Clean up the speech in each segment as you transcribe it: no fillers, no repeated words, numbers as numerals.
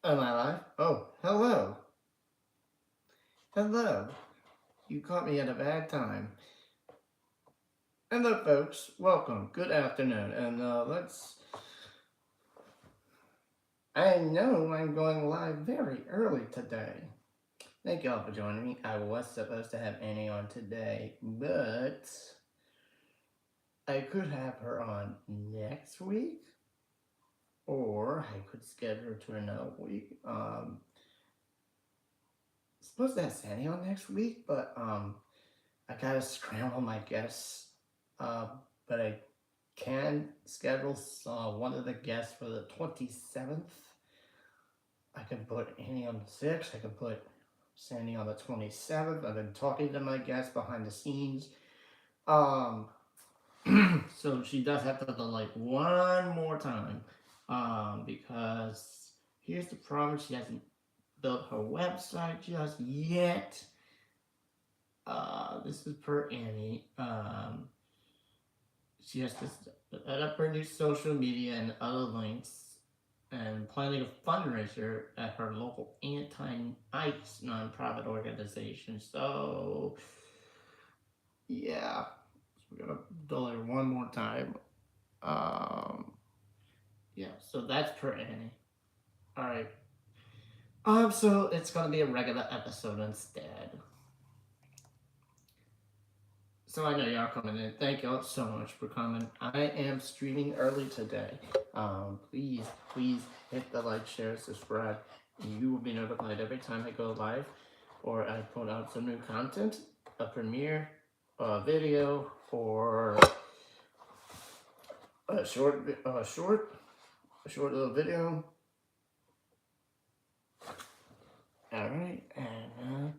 Am I live? Oh, hello. Hello. You caught me at a bad time. Hello, folks. Welcome. Good afternoon. And I know I'm going live very early today. Thank y'all for joining me. I was supposed to have Annie on today, but I could have her on next week, or I could schedule her to another week. Supposed to have Sandy on next week, but I gotta scramble my guests. Uh, but I can schedule one of the guests for the 27th. I can put Annie on the 6th. I can put Sandy on the 27th. I've been talking to my guests behind the scenes. Um, so she does have to like one more time. Because here's the problem: she hasn't built her website just yet. This is per Annie. She has to set up her new social media and other links and planning a fundraiser at her local anti-ICE nonprofit organization. So, yeah, so we're gonna delay one more time. Um, yeah, so that's per Annie. All right. So it's gonna be a regular episode instead. So I know y'all coming in. Thank y'all so much for coming. I am streaming early today. Please hit the like, share, subscribe. You will be notified every time I go live or I put out some new content, a premiere, a video, or a short little video. All right, and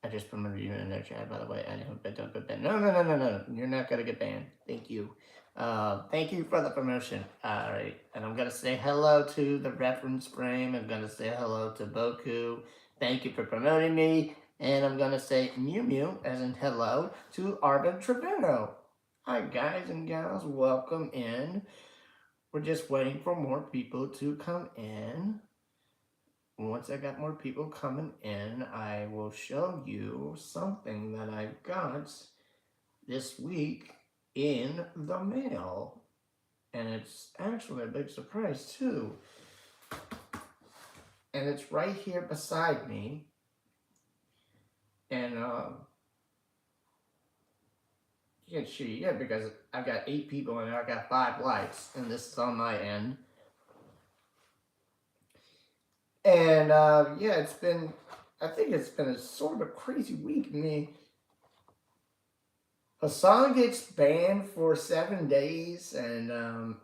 I just promoted you in their chat, by the way. I hope I don't get banned. No. You're not going to get banned. Thank you. Thank you for the promotion. All right. And I'm going to say hello to the reference frame. I'm going to say hello to Boku. Thank you for promoting me. And I'm going to say Mew Mew, as in hello, to Arvin Trevino. Hi, guys and gals. Welcome in. We're just waiting for more people to come in. Once I got more people coming in, I will show you something that I got this week in the mail. And it's actually a big surprise too. And it's right here beside me. And you can see it because I've got 8 people and I got 5 likes. And this is on my end. And yeah, I think it's been a sort of a crazy week. I mean, Hassan gets banned for 7 days, and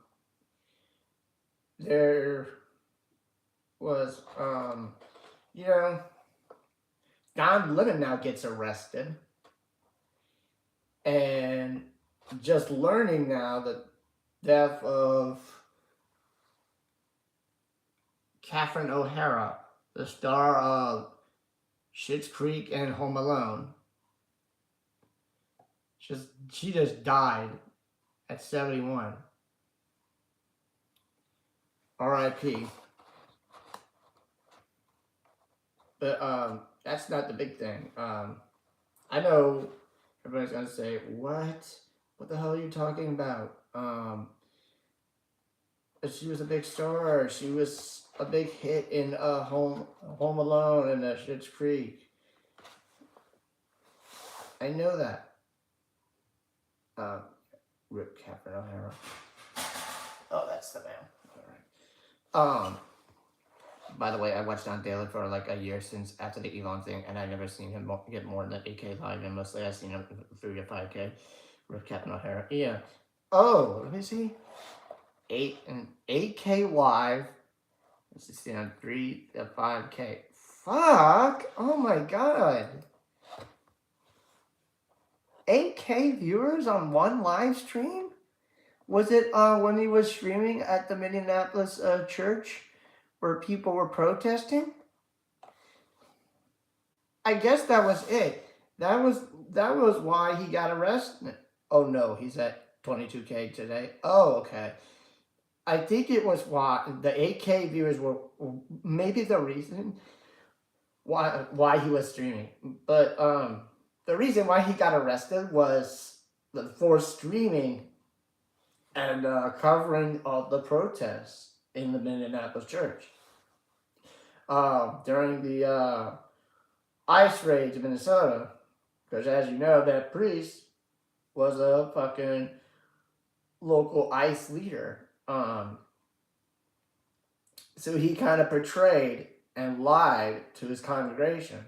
there was, Don Lemon now gets arrested. And just learning now the death of Catherine O'Hara, the star of Schitt's Creek and Home Alone. She just died at 71. R.I.P. But that's not the big thing. I know everybody's gonna say, "What? What the hell are you talking about?" She was a big star. She was a big hit in Home Alone and Schitt's Creek. I know that. Rip Catherine O'Hara. Oh, that's the man. All right. By the way, I watched on Daily for like a year since after the Elon thing, and I've never seen him get more than 8K live, and mostly I've seen him 3 to 5K. Rip Catherine O'Hara. Yeah. Oh, let me see. 8K live. Let's just see on 3 to 5K. Fuck! Oh my god. 8K viewers on one live stream? Was it when he was streaming at the Minneapolis church where people were protesting? I guess that was it. That was why he got arrested. Oh no, he's at 22K today. Oh, okay. I think it was why the 8K viewers were maybe the reason why he was streaming. But the reason why he got arrested was for streaming and covering all the protests in the Minneapolis church during the ice raids in Minnesota. Because as you know, that priest was a fucking local ICE leader. So he kind of portrayed and lied to his congregation.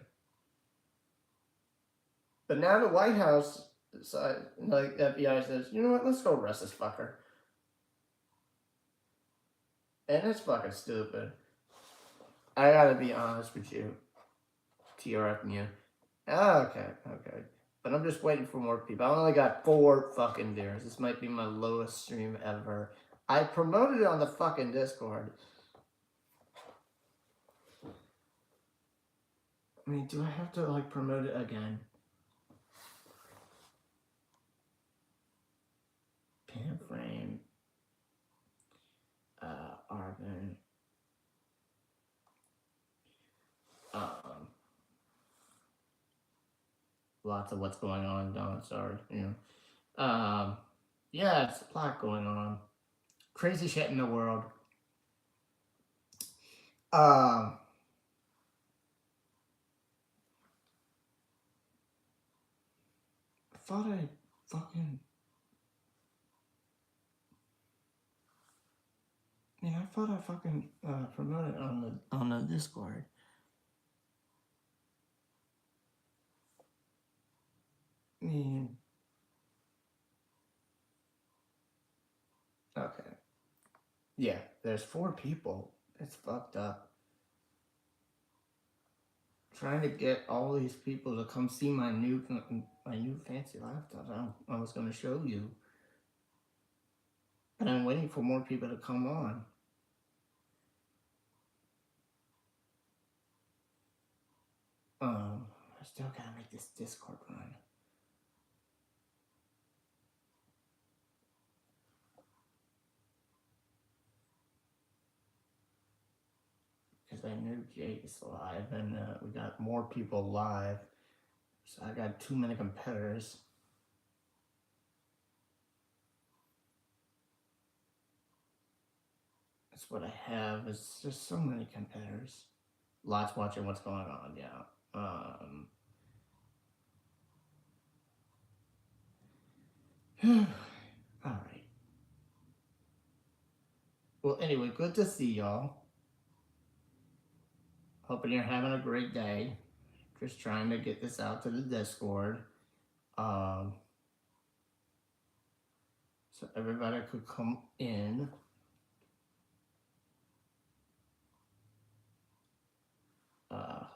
But now the White House, like FBI says, you know what? Let's go arrest this fucker. And it's fucking stupid. I gotta be honest with you, TRF Mew. Okay. But I'm just waiting for more people. I only got 4 fucking viewers. This might be my lowest stream ever. I promoted it on the fucking Discord. I mean, do I have to like promote it again? Pin frame. Arvin. Lots of what's going on, Don. Sorry, yeah, it's a lot going on. Crazy shit in the world. I thought I fucking. I thought I fucking promoted on the Discord. I mean, okay. Yeah, there's 4 people. It's fucked up. Trying to get all these people to come see my new fancy laptop. I was gonna show you, but I'm waiting for more people to come on. I still gotta make this Discord run. Because I knew Jake is live, and we got more people live. So I got too many competitors. That's what I have. It's just so many competitors. Lots watching what's going on, yeah. Alright. Well, anyway, good to see y'all. Hoping you're having a great day. Just trying to get this out to the Discord. So everybody could come in.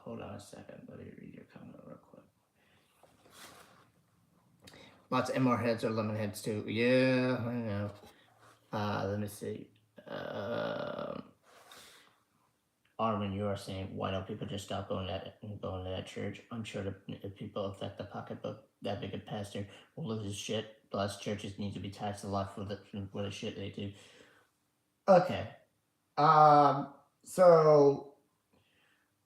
Hold on a second. Let me read your comment real quick. Lots of MR heads or lemon heads too. Yeah, I know. Let me see. Armin, you are saying, why don't people just stop going to that church? I'm sure the people affect the pocketbook. That big a pastor will lose his shit. Plus, churches need to be taxed a lot for the shit they do. Okay. So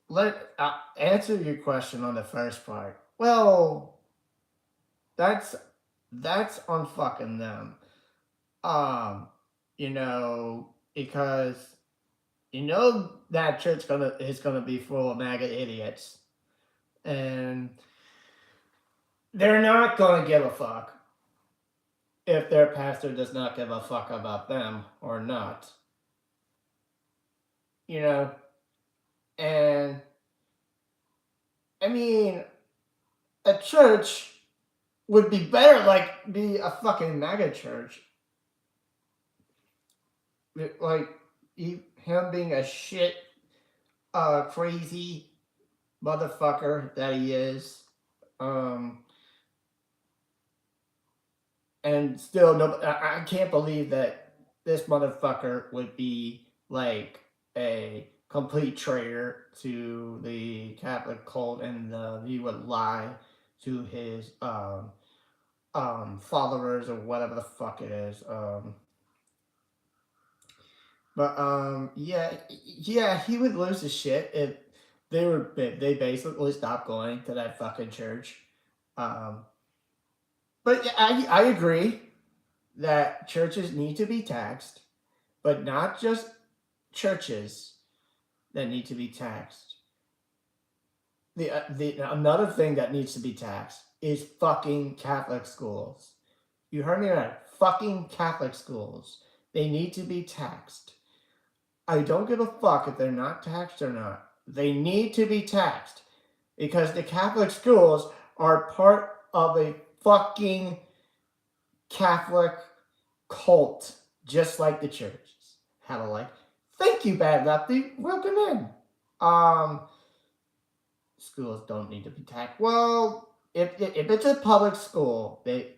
let answer your question on the first part. Well, that's on fucking them. Because that church is gonna be full of MAGA idiots, and they're not gonna give a fuck if their pastor does not give a fuck about them or not. And I mean, a church would be better, like, be a fucking MAGA church. Like, him being a shit, crazy motherfucker that he is. And still, no, I can't believe that this motherfucker would be like a complete traitor to the Catholic cult, and he would lie to his followers or whatever the fuck it is. But yeah, he would lose his shit if they basically stopped going to that fucking church. Um, but yeah, I agree that churches need to be taxed, but not just churches that need to be taxed. The another thing that needs to be taxed is fucking Catholic schools. You heard me right. Fucking Catholic schools. They need to be taxed. I don't give a fuck if they're not taxed or not. They need to be taxed because the Catholic schools are part of a fucking Catholic cult, just like the churches. Have a like. Thank you, Bad Lefty. Welcome in. Um, Schools don't need to be taxed. Well, if it's a public school, they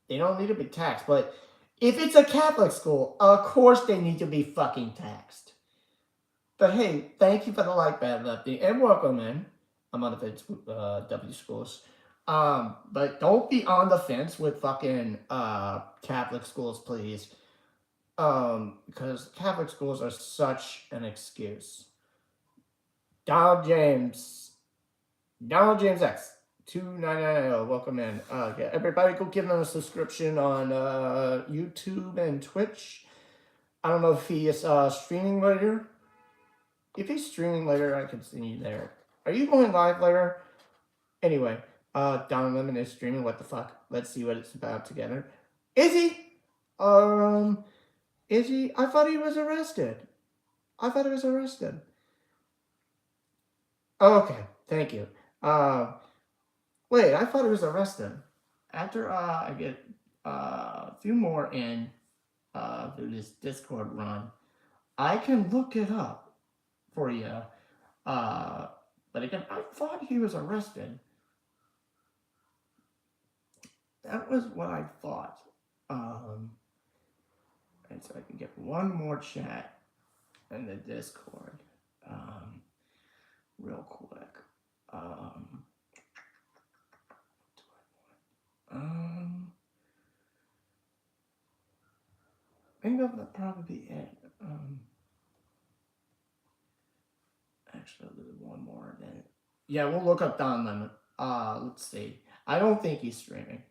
don't need to be taxed. But if it's a Catholic school, of course they need to be fucking taxed. But hey, thank you for the like, Bad Lefty, and welcome in. I'm on the fence with W schools. But don't be on the fence with fucking Catholic schools, please. Because Catholic schools are such an excuse. Donald James X 2990, welcome in. Yeah, everybody go give him a subscription on YouTube and Twitch. I don't know if he is streaming later. If he's streaming later, I can see you there. Are you going live later? Anyway, Don Lemon is streaming. What the fuck? Let's see what it's about together. Is he? Is he? I thought he was arrested. I thought he was arrested. Oh, okay, thank you. Wait, I thought he was arrested. After I get a few more in through this Discord run, I can look it up for you. But again, I thought he was arrested. That was what I thought. And so I can get one more chat in the Discord, real quick. I think that'll probably be it. Actually, I'll do one more. Then yeah, we'll look up Don Lemon. Let's see. I don't think he's streaming.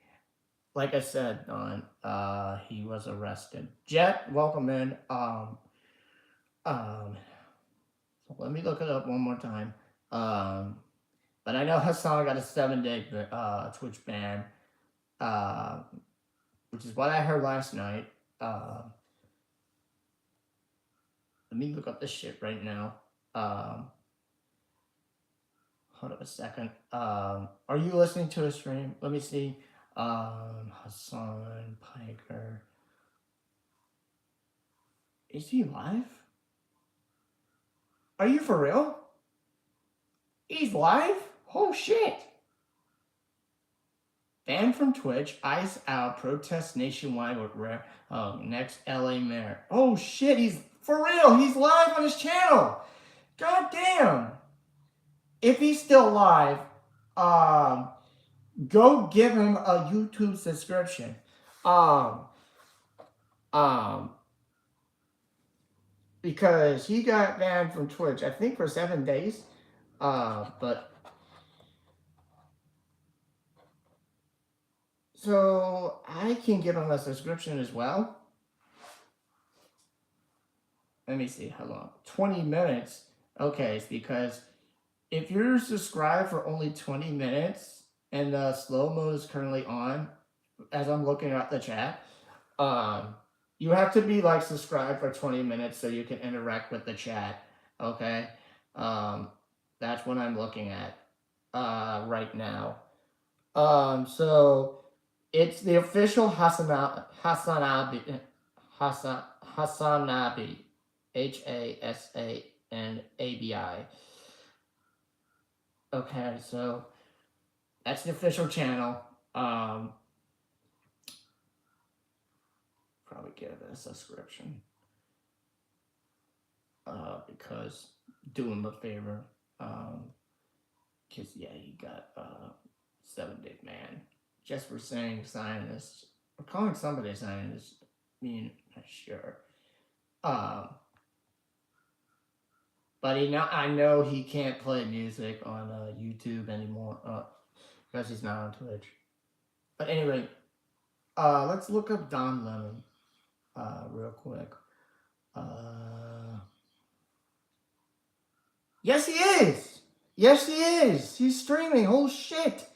Like I said, Don, he was arrested. Jet, welcome in. So let me look it up one more time. But I know Hassan got a 7-day Twitch ban, which is what I heard last night. Let me look up this shit right now. Hold up a second. Are you listening to a stream? Let me see. Hassan Piker. Is he live? Are you for real? He's live? Oh shit. Banned from Twitch, ice out, protests nationwide with next LA mayor. Oh shit, he's for real. He's live on his channel. God damn. If he's still live, go give him a YouTube subscription. Because he got banned from Twitch, I think for 7 days. But so I can give him a subscription as well. Let me see how long. 20 minutes. Okay, it's because if you're subscribed for only 20 minutes and the slow mode is currently on, as I'm looking at the chat, you have to be like subscribed for 20 minutes so you can interact with the chat. Okay, that's what I'm looking at right now. So it's the official Hasanabi, Hasanabi. Okay, so that's the official channel. Probably give it a subscription. Because do him a favor. Cause yeah, he got 7-day man just for saying Zionist or calling somebody a Zionist. I mean, sure. But I know he can't play music on YouTube anymore because he's not on Twitch. But anyway, let's look up Don Lemon real quick. Yes, he is. Yes, he is. He's streaming. Holy shit.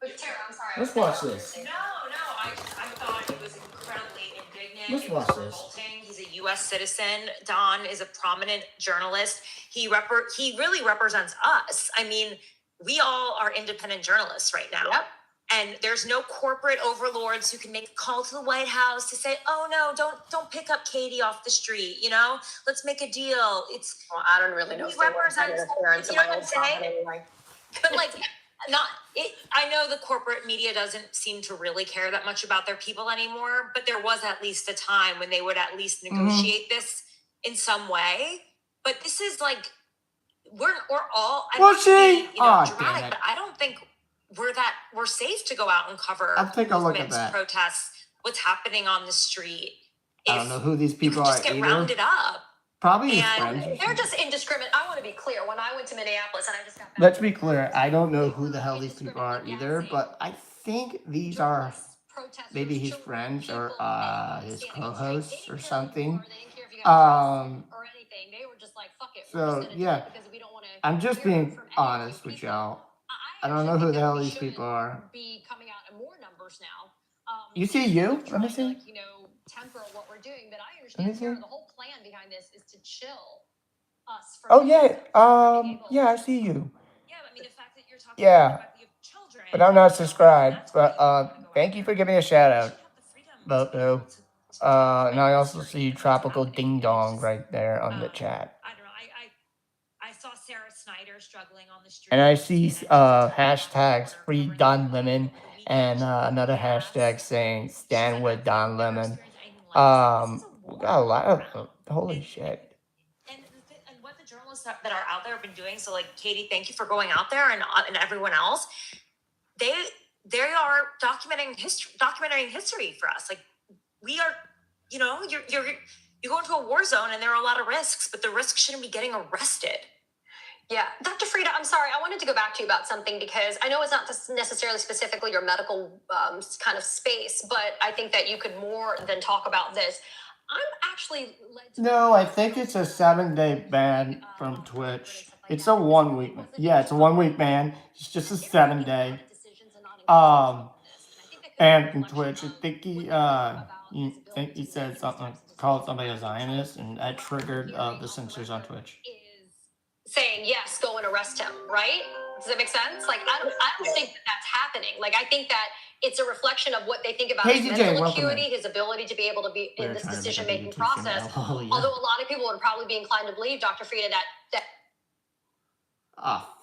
But Tara, I'm sorry. Let's watch this. No, I thought it was incredibly indignant. Let's watch this. He's a U.S. citizen. Don is a prominent journalist. He really represents us. I mean, we all are independent journalists right now. Yep. And there's no corporate overlords who can make a call to the White House to say, "Oh no, don't pick up Katie off the street. You know, let's make a deal." It's I don't really know. He represents. You know what I'm saying? Anyway. But like. I know the corporate media doesn't seem to really care that much about their people anymore, but there was at least a time when they would at least negotiate this in some way. But this is like we're all dramatic, but I don't think we're safe to go out and cover I'll take a look at that. Protests, what's happening on the street. I don't know who these people are. Just get rounded up. Probably his friends. They're just indiscriminate. I want to be clear. When I went to Minneapolis and I just got back. Let's be clear. I don't know who the hell these people are either, but I think these are maybe his friends or his co-hosts or something. So yeah, I'm just being honest with y'all. I don't know who the hell these people are. Be coming out in more numbers now. You see you? Let me see. Temper what we're doing, but I understand the whole plan behind this is to chill us. Yeah, I see you. Yeah, I mean the fact that you're talking about you have children. But I'm not subscribed. But thank you for giving me a shout out, Boto. And I also see Tropical Ding Dong right there on the chat. I don't know. I saw Sarah Snyder struggling on the street. And I see hashtags free Don Lemon and another hashtag saying stand with Don Lemon. We got a lot of them. Holy shit. And what the journalists that are out there have been doing, so like Katie, thank you for going out there and everyone else. They are documenting history for us. Like we are, you go into a war zone and there are a lot of risks, but the risks shouldn't be getting arrested. Yeah. Dr. Frieda, I'm sorry. I wanted to go back to you about something because I know it's not necessarily specifically your medical kind of space, but I think that you could more than talk about this. I'm actually led to... No, I think it's a 7-day ban from Twitch. It's a 1 week. Yeah, it's a 1 week ban. It's just a 7-day. And from Twitch, I think he said something, called somebody a Zionist, and that triggered the censors on Twitch. Saying yes, go and arrest him, right? Does that make sense? Like I don't think that's happening. Like I think that it's a reflection of what they think about his mental acuity, his ability to be able to be in this decision-making process. Although a lot of people would probably be inclined to believe, Dr. Frieda, that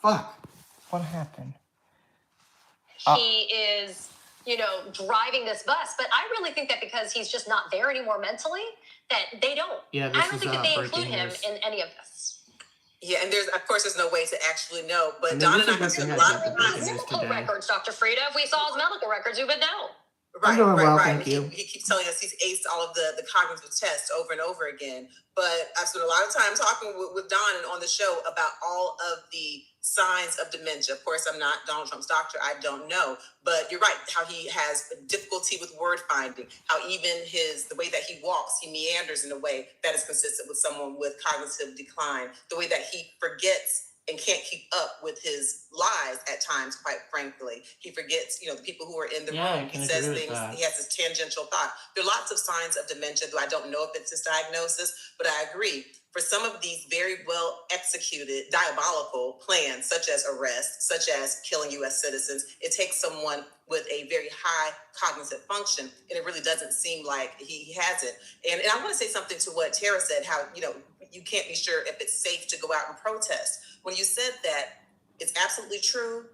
fuck. What happened? He is, driving this bus. But I really think that because he's just not there anymore mentally, that they don't. Yeah, I don't think that they include him in any of this. Yeah, and there's no way to actually know. But Don and I have spent a lot of time. His medical records, Dr. Frieda. If we saw his medical records, we would know. Right. He keeps telling us he's aced all of the cognitive tests over and over again. But I've spent a lot of time talking with Don and on the show about all of the signs of dementia. Of course, I'm not Donald Trump's doctor. I don't know. But you're right, how he has difficulty with word finding, how even the way that he walks, he meanders in a way that is consistent with someone with cognitive decline, the way that he forgets and can't keep up with his lies at times, quite frankly. He forgets, the people who are in the room. He says things, he has this tangential thought. There are lots of signs of dementia, though I don't know if it's his diagnosis, but I agree. For some of these very well executed diabolical plans, such as arrest, such as killing U.S. citizens, it takes someone with a very high cognitive function, and it really doesn't seem like he has it. And I want to say something to what Tara said, how, you can't be sure if it's safe to go out and protest. When you said that, it's absolutely true,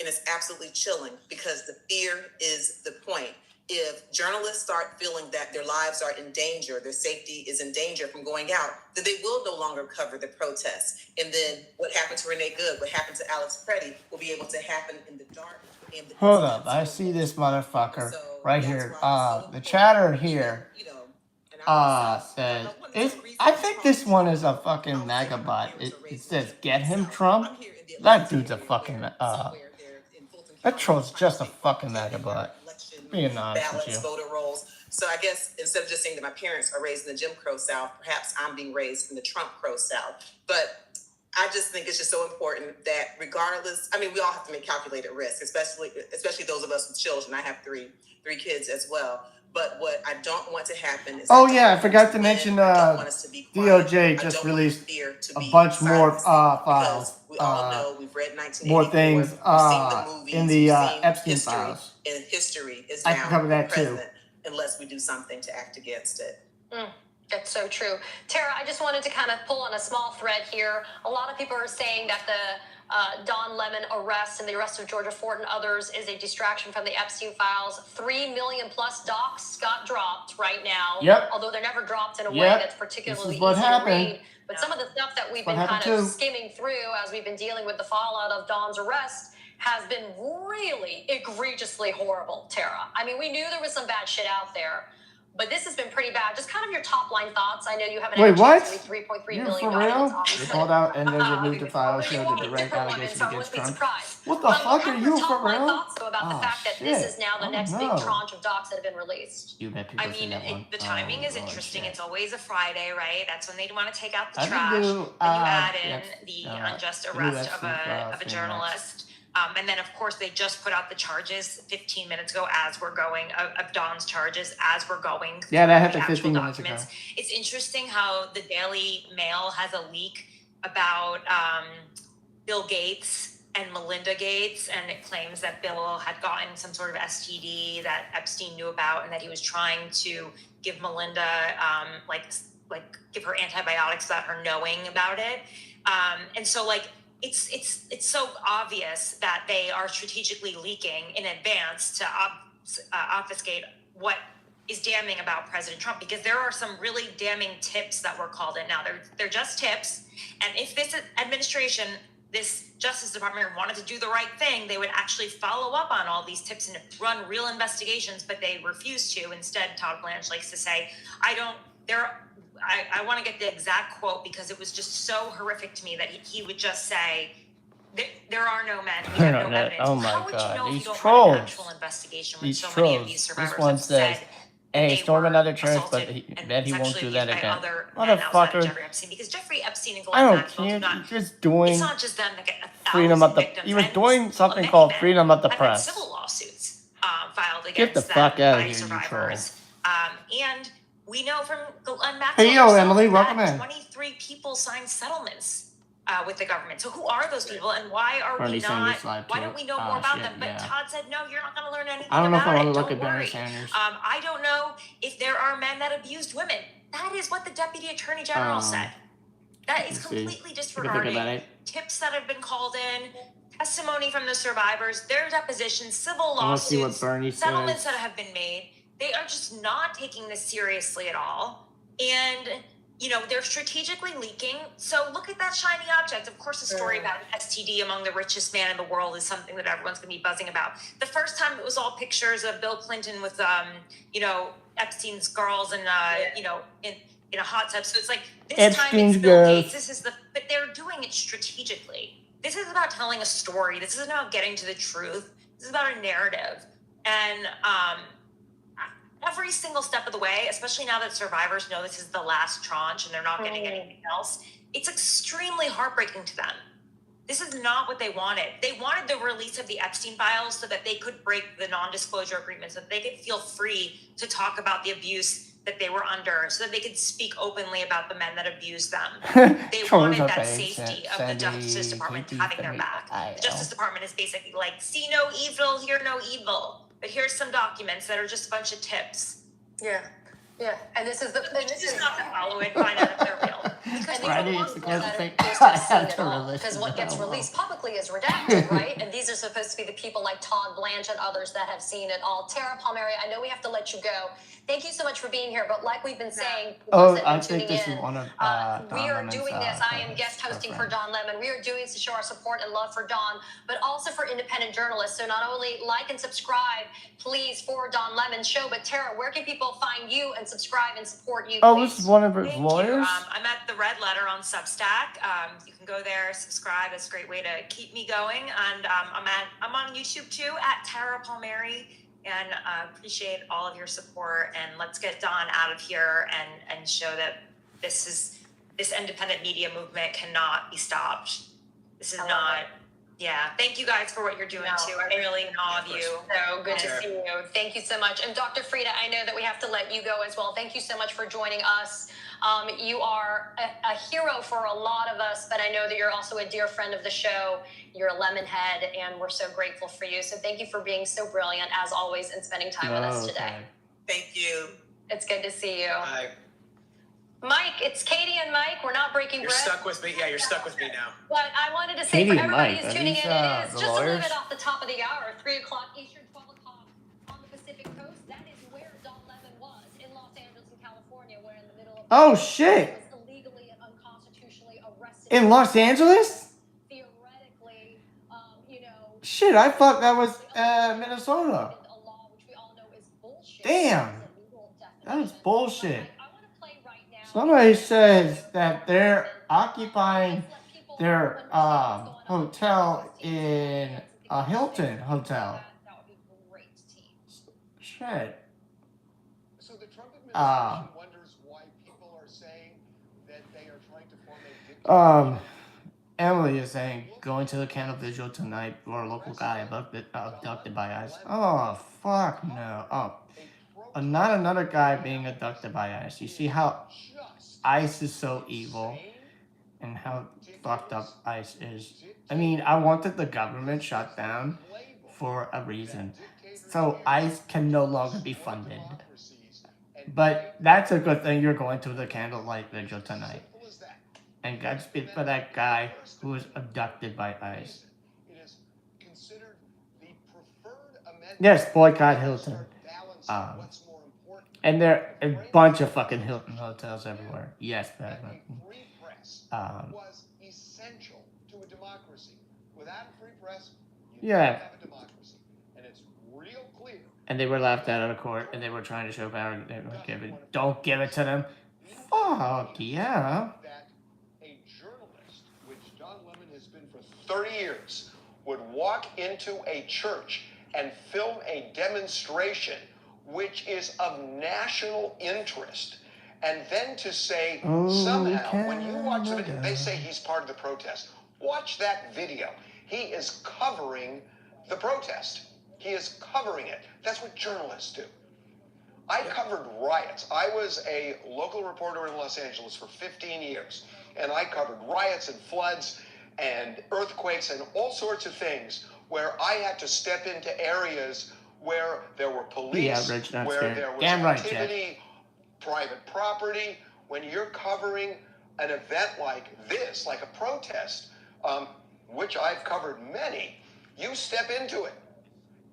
and it's absolutely chilling, because the fear is the point. If journalists start feeling that their lives are in danger, their safety is in danger from going out, then they will no longer cover the protests. And then what happened to Renee Good, what happened to Alex Preddy will be able to happen in the dark. Hold up, I see this motherfucker right here. The chatter here says, I think this one is a fucking MAGA bot. It says, get him, Trump. That dude's a fucking, that troll's just a fucking MAGA bot. Being honest with you. Voter rolls. So I guess instead of just saying that my parents are raised in the Jim Crow South, perhaps I'm being raised in the Trump Crow South. But I just think it's just so important that regardless, I mean, we all have to make calculated risk, especially those of us with children. I have three kids as well. But what I don't want to happen is... Oh, yeah, I forgot to mention DOJ just released a bunch more files. We all know, we've read 1984, more things we've seen the movies, in the we've seen Epstein history, files. And history is I can cover that present too. Unless we do something to act against it. That's so true. Tara, I just wanted to kind of pull on a small thread here. A lot of people are saying that the Don Lemon arrest and the arrest of Georgia Ford and others is a distraction from the Epstein files. 3 million plus docs got dropped right now. Yep. Although they're never dropped in a way that's particularly easy to read. But some of the stuff that we've been kind of skimming through as we've been dealing with the fallout of Don's arrest has been really egregiously horrible, Tara. I mean, we knew there was some bad shit out there, but this has been pretty bad. Just kind of your top line thoughts. I know you haven't had a chance to read $3.3 billion. For real? They called out and then removed the file showing the direct allegation against Trump. What the fuck are you for real? Thoughts though about the fact that this is now the next big tranche of docs that have been released. I mean, the timing is interesting. It's always a Friday, right? That's when they want to take out the trash. Then you add in the unjust arrest of a journalist. And then, of course, they just put out the charges 15 minutes ago as we're going, of Don's charges as we're going through that happened the 15 minutes documents. ago. It's interesting how the Daily Mail has a leak about Bill Gates and Melinda Gates, and it claims that Bill had gotten some sort of STD that Epstein knew about, and that he was trying to give Melinda, like give her antibiotics without her knowing about it. And so, like, it's so obvious that they are strategically leaking in advance to obfuscate what is damning about President Trump, because there are some really damning tips that were called in. Now they're just tips, and if this administration, this Justice Department wanted to do the right thing, they would actually follow up on all these tips and run real investigations, but they refuse to. Instead, Todd Blanche likes to say, I want to get the exact quote because it was just so horrific to me that he would just say, there are no men. We have no evidence. Oh my How would God, you know these if you don't trolls. run an actual investigation when so many of these survivors this one have says, said hey, storm another church, but then he won't do that again. Motherfucker. Jeffrey Epstein, because Jeffrey Epstein and Ghislaine Maxwell do not. He's just doing it's not just them that get freedom of the. He was doing something called freedom of the press. Civil lawsuits filed against Get the them fuck out by of here, survivors. And we know from Ghislaine Maxwell Hey, yo, Emily, welcome in. 23 people signed settlements with the government. So who are those people, and why are we not? Why don't we know more about them? But Todd said, no, you're not going to learn anything about it. I don't know if I want to look Don't at Bernie worry. Sanders. I don't know if there are men that abused women. That is what the Deputy Attorney General said. That is completely disregarding tips that have been called in, testimony from the survivors, their depositions, civil lawsuits, settlements that have been made. They are just not taking this seriously at all. And, you know, they're strategically leaking. So look at that shiny object. Of course, the story about STD among the richest man in the world is something that everyone's going to be buzzing about. The first time it was all pictures of Bill Clinton with, you know, Epstein's girls and, you know, in a hot tub. So it's like, this time it's Bill Gates. But they're doing it strategically. This is about telling a story. This isn't about getting to the truth. This is about a narrative. And, every single step of the way, especially now that survivors know this is the last tranche and they're not getting anything else, it's extremely heartbreaking to them. This is not what they wanted. They wanted the release of the Epstein files so that they could break the non-disclosure agreement, so that they could feel free to talk about the abuse that they were under, so that they could speak openly about the men that abused them. They wanted that safety of the Justice Department having their back. The Justice Department is basically like, see no evil, hear no evil. But here's some documents that are just a bunch of tips. Yeah. And this is the. Just not to follow it, find out if they're real. Because Friday is the closest thing I have to because what gets released publicly is redacted, right? And these are supposed to be the people like Todd Blanche and others that have seen it all. Tara Palmieri, I know we have to let you go. Thank you so much for being here. But like we've been saying, I think this is one of we are doing this. I am guest hosting for Don Lemon. We are doing this to show our support and love for Don, but also for independent journalists. So not only like and subscribe, please, for Don Lemon's show, but Tara, where can people find you and subscribe and support you? Oh, this is one of his Thank lawyers? you. I'm at the Red Letter on Substack. You can go there, subscribe. It's a great way to keep me going. And I'm on YouTube too at Tara Palmieri. And appreciate all of your support. And let's get Don out of here and show that this independent media movement cannot be stopped. This is not. Yeah, thank you guys for what you're doing too. I really awe of you. So good to see you. Thank you so much. And Dr. Frieda, I know that we have to let you go as well. Thank you so much for joining us. You are a hero for a lot of us, but I know that you're also a dear friend of the show. You're a Lemonhead, and we're so grateful for you. So thank you for being so brilliant, as always, and spending time with us today. Thank you. It's good to see you. Hi. Mike, it's Katie and Mike. We're not breaking bread. You're stuck with me. Yeah, you're stuck with me now. But I wanted to say Katie for and everybody Mike, who's are tuning these, in, it is the just a little lawyers? bit off the top of the hour, 3 o'clock Eastern, 12 o'clock on the Pacific Coast. That is where Don Lemon was, in Los Angeles and California, where in the middle of Oh, shit. was illegally and unconstitutionally arrested. In Los Angeles? Theoretically, Shit, I thought that was Minnesota. a law which we all know is bullshit. Damn. It's illegal That is definition. bullshit. I want to play right now. Somebody says that they're occupying their hotel in a Hilton hotel. That would be great, team. Shit. So the Trump administration wonders why people are saying that they are trying to form a dictatorship. Emily is saying, going to the candle vigil tonight for a local guy abducted by ICE. Oh, fuck no. Oh, not another guy being abducted by ICE. You see how ICE is so evil and how fucked up ICE is. I mean, I wanted the government shut down for a reason. So ICE can no longer be funded. But that's a good thing you're going to the candlelight vigil tonight. And Godspeed for that guy who was abducted by ICE. Yes, boycott Hilton. And there are a bunch of fucking Hilton hotels everywhere. Yes, Batman. Free press was essential to a democracy. Without a free press, you don't have a democracy. And it's real clear. And they were laughed out of court, and they were trying to show power. They were don't give it to them. Fuck yeah. That a journalist, which Don Lemon has been for 30 years, would walk into a church and film a demonstration which is of national interest, and then to say somehow when you watch the video, they say he's part of the protest. Watch that video. He is covering the protest. He is covering it. That's what journalists do. I covered riots. I was a local reporter in Los Angeles for 15 years, and I covered riots and floods and earthquakes and all sorts of things where I had to step into areas where there were police, where there was activity, private property. When you're covering an event like this, like a protest, which I've covered many, you step into it.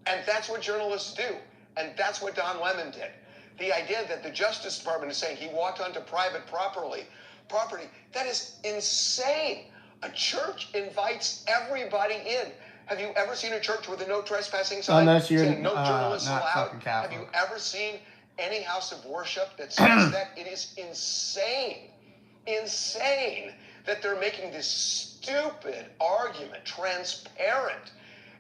And that's what journalists do. And that's what Don Lemon did. The idea that the Justice Department is saying he walked onto private property, that is insane. A church invites everybody in. Have you ever seen a church with a no trespassing sign? Unless you're no journalists not allowed? fucking Catholic. Have you ever seen any house of worship that says that? It is insane that they're making this stupid argument, transparent.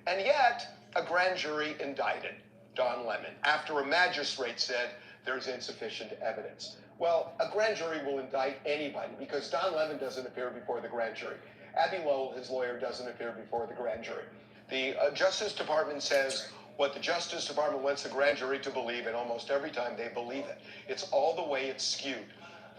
And yet, a grand jury indicted Don Lemon after a magistrate said there's insufficient evidence. Well, a grand jury will indict anybody because Don Lemon doesn't appear before the grand jury. Abby Lowell, his lawyer, doesn't appear before the grand jury. The Justice Department says what the Justice Department wants the grand jury to believe, and almost every time they believe it. It's all the way it's skewed.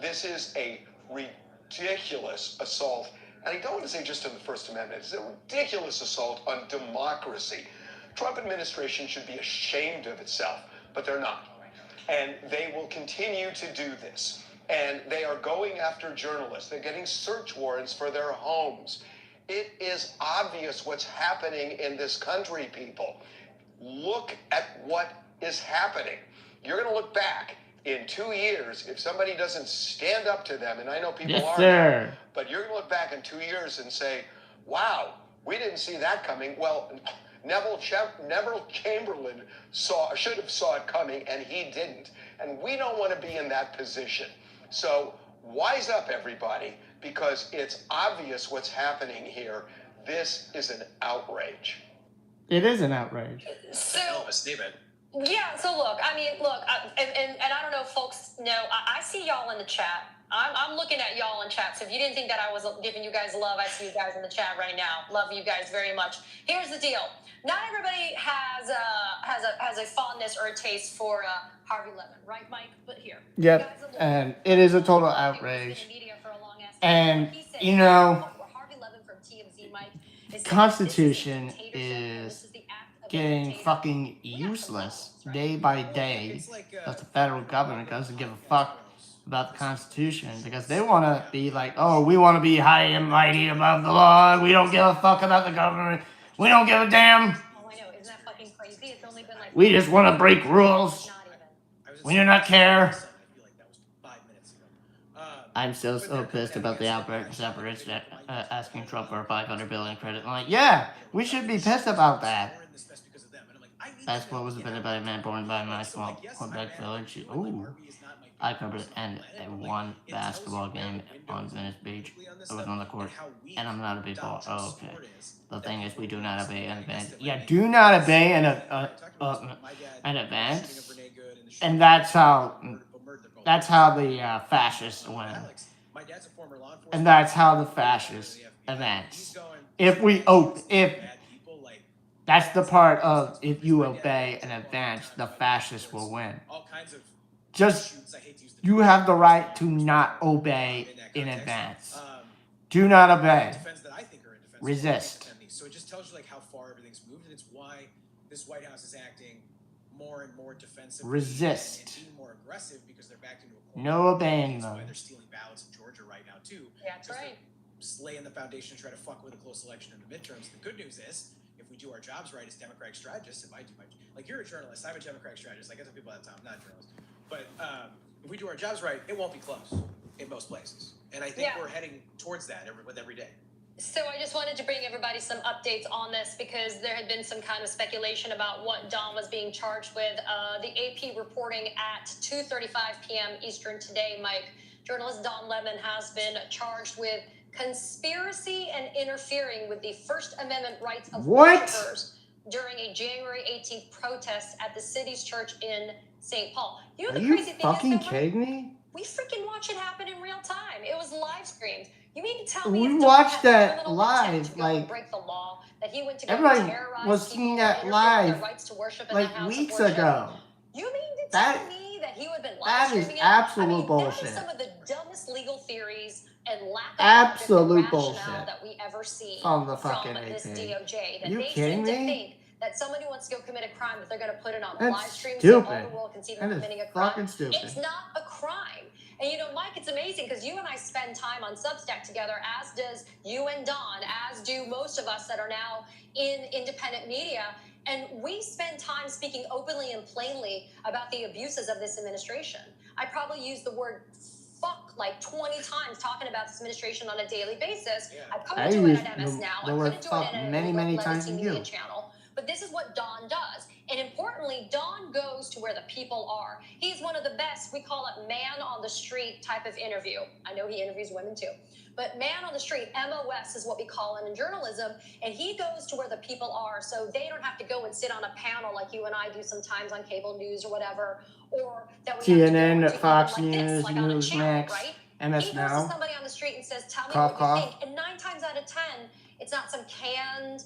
This is a ridiculous assault, and I don't want to say just on the First Amendment. It's a ridiculous assault on democracy. Trump administration should be ashamed of itself, but they're not. And they will continue to do this. and they are going after journalists. They're getting search warrants for their homes. It is obvious what's happening in this country, people. Look at what is happening. You're going to look back in 2 years if somebody doesn't stand up to them, and I know people Yes, are sir. now, but you're going to look back in 2 years and say, wow, we didn't see that coming. Well, Neville Chamberlain should have saw it coming, and he didn't. And we don't want to be in that position. So wise up, everybody, because it's obvious what's happening here. This is an outrage. It is an outrage. So, Hell of a statement. yeah, so look, and I don't know if folks know, I see y'all in the chat. I'm looking at y'all in chat. So if you didn't think that I was giving you guys love, I see you guys in the chat right now. Love you guys very much. Here's the deal. Not everybody has a fondness or a taste for Harvey Levin, right, Mike? But here. Yep. And it is a total outrage. And, you know, Constitution is getting fucking useless day by day because the federal government doesn't give a fuck about the Constitution because they want to be like, oh, we want to be high and mighty above the law. We don't give a fuck about the government. We don't give a damn. Oh, I know. Isn't that fucking crazy? It's only been like... We just want to break rules. We do not care. I'm still so pissed about the outbreak of separatists asking Trump for a $500 billion credit. I'm like, yeah, we should be pissed about that. That's what was a bit about a man born by my small Quebec village. Ooh. I covered one basketball game on Venice Beach. I was on the court, and I'm not a big ball. Oh, okay. The thing is, we do not obey an advance. Yeah, do not obey an advance. And that's how the fascists win. And that's how the fascists advance. If that's the part of if you obey and advance, the fascists will win. Just, you have the right to not obey in advance. Do not obey. Resist. So it just tells you like how far everything's moved, and it's why this White House is acting more and more defensive. Resist. And being more aggressive because they're backed into a corner. No obeying them. That's why they're stealing ballots in Georgia right now too. Yeah, that's right. Laying the foundation to try to fuck with a close election in the midterms. The good news is, if we do our jobs right as Democratic strategists, if I do my, like, you're a journalist, I'm a Democratic strategist. I get to people all the time, I'm not a journalist. But if we do our jobs right, it won't be close in most places. And I think we're heading towards that every day. So I just wanted to bring everybody some updates on this because there had been some kind of speculation about what Don was being charged with. The AP reporting at 2:35 p.m. Eastern today, Mike, journalist Don Lemon has been charged with conspiracy and interfering with the First Amendment rights of worshipers during a January 18th protest at the city's church in St. Paul. You know, the crazy thing is, fucking kidding me? We freaking watch it happen in real time. It was live streamed. You mean to tell me we watched that live, like, break the law, that he went to everybody was seeing that live like weeks ago. You mean to tell me that he would have been live that streaming is it? absolute bullshit. That is some of the dumbest legal theories and lack of absolute rationale bullshit that we ever see from the fucking this AP. DOJ. That You they kidding seem to me? think that somebody wants to go commit a crime, that they're going to put it on That's live stream stupid. so all the world can see them That is committing a crime. fucking stupid. It's not a crime. And you know, Mike, it's amazing because you and I spend time on Substack together, as does you and Don, as do most of us that are now in independent media. And we spend time speaking openly and plainly about the abuses of this administration. I probably use the word fuck like 20 times talking about this administration on a daily basis. Yeah. I couldn't do it at MS Now. I couldn't do it in a many legacy times than media you. channel. But this is what Don does. And importantly, Don goes to where the people are. He's one of the best, we call it man on the street type of interview. I know he interviews women too. But man on the street, MOS is what we call it in journalism. And he goes to where the people are so they don't have to go and sit on a panel like you and I do sometimes on cable news or whatever. Or that we CNN, have to go Fox like News, this, like on a channel, Newsmax, right? MS He goes Now. to somebody on the street and says, tell me Cough, what cough. you think. And 9 times out of 10, it's not some canned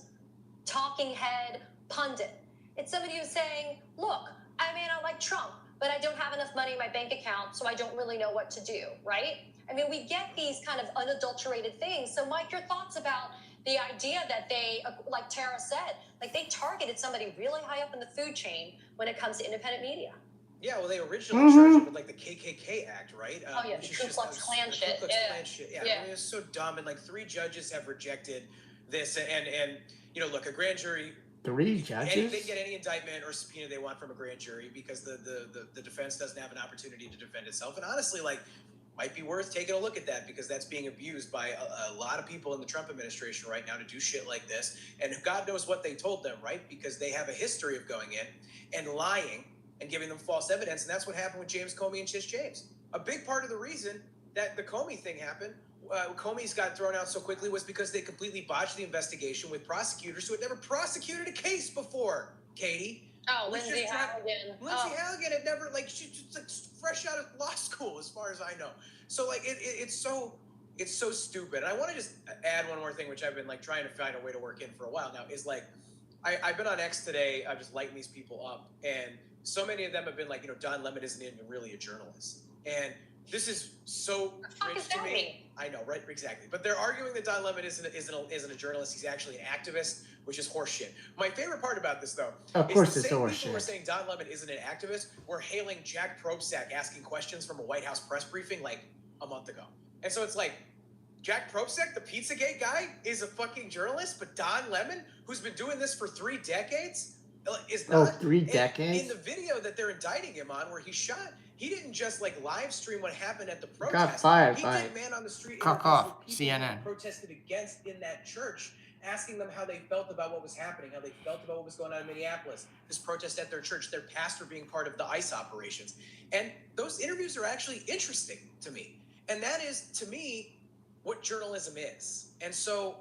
talking head pundit. It's somebody who's saying, look, I may not like Trump, but I don't have enough money in my bank account, so I don't really know what to do, right? I mean, we get these kind of unadulterated things. So, Mike, your thoughts about the idea that they, like Tara said, like they targeted somebody really high up in the food chain when it comes to independent media? Yeah, well, they originally charged him with like the KKK Act, right? Oh yeah, the Ku Klux Klan shit. Ku Klux Klan shit. Yeah, I mean, it's so dumb, and like 3 judges have rejected this, and you know, look, a grand jury. 3 judges? They get any indictment or subpoena they want from a grand jury because the defense doesn't have an opportunity to defend itself, and honestly, like, might be worth taking a look at that because that's being abused by a lot of people in the Trump administration right now to do shit like this, and God knows what they told them, right? Because they have a history of going in and lying and giving them false evidence, and that's what happened with James Comey and Tish James. A big part of the reason that the Comey thing happened, Comey's got thrown out so quickly, was because they completely botched the investigation with prosecutors who had never prosecuted a case before, Katie. Oh, Lindsay Halligan. Lindsay Halligan had never, like, she's just like fresh out of law school, as far as I know. So, like, it's so stupid. And I want to just add one more thing, which I've been, like, trying to find a way to work in for a while now, is, like, I've been on X today. I'm just lighting these people up, and so many of them have been like, you know, Don Lemon isn't even really a journalist. And this is so rich to me. I know, right? Exactly. But they're arguing that Don Lemon isn't a journalist. He's actually an activist, which is horseshit. My favorite part about this, though, of course is the same horseshit. people who are saying Don Lemon isn't an activist were hailing Jack Probstak asking questions from a White House press briefing like a month ago. And so it's like, Jack Probstak, the Pizzagate guy, is a fucking journalist, but Don Lemon, who's been doing this for 3 decades, is not. 3 decades? In the video that they're indicting him on, where he shot, he didn't just like live stream what happened at the protest. Got fired he by did man on the street CNN. Protested against in that church, asking them how they felt about what was happening, how they felt about what was going on in Minneapolis. This protest at their church, their pastor being part of the ICE operations, and those interviews are actually interesting to me. And that is, to me, what journalism is. And so,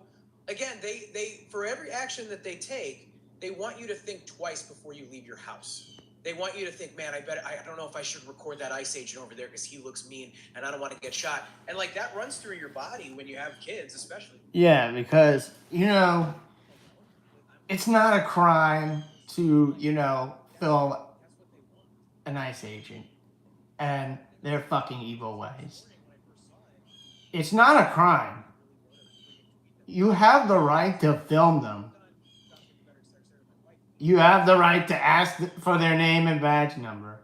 again, they for every action that they take, they want you to think twice before you leave your house. They want you to think, man, I don't know if I should record that ICE agent over there because he looks mean and I don't want to get shot. And like that runs through your body when you have kids, especially. Yeah, because, you know, it's not a crime to, you know, film an ICE agent and their fucking evil ways. It's not a crime. You have the right to film them. You have the right to ask for their name and badge number.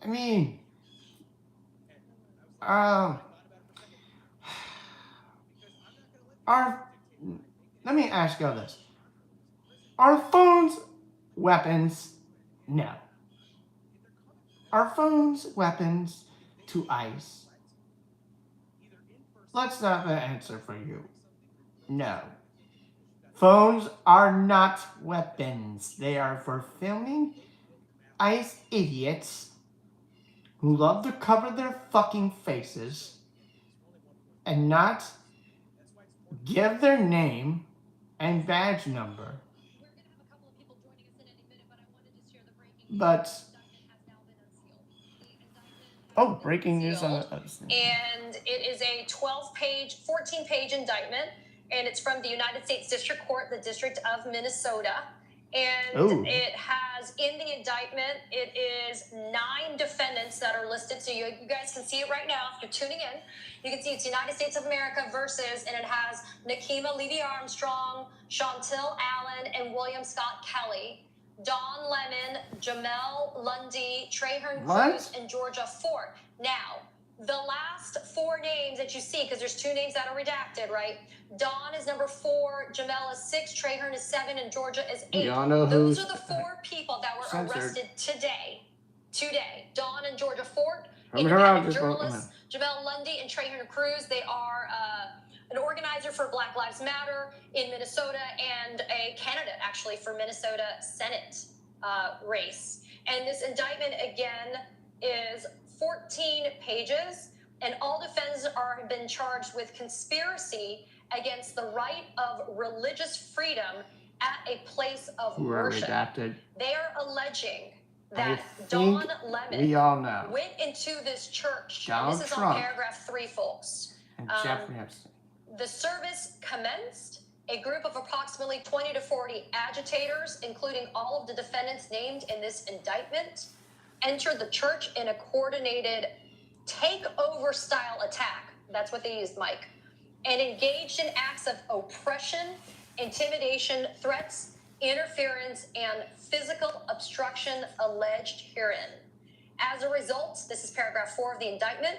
I mean, let me ask you this. Are phones weapons? No. Are phones weapons to ICE? Let's have an answer for you. No. Phones are not weapons. They are for filming ICE idiots who love to cover their fucking faces and not give their name and badge number. But breaking news on the and it is a 14-page indictment, and it's from the United States District Court, the District of Minnesota. And it has, in the indictment, it is 9 defendants that are listed. So you guys can see it right now. If you're tuning in, you can see it's United States of America versus, and it has Nakima Levy-Armstrong, Chantel Allen, and William Scott Kelly. Don Lemon, Jamel Lundy, Traherne Cruz, and Georgia Fort. Now, the last 4 names that you see, because there's 2 names that are redacted, right? Don is number 4, Jamel is 6, Traherne is 7, and Georgia is 8. Those are the 4 people that were arrested today. Don and Georgia Fort, independent journalists, Jamel Lundy and Traherne Cruz. They are an organizer for Black Lives Matter in Minnesota and a candidate, actually, for Minnesota Senate race. And this indictment, again, is 14 pages, and all defendants have been charged with conspiracy against the right of religious freedom at a place of worship. They are alleging that Don Lemon went into this church. This is on paragraph 3, folks. And Jeffrey Epstein. The service commenced. A group of approximately 20 to 40 agitators, including all of the defendants named in this indictment, entered the church in a coordinated takeover-style attack. That's what they used, Mike. And engaged in acts of oppression, intimidation, threats, interference, and physical obstruction alleged herein. As a result, this is paragraph 4 of the indictment,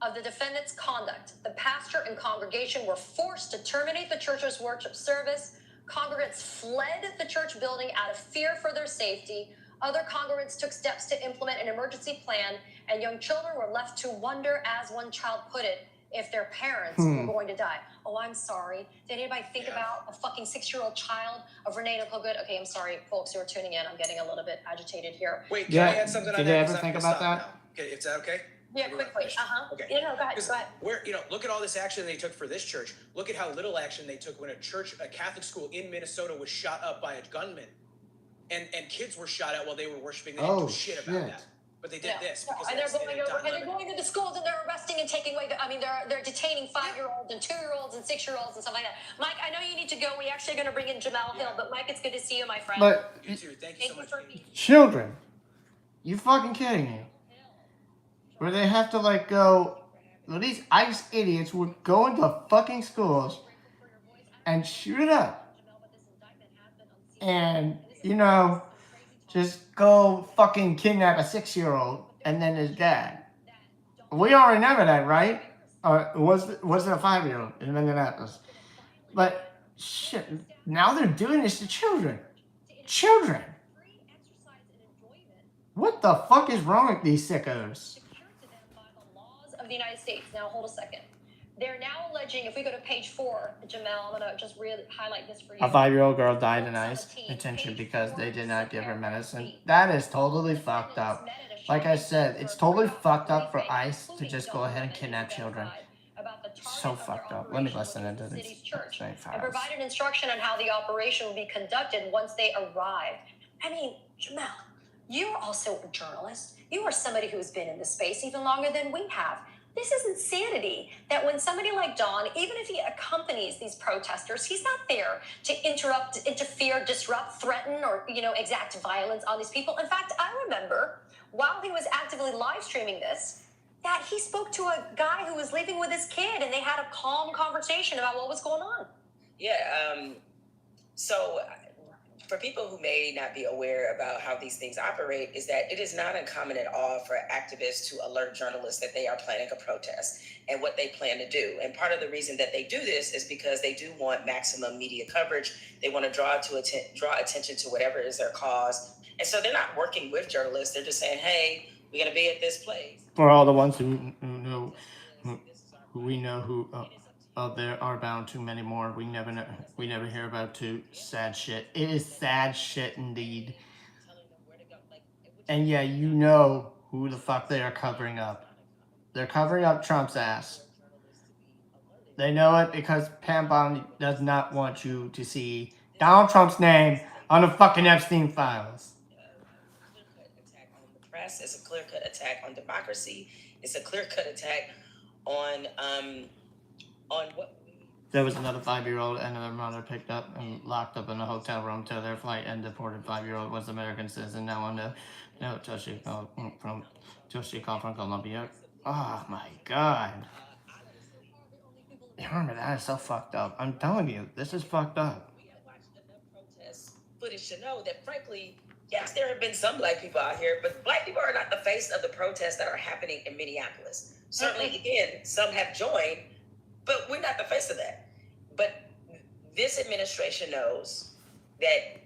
of the defendant's conduct, the pastor and congregation were forced to terminate the church's worship service. Congregants fled the church building out of fear for their safety. Other congregants took steps to implement an emergency plan, and young children were left to wonder, as one child put it, if their parents were going to die. Oh, I'm sorry. Did anybody think about a fucking 6-year-old child of Renee Nicole Good? Okay, I'm sorry, folks who are tuning in. I'm getting a little bit agitated here. Wait, can I add something on that? Did they ever think about that? Now. Okay, is that okay? Yeah, quickly. Okay. Yeah, no, go ahead. Where, look at all this action they took for this church. Look at how little action they took when a Catholic school in Minnesota was shot up by a gunman. And kids were shot at while they were worshiping. They didn't do shit about that. But they did this. And they're going into schools and they're arresting and taking away they're detaining 5-year-olds and 2-year-olds and 6-year-olds and stuff like that. Mike, I know you need to go. We actually are going to bring in Jamel Hill, but Mike, it's good to see you, my friend. But you too. Thank you so much. Children, you fucking kidding me? Where they have to go, well, these ICE idiots would go into fucking schools and shoot it up. And, just go fucking kidnap a 6-year-old and then his dad. We all remember that, right? Or was it a 5-year-old in Minneapolis? But shit, now they're doing this to children. Children. What the fuck is wrong with these sickos? Of the United States. Now, hold a second. They're now alleging, if we go to page 4, Jamel, I'm going to just really highlight this for you. A 5-year-old girl died in ICE detention because they did not give her medicine. That is totally fucked up. Like I said, it's totally fucked up for ICE to just go ahead and kidnap children. So fucked up. Let me listen into this. And provided instruction on how the operation will be conducted once they arrived. I mean, Jamel, you're also a journalist. You are somebody who has been in this space even longer than we have. This is insanity that when somebody like Don, even if he accompanies these protesters, he's not there to interrupt, interfere, disrupt, threaten, or, exact violence on these people. In fact, I remember while he was actively live streaming this, that he spoke to a guy who was leaving with his kid and they had a calm conversation about what was going on. Yeah. So for people who may not be aware about how these things operate, is that it is not uncommon at all for activists to alert journalists that they are planning a protest and what they plan to do. And part of the reason that they do this is because they do want maximum media coverage. They want to draw attention to whatever is their cause. And so they're not working with journalists. They're just saying, hey, we're going to be at this place. For all the ones who know, there are bound too many more. We never hear about too sad shit. It is sad shit indeed. And yeah, you know who the fuck they are covering up. They're covering up Trump's ass. They know it because Pam Bondi does not want you to see Donald Trump's name on the fucking Epstein files. Press. It's a clear-cut attack on democracy. It's a clear-cut attack on what. There was another 5-year-old and their mother picked up and locked up in a hotel room till their flight and deported 5-year-old was American citizen. Now on till she called from Colombia. Oh my God. You remember that is so fucked up. I'm telling you, this is fucked up. We have watched enough protest footage to know that, frankly, yes, there have been some black people out here, but black people are not the face of the protests that are happening in Minneapolis. Certainly, again, some have joined, but we're not the face of that. But this administration knows that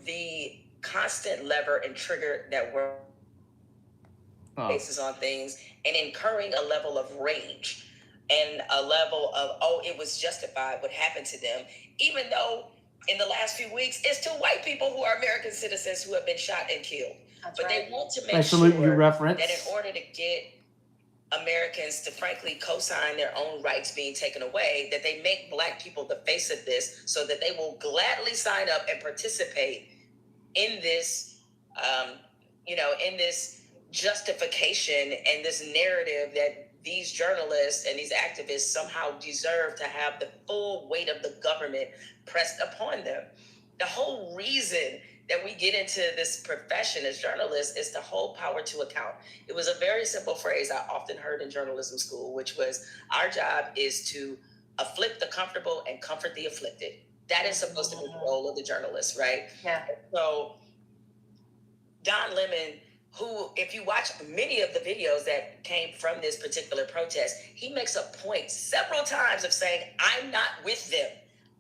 the constant lever and trigger that we're faces on things and incurring a level of rage and a level of, it was justified what happened to them, even though in the last few weeks, it's two white people who are American citizens who have been shot and killed. That's but right. They want to make sure that in order to get Americans to frankly co-sign their own rights being taken away, that they make black people the face of this so that they will gladly sign up and participate in this, in this justification and this narrative that these journalists and these activists somehow deserve to have the full weight of the government pressed upon them. The whole reason that we get into this profession as journalists is to hold power to account. It was a very simple phrase I often heard in journalism school, which was, our job is to afflict the comfortable and comfort the afflicted. That is supposed to be the role of the journalist, right? Yeah. So Don Lemon, who, if you watch many of the videos that came from this particular protest, he makes a point several times of saying, I'm not with them.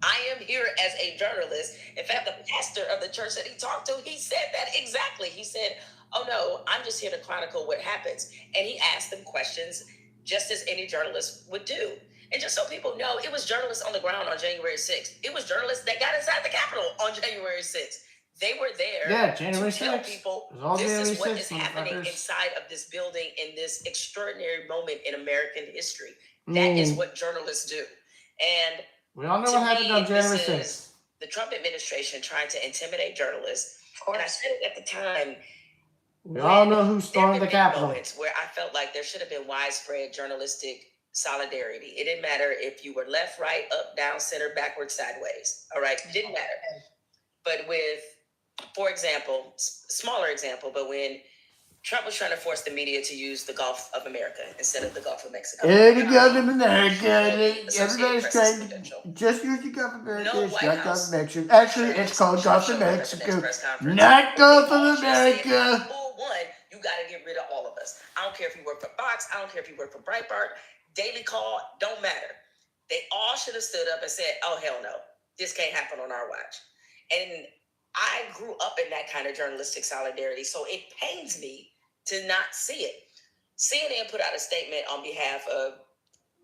I am here as a journalist. In fact, the pastor of the church that he talked to, he said that exactly. He said, oh no, I'm just here to chronicle what happens. And he asked them questions just as any journalist would do. And just so people know, it was journalists on the ground on January 6th. It was journalists that got inside the Capitol on January 6th. They were there January to tell 6th. people this January is what is happening inside of this building in this extraordinary moment in American history. That is what journalists do. And we all know what happened on January 6th. The Trump administration trying to intimidate journalists. And I said it at the time. We all know who stormed the Capitol. Moments where I felt like there should have been widespread journalistic solidarity. It didn't matter if you were left, right, up, down, center, backwards, sideways. All right, it didn't matter. But with, for example, smaller example, but when Trump was trying to force the media to use the Gulf of America instead of the Gulf of Mexico. The Gulf of America. Everybody's trying to just use the Gulf of America. No, it's not Gulf of Mexico. Actually, it's called Gulf of Mexico, not Gulf of America. One, you got to get rid of all of us. I don't care if you work for Fox. I don't care if you work for Breitbart. Daily Call, don't matter. They all should have stood up and said, oh, hell no. This can't happen on our watch. And I grew up in that kind of journalistic solidarity, so it pains me to not see it. CNN put out a statement on behalf of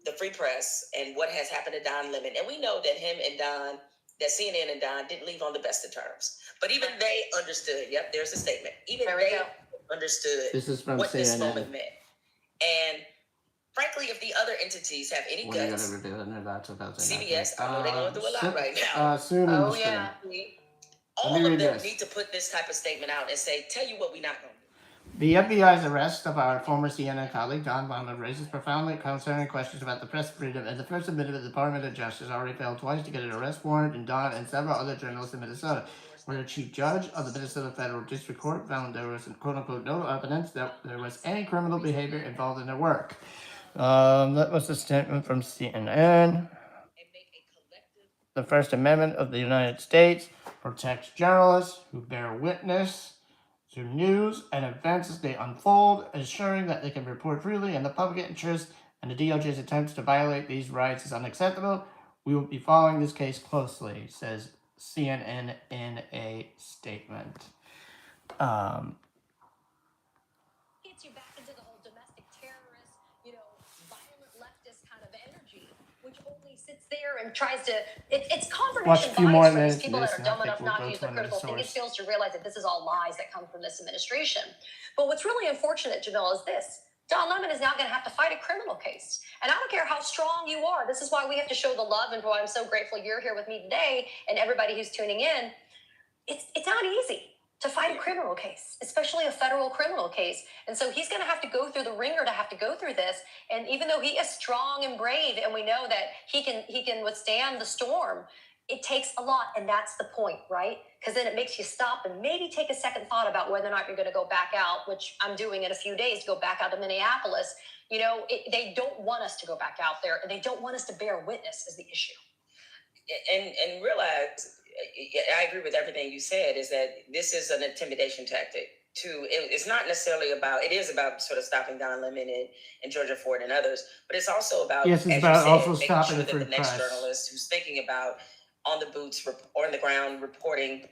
the Free Press and what has happened to Don Lemon. And we know that him and Don, that CNN and Don didn't leave on the best of terms. But even they understood, yep, there's a statement. Even they understood what this moment meant. And frankly, if the other entities have any guts, CBS, I know they're going through a lot right now. Oh, yeah. All of them need to put this type of statement out and say, tell you what we're not going to do. The FBI's arrest of our former CNN colleague, Don Lemon, raises profoundly concerning questions about the press freedom, and the first admitted that the Department of Justice already failed twice to get an arrest warrant, and Don and several other journalists in Minnesota, where the chief judge of the Minnesota Federal District Court found there was, quote-unquote, no evidence that there was any criminal behavior involved in their work. That was a statement from CNN. The First Amendment of the United States protects journalists who bear witness to news and events as they unfold, ensuring that they can report freely in the public interest, and the DOJ's attempts to violate these rights is unacceptable. We will be following this case closely, says CNN in a statement. Gets you back into the whole domestic terrorist, violent leftist kind of energy, which only sits there and tries to. It's confirmation bias for these people that are dumb enough not to use the critical thinking skills to realize that this is all lies that come from this administration. But what's really unfortunate, Jamil, is this. Don Lemon is now going to have to fight a criminal case. And I don't care how strong you are. This is why we have to show the love, and why I'm so grateful you're here with me today and everybody who's tuning in. It's not easy to fight a criminal case, especially a federal criminal case. And so he's going to have to go through the ringer to have to go through this. And even though he is strong and brave, and we know that he can withstand the storm, it takes a lot. And that's the point, right? Because then it makes you stop and maybe take a second thought about whether or not you're going to go back out, which I'm doing in a few days, to go back out to Minneapolis. They don't want us to go back out there, and they don't want us to bear witness is the issue. And realize, I agree with everything you said, is that this is an intimidation tactic. It's not necessarily about, it is about sort of stopping Don Lemon and Georgia Ford and others, but it's also about, yes, it's about also stopping the free press. Next journalist who's thinking about on the boots or on the ground reporting.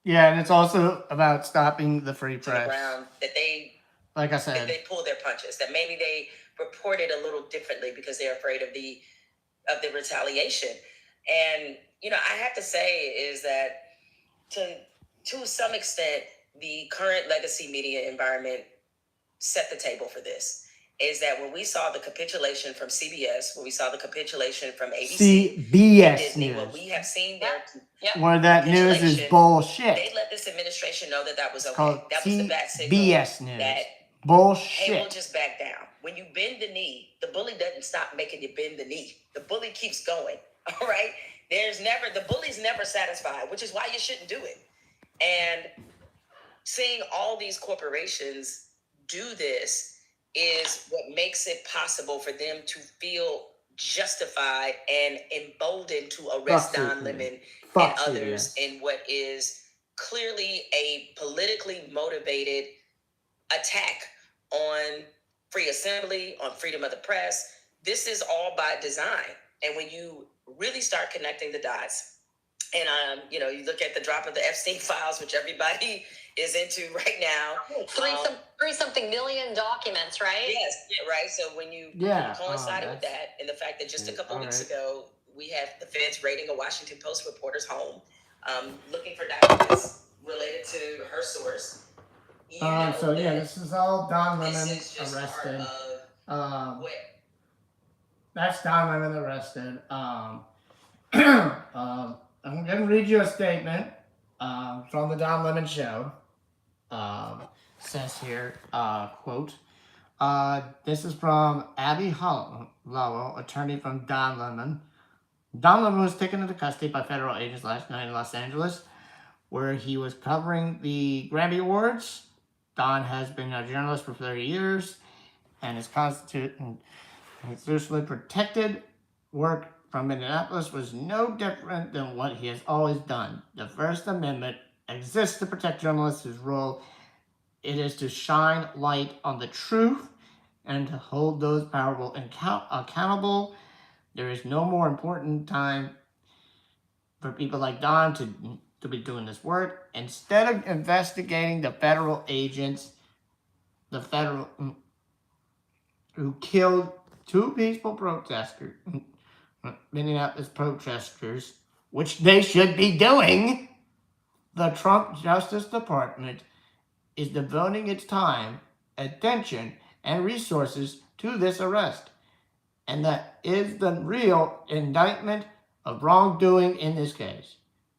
Yeah, and it's also about stopping the free press. The ground, that they, like I said, they pull their punches, that maybe they report it a little differently because they're afraid of the retaliation. And, I have to say is that to some extent, the current legacy media environment set the table for this. Is that when we saw the capitulation from CBS, when we saw the capitulation from ABC, CBS News, what we have seen there, where that news is bullshit. They let this administration know that was okay. That was the bat signal. CBS News. That bullshit. Hey, we'll just back down. When you bend the knee, the bully doesn't stop making you bend the knee. The bully keeps going. All right. The bully's never satisfied, which is why you shouldn't do it. And seeing all these corporations do this is what makes it possible for them to feel justified and emboldened to arrest Don Lemon and others in what is clearly a politically motivated attack on free assembly, on freedom of the press. This is all by design. And when you really start connecting the dots, and you look at the drop of the Epstein files, which everybody is into right now. Three something million documents, right? Yes, right. So when you coincided with that, and the fact that just a couple weeks ago we had the feds raiding a Washington Post reporter's home, looking for documents related to her source. This is all Don Lemon arrested. That's Don Lemon arrested. I'm going to read you a statement from the Don Lemon Show. Says here, quote, this is from Abby Lowell, attorney from Don Lemon. Don Lemon was taken into custody by federal agents last night in Los Angeles, where he was covering the Grammy Awards. Don has been a journalist for 30 years and is constitutionally protected. Work from Minneapolis was no different than what he has always done. The First Amendment exists to protect journalists whose role it is to shine light on the truth and to hold those powerful accountable. There is no more important time for people like Don to be doing this work. Instead of investigating the federal agents, who killed two peaceful protesters, Minneapolis protesters, which they should be doing, the Trump Justice Department is devoting its time, attention, and resources to this arrest. And that is the real indictment of wrongdoing in this case.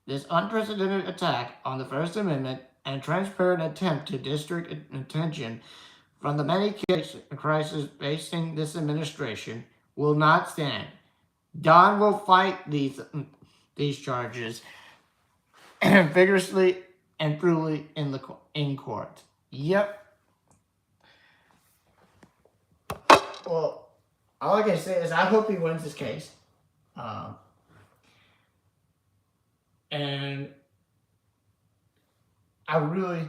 This unprecedented attack on the First Amendment and transparent attempt to distract attention from the many crises facing this administration will not stand. Don will fight these charges vigorously and brutally in court. Yep. Well, all I can say is I hope he wins this case. And I really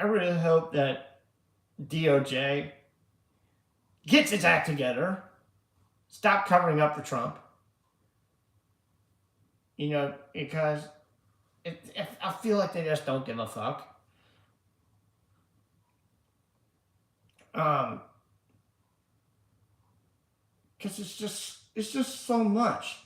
hope that DOJ gets its act together. Stop covering up for Trump. Because I feel like they just don't give a fuck. Because it's just so much.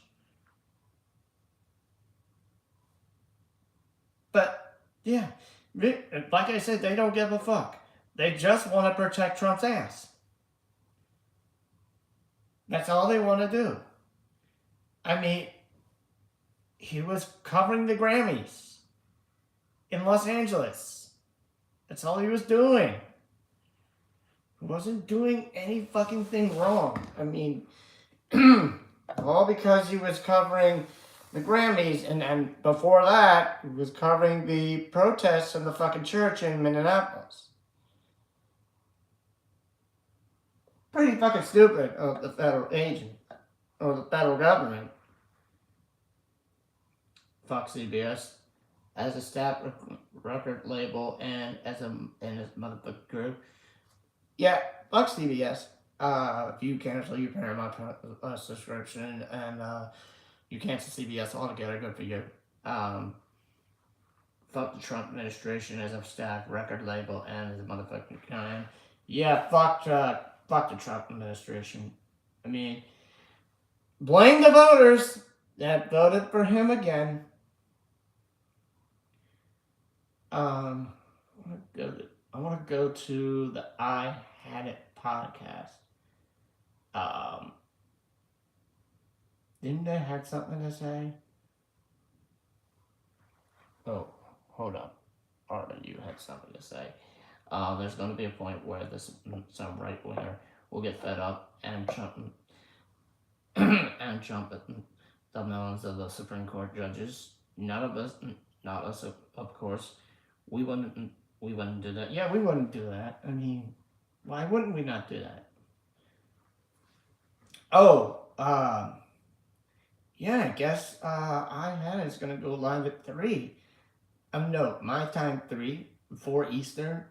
But yeah, like I said, they don't give a fuck. They just want to protect Trump's ass. That's all they want to do. I mean, he was covering the Grammys in Los Angeles. That's all he was doing. He wasn't doing any fucking thing wrong. I mean, all because he was covering the Grammys, and before that, he was covering the protests in the fucking church in Minneapolis. Pretty fucking stupid of the federal agent, or the federal government. Fuck CBS. As a staff record label and as a motherfucker group. Yeah, fuck CBS. If you cancel your Paramount subscription and you cancel CBS altogether, good for you. Fuck the Trump administration as a staff record label and as a motherfucking kind. Yeah, fuck the Trump administration. I mean, blame the voters that voted for him again. I want to go to the I Had It podcast. Didn't they have something to say? Oh, hold on. Arden, you had something to say. There's going to be a point where some right winger will get fed up and jump at the melons of the Supreme Court judges. Not us, of course. We wouldn't do that. Yeah, we wouldn't do that. I mean, why wouldn't we not do that? Oh, yeah, I guess I had it's gonna go live at 3. No, my time 3, 4 Eastern.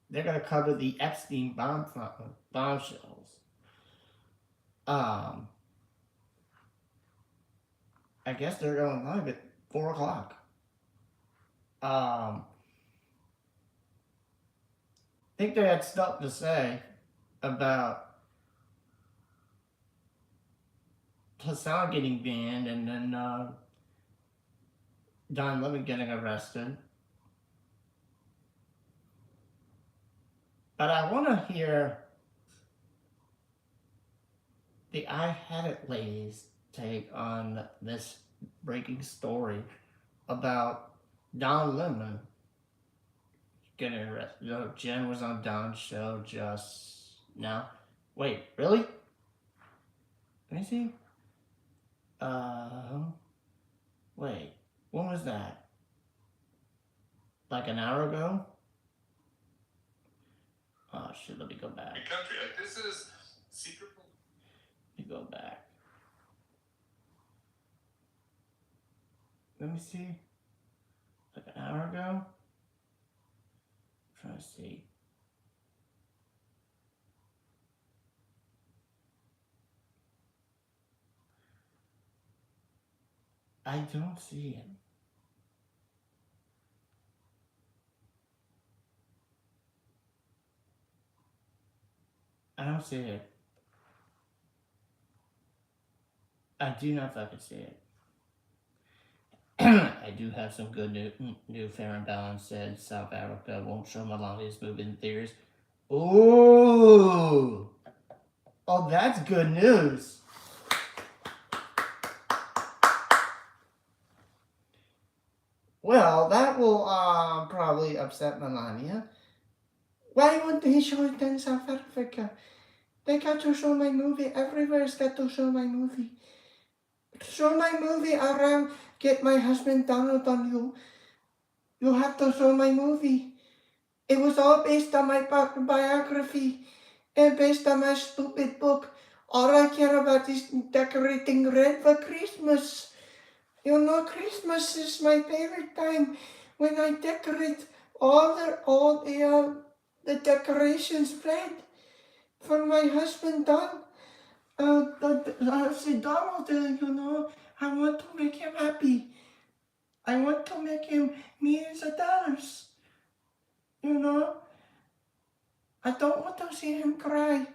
They're gonna cover the Epstein bombshells. Um, I guess they're going live at 4 o'clock. I think they had stuff to say about Hassan getting banned and then Don Lemon getting arrested. But I want to hear the I Had It ladies take on this breaking story about Don Lemon getting arrested. You know, Jen was on Don's show just now. Wait, really? Let me see. Wait, when was that? Like an hour ago? Oh shit, let me go back. Country, like this is secret. Let me go back. Let me see. Like an hour ago? I'm trying to see. I don't see it. I don't see it. I do not fucking see it. I do have some good new Fair and Balanced said South Africa won't show Malali's movie in theaters. Ooh! Oh, that's good news. Well, that will probably upset Melania. Why won't he show it in South Africa? They got to show my movie. Everywhere's got to show my movie. Show my movie around. Get my husband Donald on you. You have to show my movie. It was all based on my biography and based on my stupid book. All I care about is decorating red for Christmas. You know, Christmas is my favorite time when I decorate all the decorations red for my husband Don. See Donald, you know, I want to make him happy. I want to make him millions of dollars. You know, I don't want to see him cry.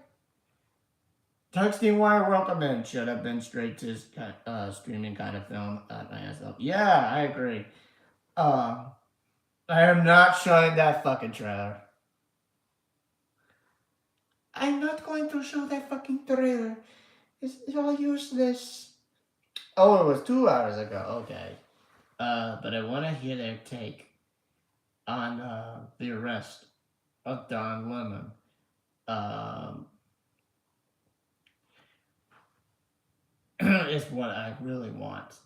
Texting Wire Welcome In should have been straight to streaming kind of film. Yeah, I agree. I am not showing that fucking trailer. I'm not going to show that fucking trailer. It's all useless. Oh, it was 2 hours ago. Okay. But I want to hear their take on the arrest of Don Lemon. Is what I really want.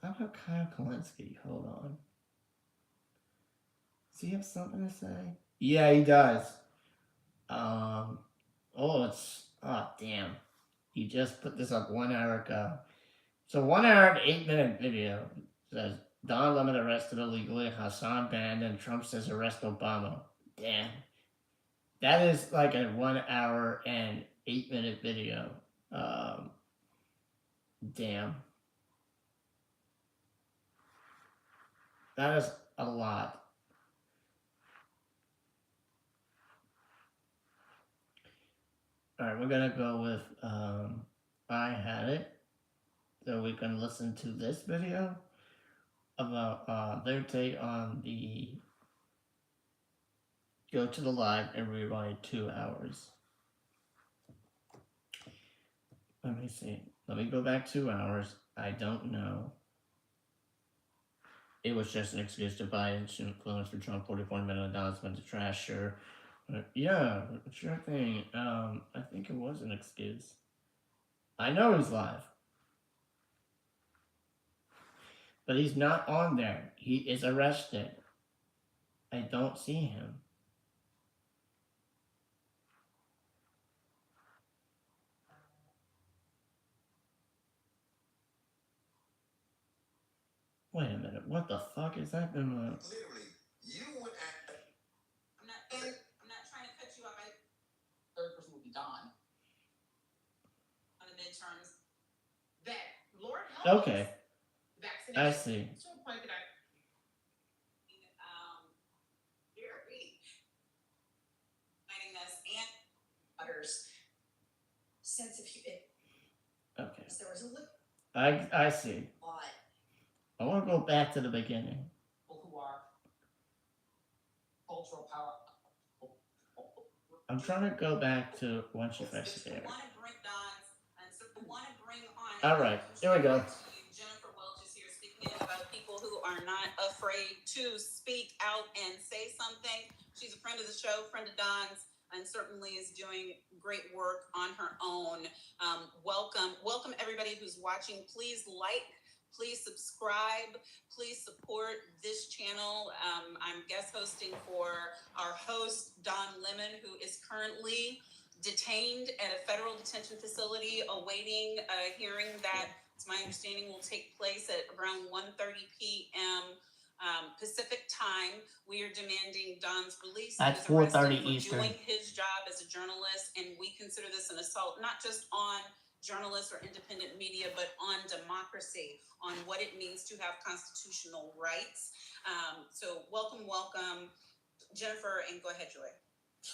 How about Kyle Kalinske? Hold on. Does he have something to say? Yeah, he does. Oh, damn. He just put this up 1 hour ago. So 1 hour and 8-minute video says Don Lemon arrested illegally, Hassan banned, and Trump says arrest Obama. Damn. That is like a 1 hour and 8-minute video. Damn. That is a lot. Alright, we're gonna go with I Had It. So we can listen to this video about their take on the go to the live and rewind 2 hours. Let me see. Let me go back 2 hours. I don't know. It was just an excuse to buy influence for Trump. $44 million went to trash, sure. Yeah, sure thing. I think it was an excuse. I know he's live. But he's not on there. He is arrested. I don't see him. Wait a minute. What the fuck is that? Literally, you would act. I'm not trying to cut you off. Third person would be Don. On the midterms, that Lord help Okay. us. Vaccination. I see. To a point that very planning this and others sense if you Okay. there was a look. I see. Lot I want to go back to the beginning. people who are cultural power. I'm trying to go back to when she first there. Want to bring Don's and so want to bring on. All right, here we go. Jennifer Welch is here speaking about people who are not afraid to speak out and say something. She's a friend of the show, friend of Don's, and certainly is doing great work on her own. Welcome everybody who's watching. Please like, please subscribe, please support this channel. I'm guest hosting for our host, Don Lemon, who is currently detained at a federal detention facility awaiting a hearing that, it's my understanding, will take place at around 1:30 p.m. Pacific time. We are demanding Don's release. That's He was arrested 4:30 for Eastern. doing his job as a journalist, and we consider this an assault not just on journalists or independent media, but on democracy, on what it means to have constitutional rights. So welcome, Jennifer, and go ahead, Joy.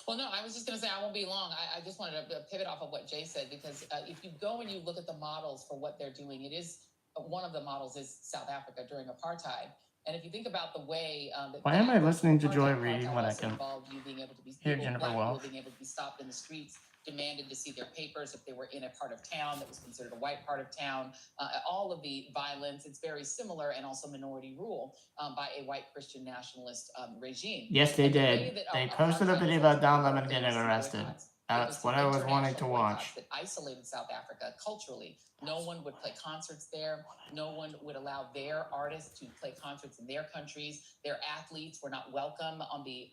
Well, no, I was just going to say I won't be long. I just wanted to pivot off of what Jay said, because if you go and you look at the models for what they're doing, it is one of the models is South Africa during apartheid. And if you think about the way that Why am I listening to Joy reading when I can you being able to be hear Jennifer Welch? being able to be stopped in the streets, demanded to see their papers if they were in a part of town that was considered a white part of town. All of the violence, it's very similar, and also minority rule by a white Christian nationalist regime. Yes, they did. They posted a video about Don Lemon getting arrested. That's what I was wanting to watch. That isolated South Africa culturally. No one would play concerts there. No one would allow their artists to play concerts in their countries. Their athletes were not welcome on the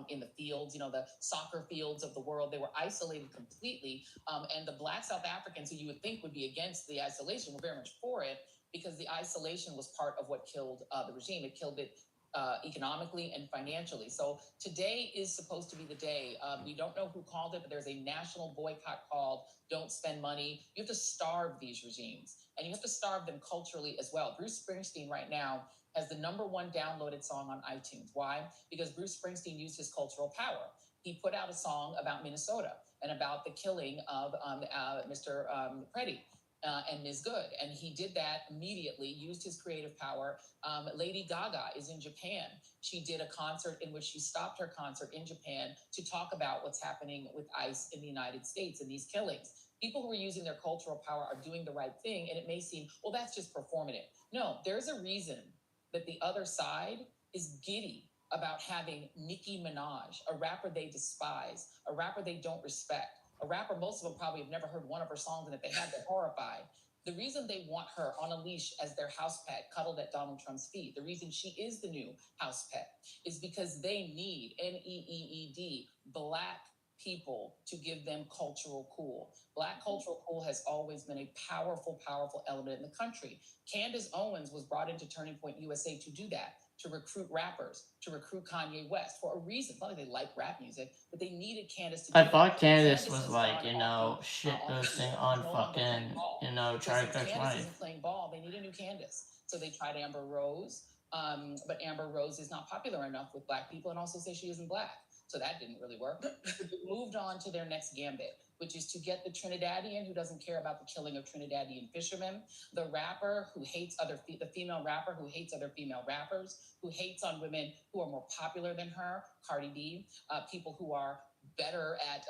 in the fields, the soccer fields of the world. They were isolated completely. And the Black South Africans, who you would think would be against the isolation, were very much for it, because the isolation was part of what killed the regime. It killed it economically and financially. So today is supposed to be the day. We don't know who called it, but there's a national boycott called Don't Spend Money. You have to starve these regimes, and you have to starve them culturally as well. Bruce Springsteen right now has the #1 downloaded song on iTunes. Why? Because Bruce Springsteen used his cultural power. He put out a song about Minnesota and about the killing of Mr. Preddy. And Ms. Good. And he did that immediately, used his creative power. Lady Gaga is in Japan. She did a concert in which she stopped her concert in Japan to talk about what's happening with ICE in the United States and these killings. People who are using their cultural power are doing the right thing, and it may seem, well, that's just performative. No, there's a reason that the other side is giddy about having Nicki Minaj, a rapper they despise, a rapper they don't respect, a rapper most of them probably have never heard one of her songs, and if they have, they're horrified. The reason they want her on a leash as their house pet, cuddled at Donald Trump's feet, the reason she is the new house pet, is because they need, NEED, Black people to give them cultural cool. Black cultural cool has always been a powerful, powerful element in the country. Candace Owens was brought into Turning Point USA to do that, to recruit rappers, to recruit Kanye West for a reason. It's not like they like rap music, but they needed Candace to do I thought that. Candace was like, shit posting on fucking, Charlie Kirk's Candace wife. isn't playing ball. They need a new Candace. So they tried Amber Rose, but Amber Rose is not popular enough with Black people, and also say she isn't Black. So that didn't really work. They moved on to their next gambit, which is to get the Trinidadian who doesn't care about the killing of Trinidadian fishermen, the rapper who hates the female rapper who hates other female rappers, who hates on women who are more popular than her, Cardi B, people who are better at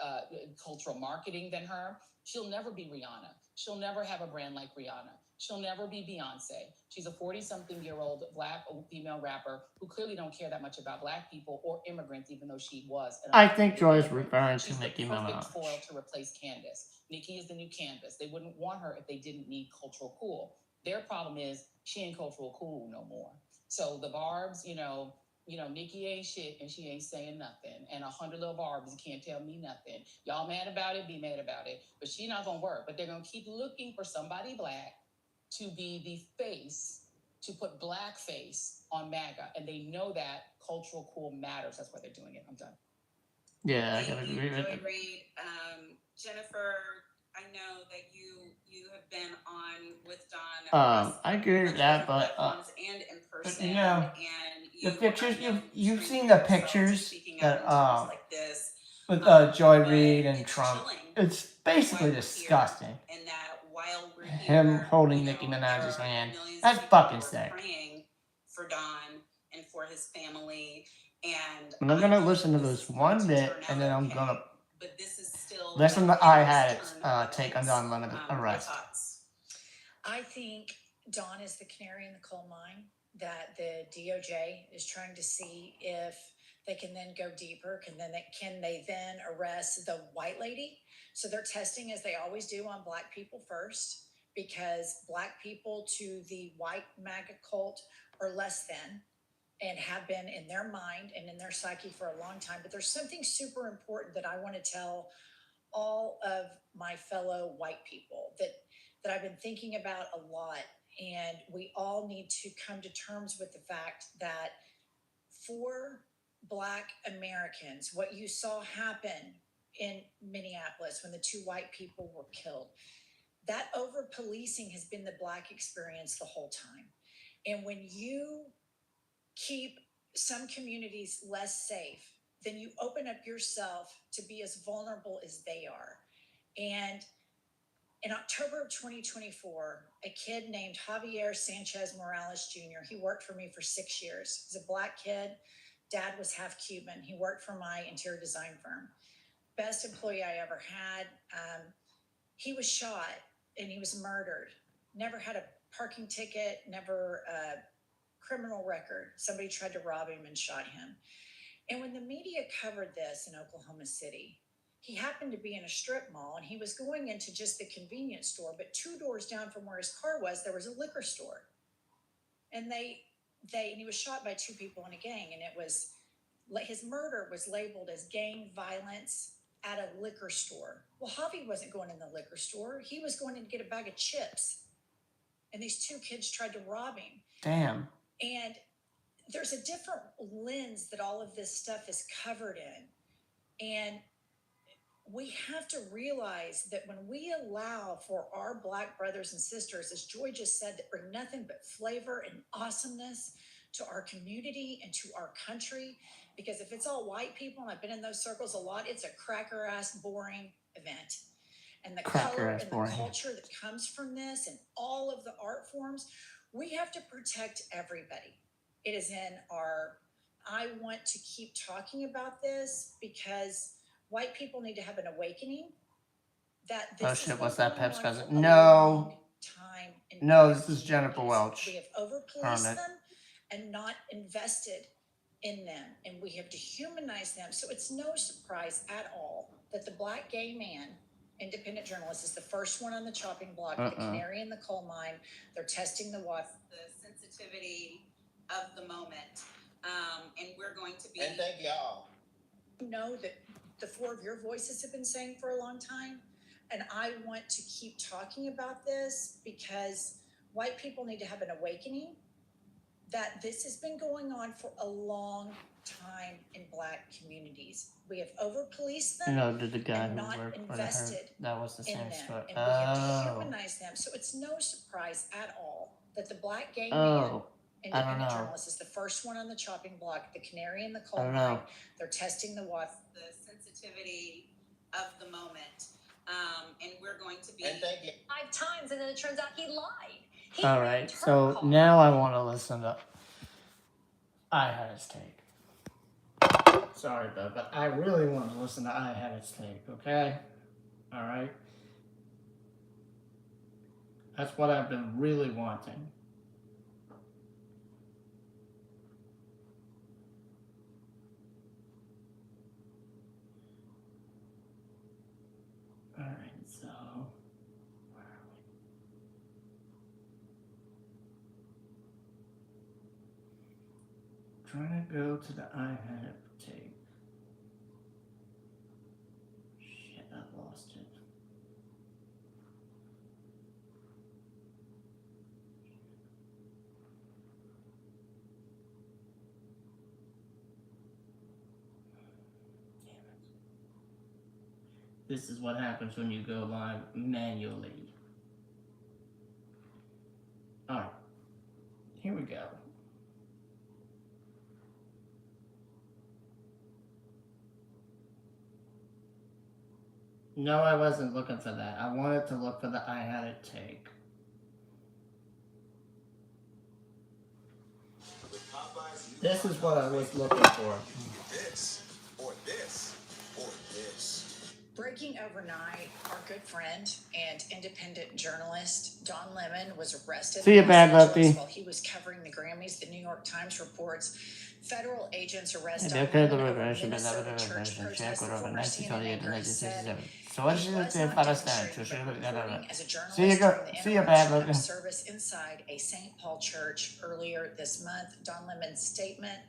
cultural marketing than her. She'll never be Rihanna. She'll never have a brand like Rihanna. She'll never be Beyonce. She's a 40-something-year-old Black female rapper who clearly don't care that much about Black people or immigrants, even though she was. I think Joy is referring to Nicki Minaj. She's the perfect foil to replace Candace. Nicki is the new Candace. They wouldn't want her if they didn't need cultural cool. Their problem is she ain't cultural cool no more. So the Barbs, Nicki ain't shit and she ain't saying nothing. And 100 little Barbs can't tell me nothing. Y'all mad about it? Be mad about it. But she not gonna work. But they're gonna keep looking for somebody Black to be the face to put blackface on MAGA, and they know that cultural cool matters. That's why they're doing it. I'm done. Yeah, I gotta agree with Joy it. Reid, Jennifer, I know that you have been on with Don. I agree with that, but and in person, you know, and the pictures I know, you've trained seen the yourself to pictures speaking that out in times like this. with Joy But Reid and it's Trump. chilling It's basically why we're disgusting. here, and that while we're Him here, holding you Nicki know, Minaj's there are hand. millions of That's people fucking who are sick. praying for Don and for his family. And And I'm gonna listen to this one bit, and then I'm gonna but this is still listen to I Had It take on Don Lemon's arrest. I think Don is the canary in the coal mine that the DOJ is trying to see if they can then go deeper. Can they then arrest the white lady? So they're testing, as they always do, on black people first, because black people to the white MAGA cult are less than and have been in their mind and in their psyche for a long time. But there's something super important that I want to tell all of my fellow white people that I've been thinking about a lot. And we all need to come to terms with the fact that for Black Americans, what you saw happen in Minneapolis when the two white people were killed, that over policing has been the Black experience the whole time. And when you keep some communities less safe, then you open up yourself to be as vulnerable as they are. And in October of 2024, a kid named Javier Sanchez Morales Jr., he worked for me for 6 years. He's a Black kid. Dad was half Cuban. He worked for my interior design firm. Best employee I ever had. He was shot and he was murdered. Never had a parking ticket, never a criminal record. Somebody tried to rob him and shot him. And when the media covered this in Oklahoma City, he happened to be in a strip mall and he was going into just the convenience store, but 2 doors down from where his car was, there was a liquor store. And and he was shot by 2 people in a gang, and it was, his murder was labeled as gang violence at a liquor store. Well, Javi wasn't going in the liquor store. He was going to get a bag of chips. And these 2 kids tried to rob him. Damn. And there's a different lens that all of this stuff is covered in. And we have to realize that when we allow for our Black brothers and sisters, as Joy just said, that bring nothing but flavor and awesomeness to our community and to our country, because if it's all white people, and I've been in those circles a lot, it's a cracker ass boring event. And the color and the culture that comes from this and all of the art forms, we have to protect everybody. It is in I want to keep talking about this because white people need to have an awakening that this Oh shit, is what's that, going Pep's on cousin? for a No. long time in No, Black this is Jennifer communities. Welch. We have overpoliced them and not invested in them, and we have dehumanized them. So it's no surprise at all that the Black gay man, independent journalist, is the first one on the chopping block, the canary in the coal mine. They're testing the sensitivity of the moment. And we're going to be... And thank y'all. Know that the 4 of your voices have been saying for a long time. And I want to keep talking about this because white people need to have an awakening that this has been going on for a long time in Black communities. We have over-policed them the guy and who not worked for invested her. That was the in same them. story. And we have dehumanized them. So it's no surprise at all that the Black gay man, independent journalist, is the first one on the chopping block, the canary in the coal mine. They're testing the sensitivity of the moment. And we're going to be... And thank you. 5 times, and then it turns out he lied. All right, so now I want to listen to I Had His Take. Sorry, but I really want to listen to I Had His Take, okay? All right? That's what I've been really wanting. All right, so... Trying to go to the I Had It tape. Shit, I lost it. This is what happens when you go live manually. Alright. Here we go. No, I wasn't looking for that. I wanted to look for the I had it take. This is what I was looking for. This, or this, or this. Breaking overnight, our good friend and independent journalist Don Lemon was arrested. See you, Bad Lefty. While he was covering the Grammys. The New York Times reports federal agents arrested They occurred the reversion, but that would have been check with over 1928 to 1967. So what is it in Palestine? See you, Bad Lefty. Service inside a St. Paul church earlier this month. Don Lemon's statement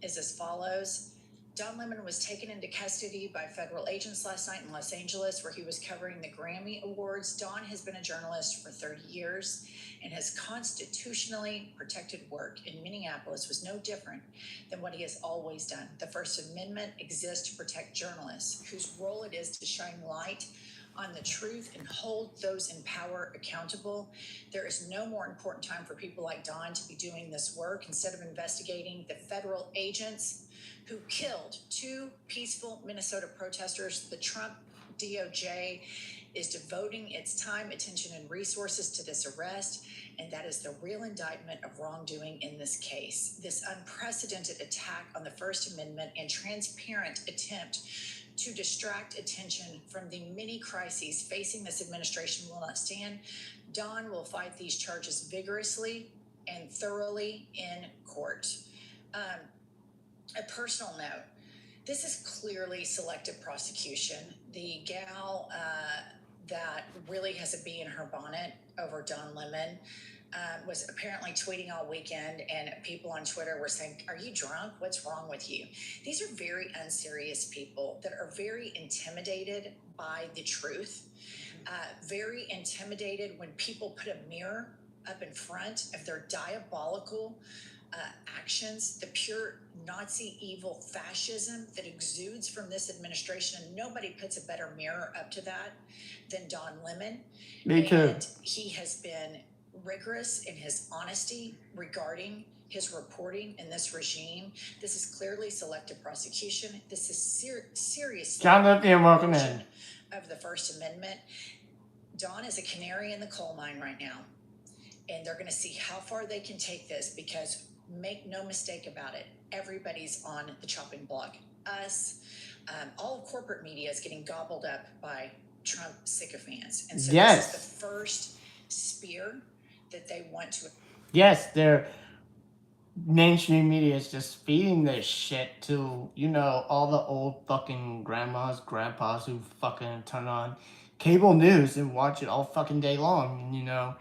is as follows. Don Lemon was taken into custody by federal agents last night in Los Angeles, where he was covering the Grammy Awards. Don has been a journalist for 30 years, and his constitutionally protected work in Minneapolis was no different than what he has always done. The First Amendment exists to protect journalists, whose role it is to shine light on the truth and hold those in power accountable. There is no more important time for people like Don to be doing this work instead of investigating the federal agents who killed 2 peaceful Minnesota protesters. The Trump DOJ is devoting its time, attention, and resources to this arrest, and that is the real indictment of wrongdoing in this case. This unprecedented attack on the First Amendment and transparent attempt to distract attention from the many crises facing this administration will not stand. Don will fight these charges vigorously and thoroughly in court. A personal note, this is clearly selective prosecution. The gal that really has a bee in her bonnet over Don Lemon was apparently tweeting all weekend, and people on Twitter were saying, "Are you drunk? What's wrong with you?" These are very unserious people that are very intimidated by the truth, very intimidated when people put a mirror up in front of their diabolical actions, the pure Nazi evil fascism that exudes from this administration. And nobody puts a better mirror up to that than Don Lemon. Me too. And he has been rigorous in his honesty regarding his reporting in this regime. This is clearly selective prosecution. This is serious. John Lithium, welcome in. Of the First Amendment. Don is a canary in the coal mine right now. And they're going to see how far they can take this, because make no mistake about it, everybody's on the chopping block. Us, all of corporate media is getting gobbled up by Trump sycophants. And so yes. This is the first spear that they want to... Yes, their mainstream media is just feeding this shit to, you know, all the old fucking grandmas, grandpas who fucking turn on cable news and watch it all fucking day long, and, you know...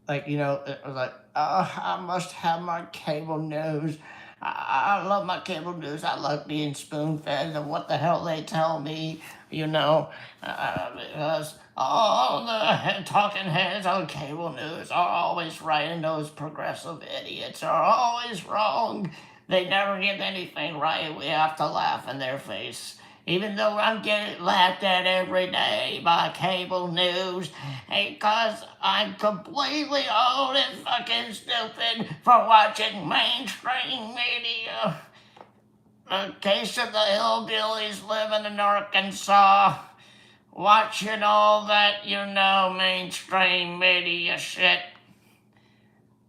Like, you know, it was like, oh, I must have my cable news. I love my cable news. I love being spoon-fed of what the hell they tell me, you know. Because all the talking heads on cable news are always right, and those progressive idiots are always wrong. They never get anything right. We have to laugh in their face. Even though I'm getting laughed at every day by cable news, because I'm completely old and fucking stupid for watching mainstream media. In case of the hillbillies living in Arkansas, watching all that, you know, mainstream media shit.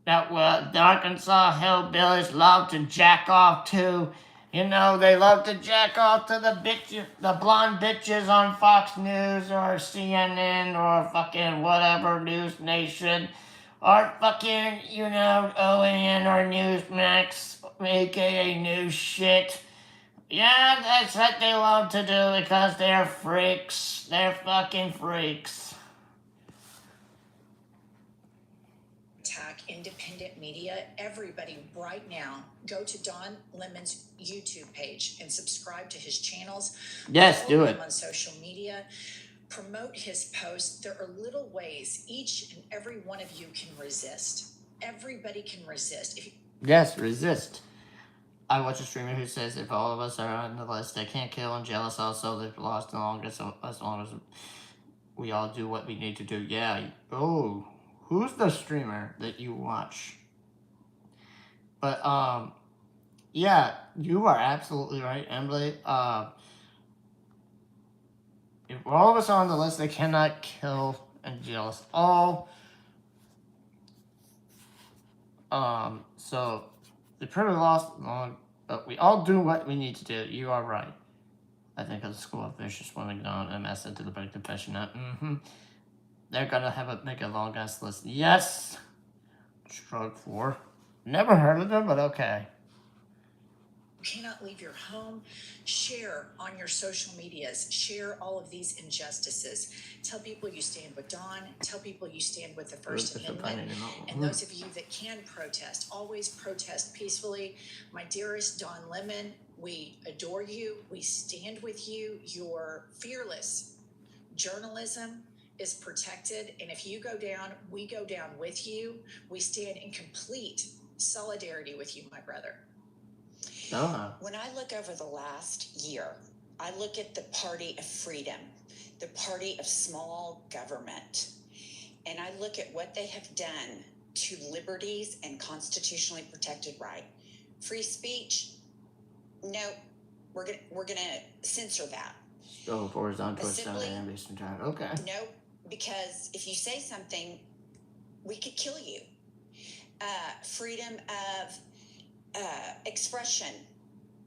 That the Arkansas hillbillies love to jack off to. You know, they love to jack off to the blonde bitches on Fox News or CNN or fucking whatever News Nation or fucking, you know, OAN or Newsmax, aka News Shit. Yeah, that's what they love to do because they're freaks. They're fucking freaks. Attack independent media. Everybody right now, go to Don Lemon's YouTube page and subscribe to his channels. Yes, do it. On social media, promote his posts. There are little ways each and every one of you can resist. Everybody can resist. Yes, resist. I watch a streamer who says if all of us are on the list, they can't kill and jealous also. They've lost as long as we all do what we need to do. Yeah. Oh, who's the streamer that you watch? But yeah, you are absolutely right, Emily. If all of us are on the list, they cannot kill and jealous all. So they probably lost long, but we all do what we need to do. You are right. I think of the school of vicious swimming down and mess into the big depression. They're gonna make a long ass list. Yes. Shrug 4. Never heard of them, but okay. You cannot leave your home. Share on your social medias. Share all of these injustices. Tell people you stand with Don. Tell people you stand with the First Amendment. And those of you that can protest, always protest peacefully. My dearest Don Lemon, we adore you. We stand with you. You're fearless. Journalism is protected. And if you go down, we go down with you. We stand in complete solidarity with you, my brother. When I look over the last year, I look at the party of freedom, the party of small government, and I look at what they have done to liberties and constitutionally protected right. Free speech, no, we're gonna censor that. Go for on Twitch 7 a.m. Eastern Time. Okay. No, because if you say something, we could kill you. Freedom of expression,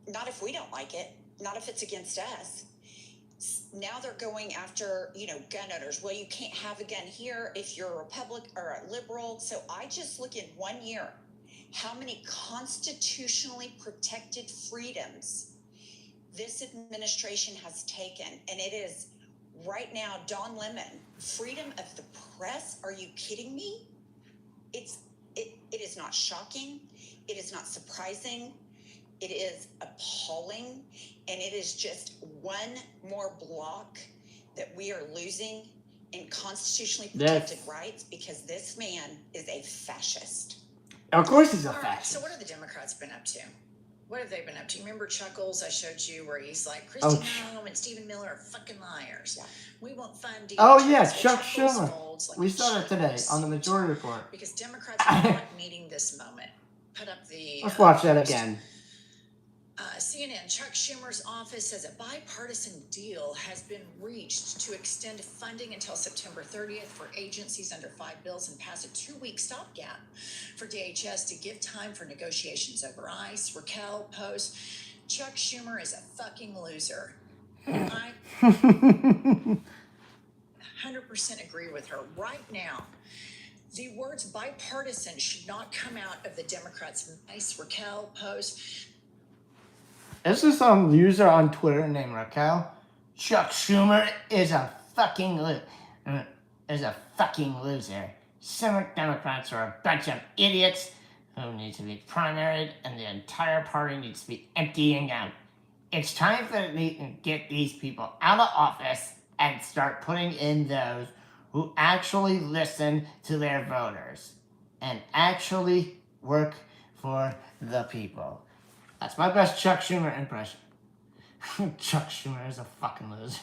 not if we don't like it, not if it's against us. Now they're going after, gun owners. Well, you can't have a gun here if you're a Republican or a liberal. So I just look in 1 year, how many constitutionally protected freedoms this administration has taken. And it is right now, Don Lemon, freedom of the press. Are you kidding me? It is not shocking. It is not surprising. It is appalling. And it is just one more block that we are losing in constitutionally protected rights because this man is a fascist. Of course he's a All right, fascist. so what have the Democrats been up to? What have they been up to? You remember Chuckles I showed you where he's like, Kristi Noem and Stephen Miller are fucking liars. Yeah. We won't fund DHS. Oh yeah, Chuck Schumer. Like we saw that today on the Majority Report. Because Democrats are not meeting this moment. Put up the... Let's watch that again. CNN, Chuck Schumer's office says a bipartisan deal has been reached to extend funding until September 30th for agencies under 5 bills and pass a 2-week stopgap for DHS to give time for negotiations over ICE. Raquel posts, Chuck Schumer is a fucking loser. I 100% agree with her. Right now, the words bipartisan should not come out of the Democrats' ICE. Raquel posts, this is some user on Twitter named Raquel. Chuck Schumer is a fucking loser. Senate Democrats are a bunch of idiots who need to be primaried, and the entire party needs to be emptying out. It's time for me to get these people out of office and start putting in those who actually listen to their voters and actually work for the people. That's my best Chuck Schumer impression. Chuck Schumer is a fucking loser.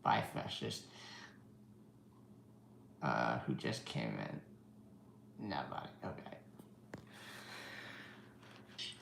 By fascist. Who just came in? Nobody. Okay.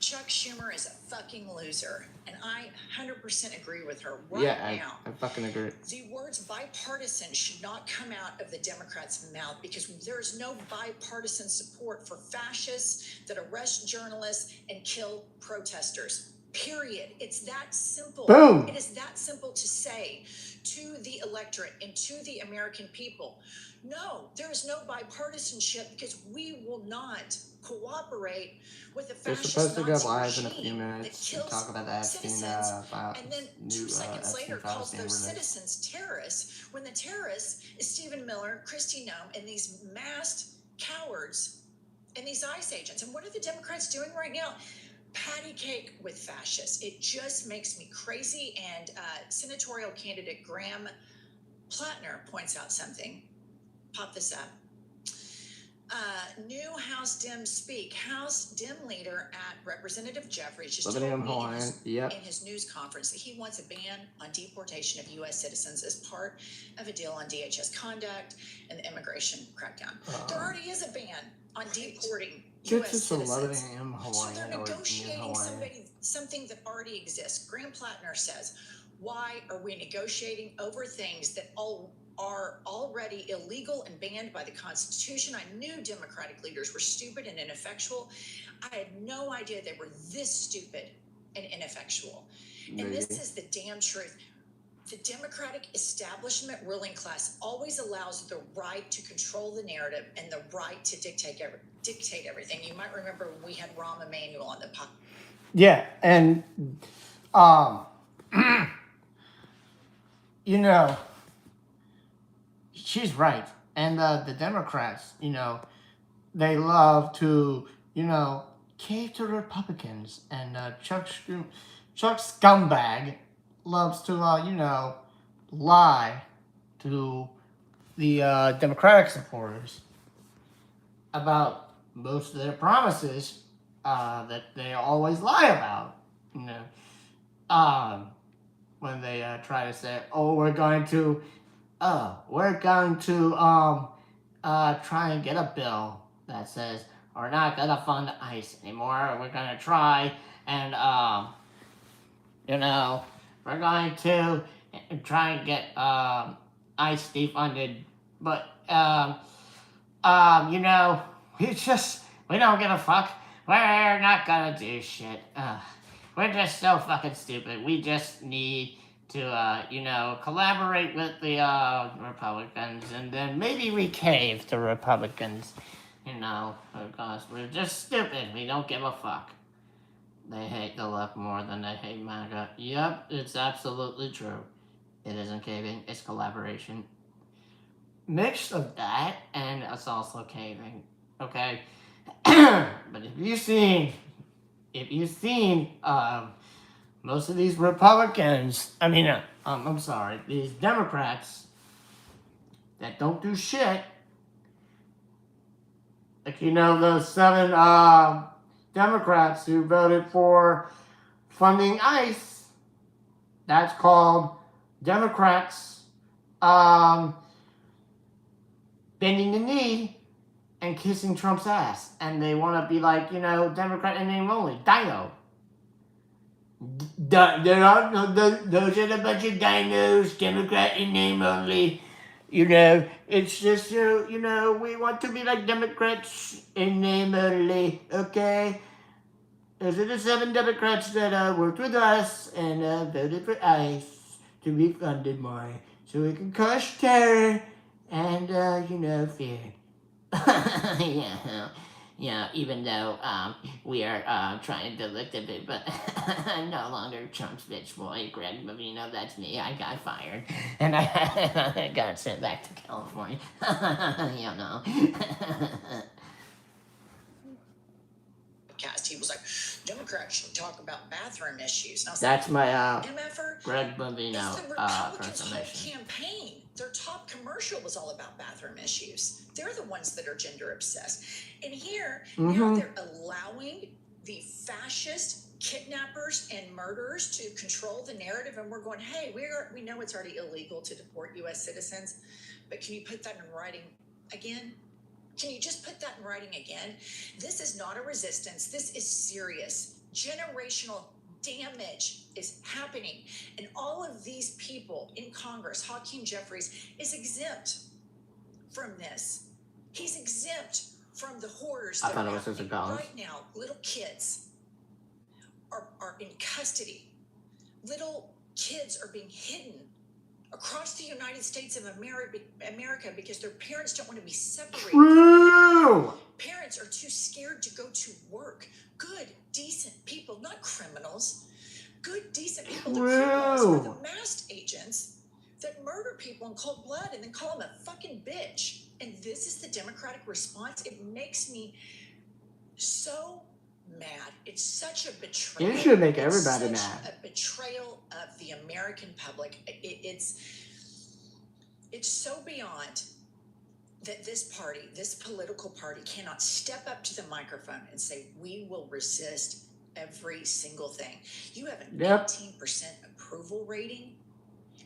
Chuck Schumer is a fucking loser. And I 100% agree with her right now. I fucking agree. The words bipartisan should not come out of the Democrats' mouth because there is no bipartisan support for fascists that arrest journalists and kill protesters. Period. It's that simple. Boom. It is that simple to say to the electorate and to the American people. No, there is no bipartisanship because we will not cooperate with the fascist They're supposed to go Nazi live in a regime few minutes that and talk about the Epstein file. and then 2 seconds later calls those citizens terrorists when the terrorists is Stephen Miller, Kristi Noem, and these masked cowards and these ICE agents. And what are the Democrats doing right now? Patty cake with fascists. It just makes me crazy. And senatorial candidate Graham Plattner points out something. Pop this up. New House Dem speak. House Dem leader at Representative Jeffries just Living told in me Hawaiian. Yep. in his news conference that he wants a ban on deportation of U.S. citizens as part of a deal on DHS conduct and the immigration crackdown. There already is a ban on deporting U.S. Just 11 citizens. a.m. Hawaiian. So they're or negotiating something that already exists. Graham Plattner says, why are we negotiating over things that are already illegal and banned by the Constitution? I knew Democratic leaders were stupid and ineffectual. I had no idea they were this stupid and ineffectual. And this is the damn truth. The Democratic establishment ruling class always allows the right to control the narrative and the right to dictate everything. You might remember when we had Rahm Emanuel on the podcast. Yeah, and you know, she's right. And the Democrats, you know, they love to, you know, cave to Republicans. And Chuck Scumbag loves to, you know, lie to the Democratic supporters about most of their promises that they always lie about. You know, when they try to say, "Oh, we're going to try and get a bill that says we're not gonna fund ICE anymore. We're gonna try and you know, we're going to try and get ICE defunded, but you know, we don't give a fuck. We're not gonna do shit. We're just so fucking stupid. We just need to, you know, collaborate with the Republicans, and then maybe we cave to Republicans, you know, because we're just stupid. We don't give a fuck. They hate the left more than they hate MAGA. Yep, it's absolutely true. It isn't caving, it's collaboration. Mixed of that, and it's also caving. Okay? But if you've seen most of these Republicans, I'm sorry, these Democrats that don't do shit, like, you know, those 7 Democrats who voted for funding ICE, that's called Democrats bending the knee and kissing Trump's ass. And they want to be like, you know, Democrat in name only. Dino. Those are a bunch of dinos, Democrat in name only. You know, it's just, you know, we want to be like Democrats in name only, okay? Those are the 7 Democrats that worked with us and voted for ICE to be funded more, so we can crush terror and, you know, fear. Yeah, even though we are trying to look at it, but I'm no longer Trump's bitch boy, Greg Bavino, that's me. I got fired, and I got sent back to California. You know. He was like, Democrats should talk about bathroom issues. And I was That's my MFer, Greg Bavino it's the Republicans' whole impersonation. campaign. Their top commercial was all about bathroom issues. They're the ones that are gender obsessed. And here, now they're allowing the fascist kidnappers and murderers to control the narrative, and we're going, hey, we know it's already illegal to deport U.S. citizens, but can you put that in writing again? Can you just put that in writing again? This is not a resistance. This is serious. Generational damage is happening. And all of these people in Congress, Hakeem Jeffries, is exempt from this. He's exempt from the horrors that are happening right now. Little kids are in custody. Little kids are being hidden across the United States of America because their parents don't want to be separated. True. Parents are too scared to go to work. Good, decent people, not criminals. Good, decent people. The criminals are the masked agents that murder people in cold blood and then call them a fucking bitch. And this is the Democratic response. It makes me so mad. It's such a betrayal. It should make everybody mad. A betrayal of the American public. It's so beyond. that this party, this political party, cannot step up to the microphone and say, we will resist every single thing. You have an 18% approval rating,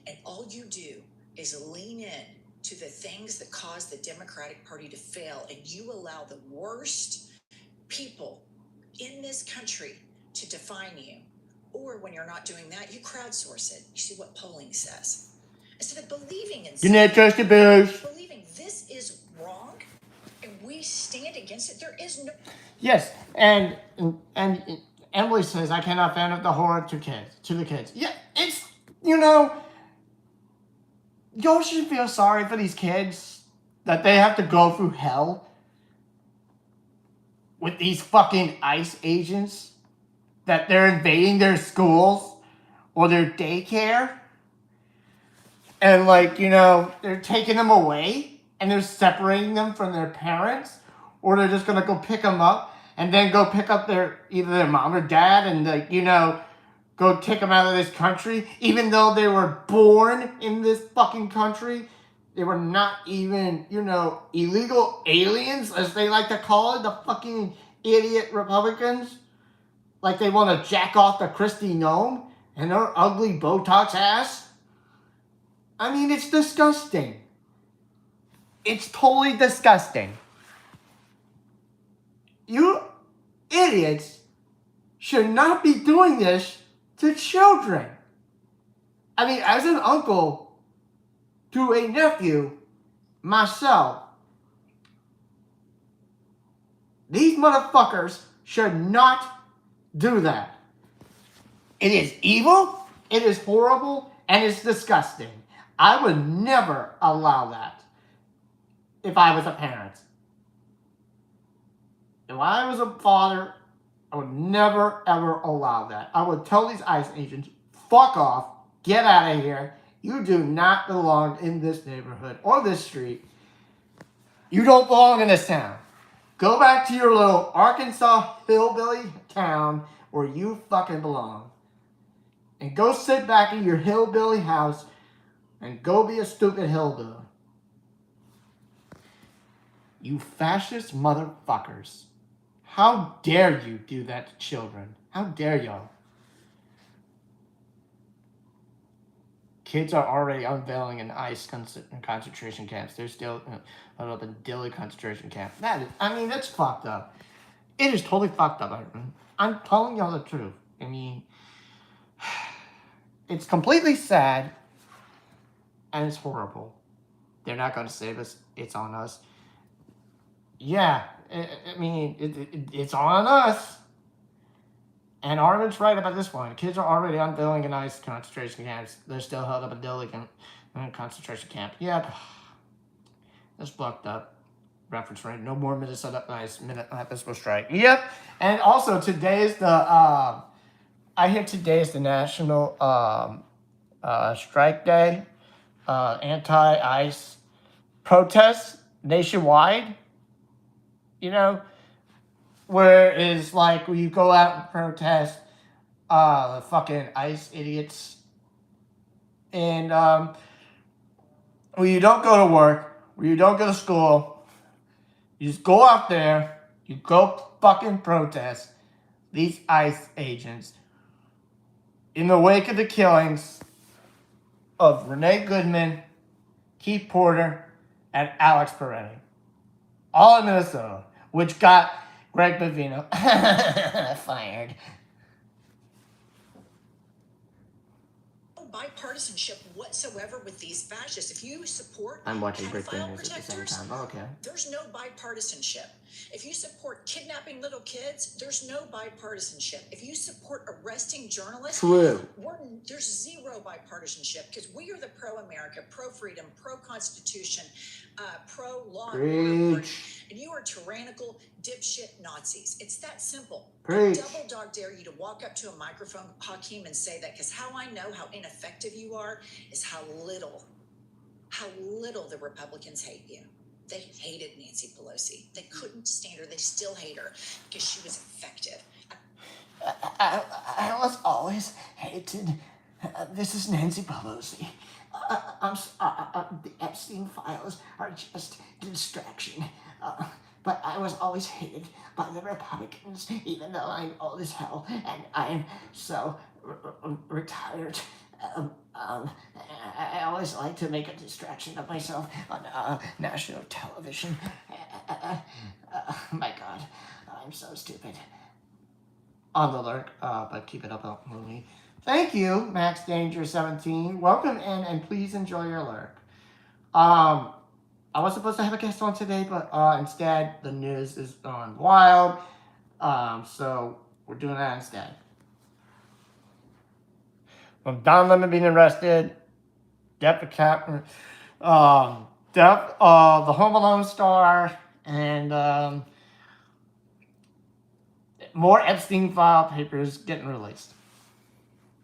and all you do is lean in to the things that cause the Democratic Party to fail, and you allow the worst people in this country to define you. Or when you're not doing that, you crowdsource it. You see what polling says. Instead of believing in believing this is wrong and we stand against it, there is no. Yes, and Emily says I cannot fan of the horror to the kids. Yeah, it's, you know, y'all should feel sorry for these kids that they have to go through hell with these fucking ICE agents, that they're invading their schools or their daycare, and like, you know, they're taking them away and they're separating them from their parents, or they're just gonna go pick them up and then go pick up either their mom or dad and, like, you know, go take them out of this country, even though they were born in this fucking country. They were not even, you know, illegal aliens, as they like to call it, the fucking idiot Republicans. Like they want to jack off to Kristi Noem and her ugly Botox ass. I mean, it's disgusting. It's totally disgusting. You idiots should not be doing this to children. I mean, as an uncle to a nephew, myself, these motherfuckers should not do that. It is evil, it is horrible, and it's disgusting. I would never allow that if I was a parent. If I was a father, I would never, ever allow that. I would tell these ICE agents, fuck off, get out of here. You do not belong in this neighborhood or this street. You don't belong in this town. Go back to your little Arkansas hillbilly town where you fucking belong. And go sit back in your hillbilly house and go be a stupid hillbilly. You fascist motherfuckers. How dare you do that to children? How dare y'all? Kids are already unveiling in ICE concentration camps. They're still up in Dilley concentration camp. That's fucked up. It is totally fucked up, Ivan. I'm telling y'all the truth. I mean, it's completely sad, and it's horrible. They're not going to save us. It's on us. Yeah, it's on us. And Armin's right about this one. Kids are already unveiling in ICE concentration camps. They're still held up in Dilley concentration camp. Yep. That's fucked up. Reference right. No more Minnesota ICE municipal strike. Yep. And also today's the National Strike Day. Anti-ICE protests nationwide. You know, where it's like when you go out and protest the fucking ICE idiots. And when you don't go to work, when you don't go to school, you just go out there, you go fucking protest these ICE agents in the wake of the killings of Renee Goodman, Keith Porter, and Alex Peretti. All in Minnesota, which got Greg Bavino fired. Bipartisanship whatsoever with these fascists. If you support I'm watching Greg pedophile Bavino at the same protectors, time. Oh, okay. there's no bipartisanship. If you support kidnapping little kids, there's no bipartisanship. If you support arresting journalists, there's zero bipartisanship, because we are the pro-America, pro-freedom, pro-constitution, pro-law and order, and you are tyrannical dipshit Nazis. It's that simple. I double dog dare you to walk up to a microphone, Hakeem, and say that, because how I know how ineffective you are is how little the Republicans hate you. They hated Nancy Pelosi. They couldn't stand her. They still hate her because she was effective. I was always hated. This is Nancy Pelosi. The Epstein files are just a distraction. But I was always hated by the Republicans, even though I'm old as hell and I'm so retired. I always like to make a distraction of myself on national television. My God, I'm so stupid. On the lurk, but keep it up, movie. Thank you, Max Danger 17. Welcome in and please enjoy your lurk. I was supposed to have a guest on today, but instead the news is going wild. So we're doing that instead. From Don Lemon being arrested, Depp the Home Alone star, and more Epstein file papers getting released.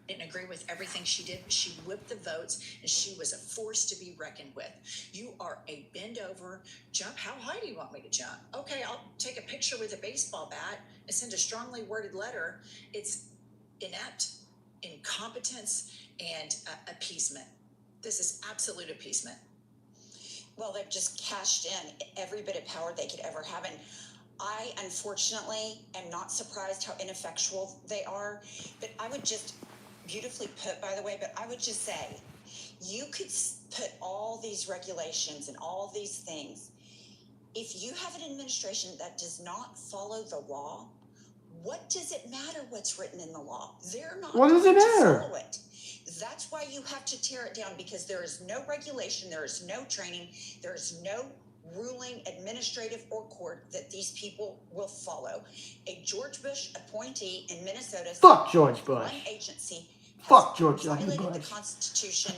Didn't agree with everything she did, but she whipped the votes and she was a force to be reckoned with. You are a bend over, jump. How high do you want me to jump? Okay, I'll take a picture with a baseball bat and send a strongly worded letter. It's inept, incompetence, and appeasement. This is absolute appeasement. Well, they've just cashed in every bit of power they could ever have. And I, unfortunately, am not surprised how ineffectual they are. But I would just, beautifully put, by the way, but I would just say, you could put all these regulations and all these things. If you have an administration that does not follow the law, what does it matter what's written in the law? They're not going to follow it. That's why you have to tear it down, because there is no regulation, there is no training, there is no ruling, administrative or court that these people will follow. A George Bush appointee in Minnesota. Fuck George Bush. One agency Fuck George violated Bush. the Constitution,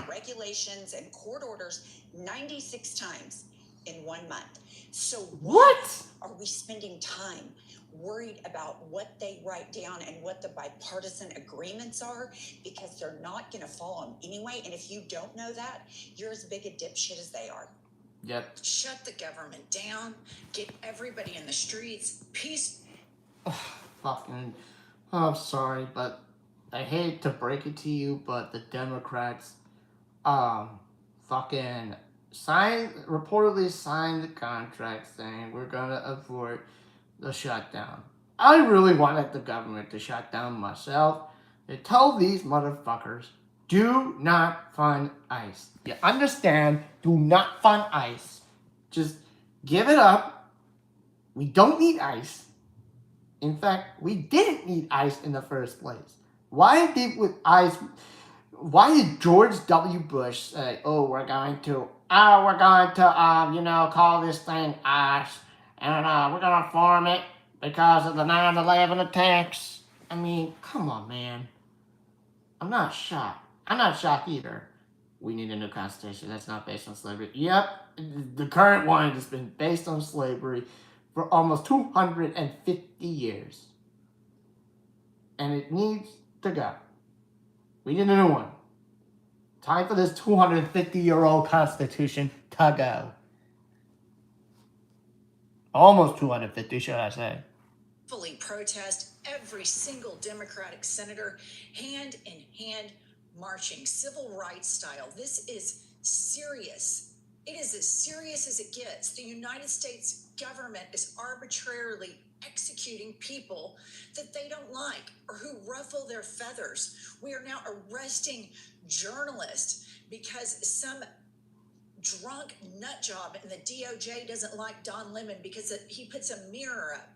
regulations, and court orders 96 times in 1 month. So what are we spending time worried about what they write down and what the bipartisan agreements are, because they're not going to follow them anyway? And if you don't know that, you're as big a dipshit as they are. Yep. Shut the government down. Get everybody in the streets. Peace. Fucking. I'm sorry, but I hate to break it to you, but the Democrats, fucking reportedly signed the contract saying we're gonna avoid the shutdown. I really wanted the government to shut down myself. They told these motherfuckers, do not fund ICE. You understand? Do not fund ICE. Just give it up. We don't need ICE. In fact, we didn't need ICE in the first place. Why did George W. Bush say, we're going to call this thing ICE, and we're going to form it because of the 9/11 attacks? I mean, come on, man. I'm not shocked. I'm not shocked either. We need a new constitution that's not based on slavery. Yep, the current one has been based on slavery for almost 250 years. And it needs to go. We need a new one. Time for this 250-year-old Constitution to go. Almost 250, should I say. Fully protest, every single Democratic senator hand in hand marching, civil rights style. This is serious. It is as serious as it gets. The United States government is arbitrarily executing people that they don't like or who ruffle their feathers. We are now arresting journalists because some drunk nut job in the DOJ doesn't like Don Lemon because he puts a mirror up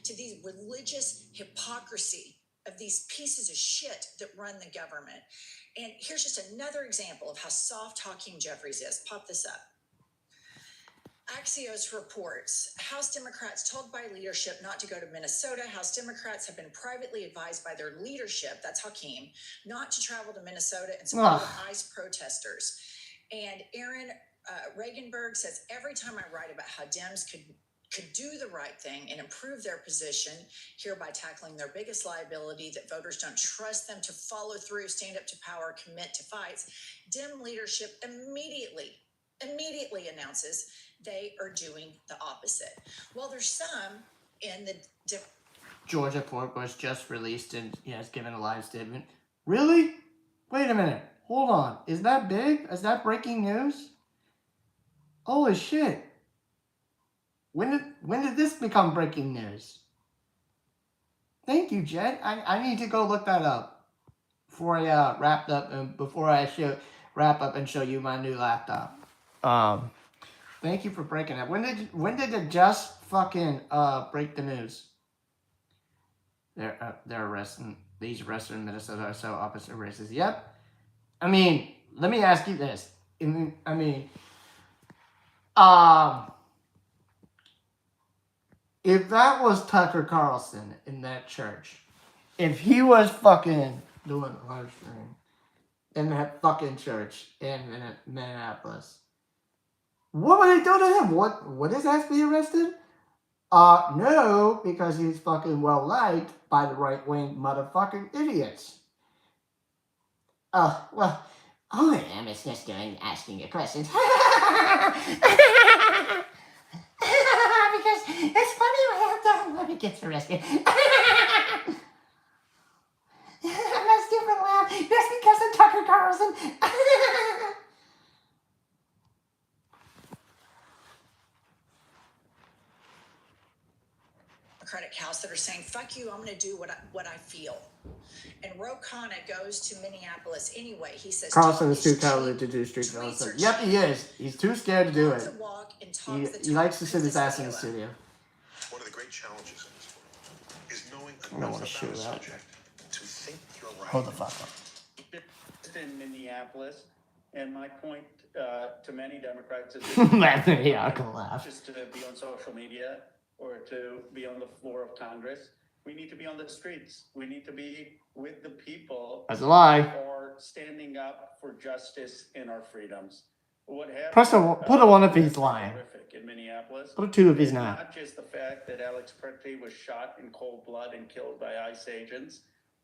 to the religious hypocrisy of these pieces of shit that run the government. And here's just another example of how soft Hakeem Jeffries is. Pop this up. Axios reports House Democrats told by leadership not to go to Minnesota. House Democrats have been privately advised by their leadership, that's Hakeem, not to travel to Minnesota and support ICE protesters. And Aaron Regenberg says, every time I write about how Dems could do the right thing and improve their position, hereby tackling their biggest liability, that voters don't trust them to follow through, stand up to power, commit to fights, Dem leadership immediately announces they are doing the opposite. Well, there's some in the Georgia Fort Bush just released and has given a live statement. Really? Wait a minute. Hold on. Is that big? Is that breaking news? Holy shit. When did this become breaking news? Thank you, Jed. I need to go look that up before I wrap up and before I wrap up and show you my new laptop. Thank you for breaking that. When did it just fucking break the news? They're arresting these arrested in Minnesota are so opposite races. Yep. I mean, let me ask you this. If that was Tucker Carlson in that church, if he was fucking doing a live stream in that fucking church in Minneapolis, what would they do to him? Would his ass be arrested? No, because he's fucking well liked by the right wing motherfucking idiots. Oh, well, all I am is just asking you questions. Because it's funny when he gets arrested. That's different laugh. That's because of Tucker Carlson. Democratic House that are saying, fuck you, I'm going to do what I feel. And Ro Khanna goes to Minneapolis anyway. He says Carlson is too cowardly to do street journalism. Yep, he is. He's too scared to do it. He likes to sit his ass in the studio. One of the great challenges in this world is knowing I don't want to shoot that. subject to think you're right. Hold the fuck up. In Minneapolis, and my point to many Democrats is Yeah, I can laugh. just to be on social media or to be on the floor of Congress. We need to be on the streets. We need to be with the people. That's a lie. Or standing up for justice and our freedoms. What happened? Put a one if he's lying. In Minneapolis. Put a two if he's not. Not just the fact that Alex Pretty was shot in cold blood and killed by ICE agents,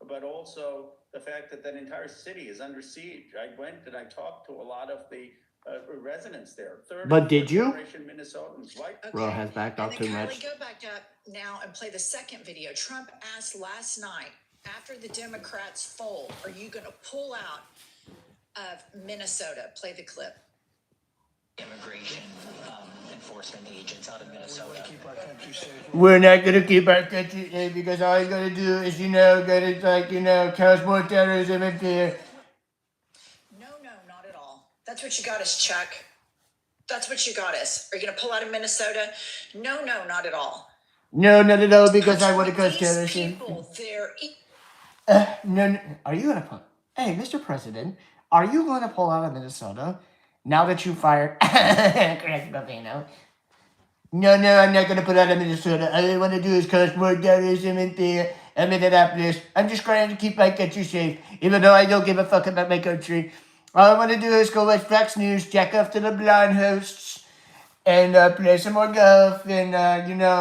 but also the fact that that entire city is under siege. I went and I talked to a lot of the residents there. But did you? Minnesotans, right? Okay. Ro has backed off too much. Kylie, go back up now and play the second video. Trump asked last night, after the Democrats fold, are you going to pull out of Minnesota? Play the clip. Immigration enforcement agents out of Minnesota. We're not gonna keep our country safe because all you're gonna do is, cause more terrorism and fear. No, not at all. That's what you got us, Chuck. That's what you got us. Are you going to pull out of Minnesota? No, not at all. No, not at all, because I want to cause These terrorism. people, they're... No. Are you gonna pull? Hey, Mr. President, are you going to pull out of Minnesota now that you fired Greg Bavino? No, I'm not gonna pull out of Minnesota. All I want to do is cause more terrorism and fear in Minneapolis. I'm just trying to keep my country safe, even though I don't give a fuck about my country. All I want to do is go watch Fox News, jack off to the blonde hosts, and play some more golf, and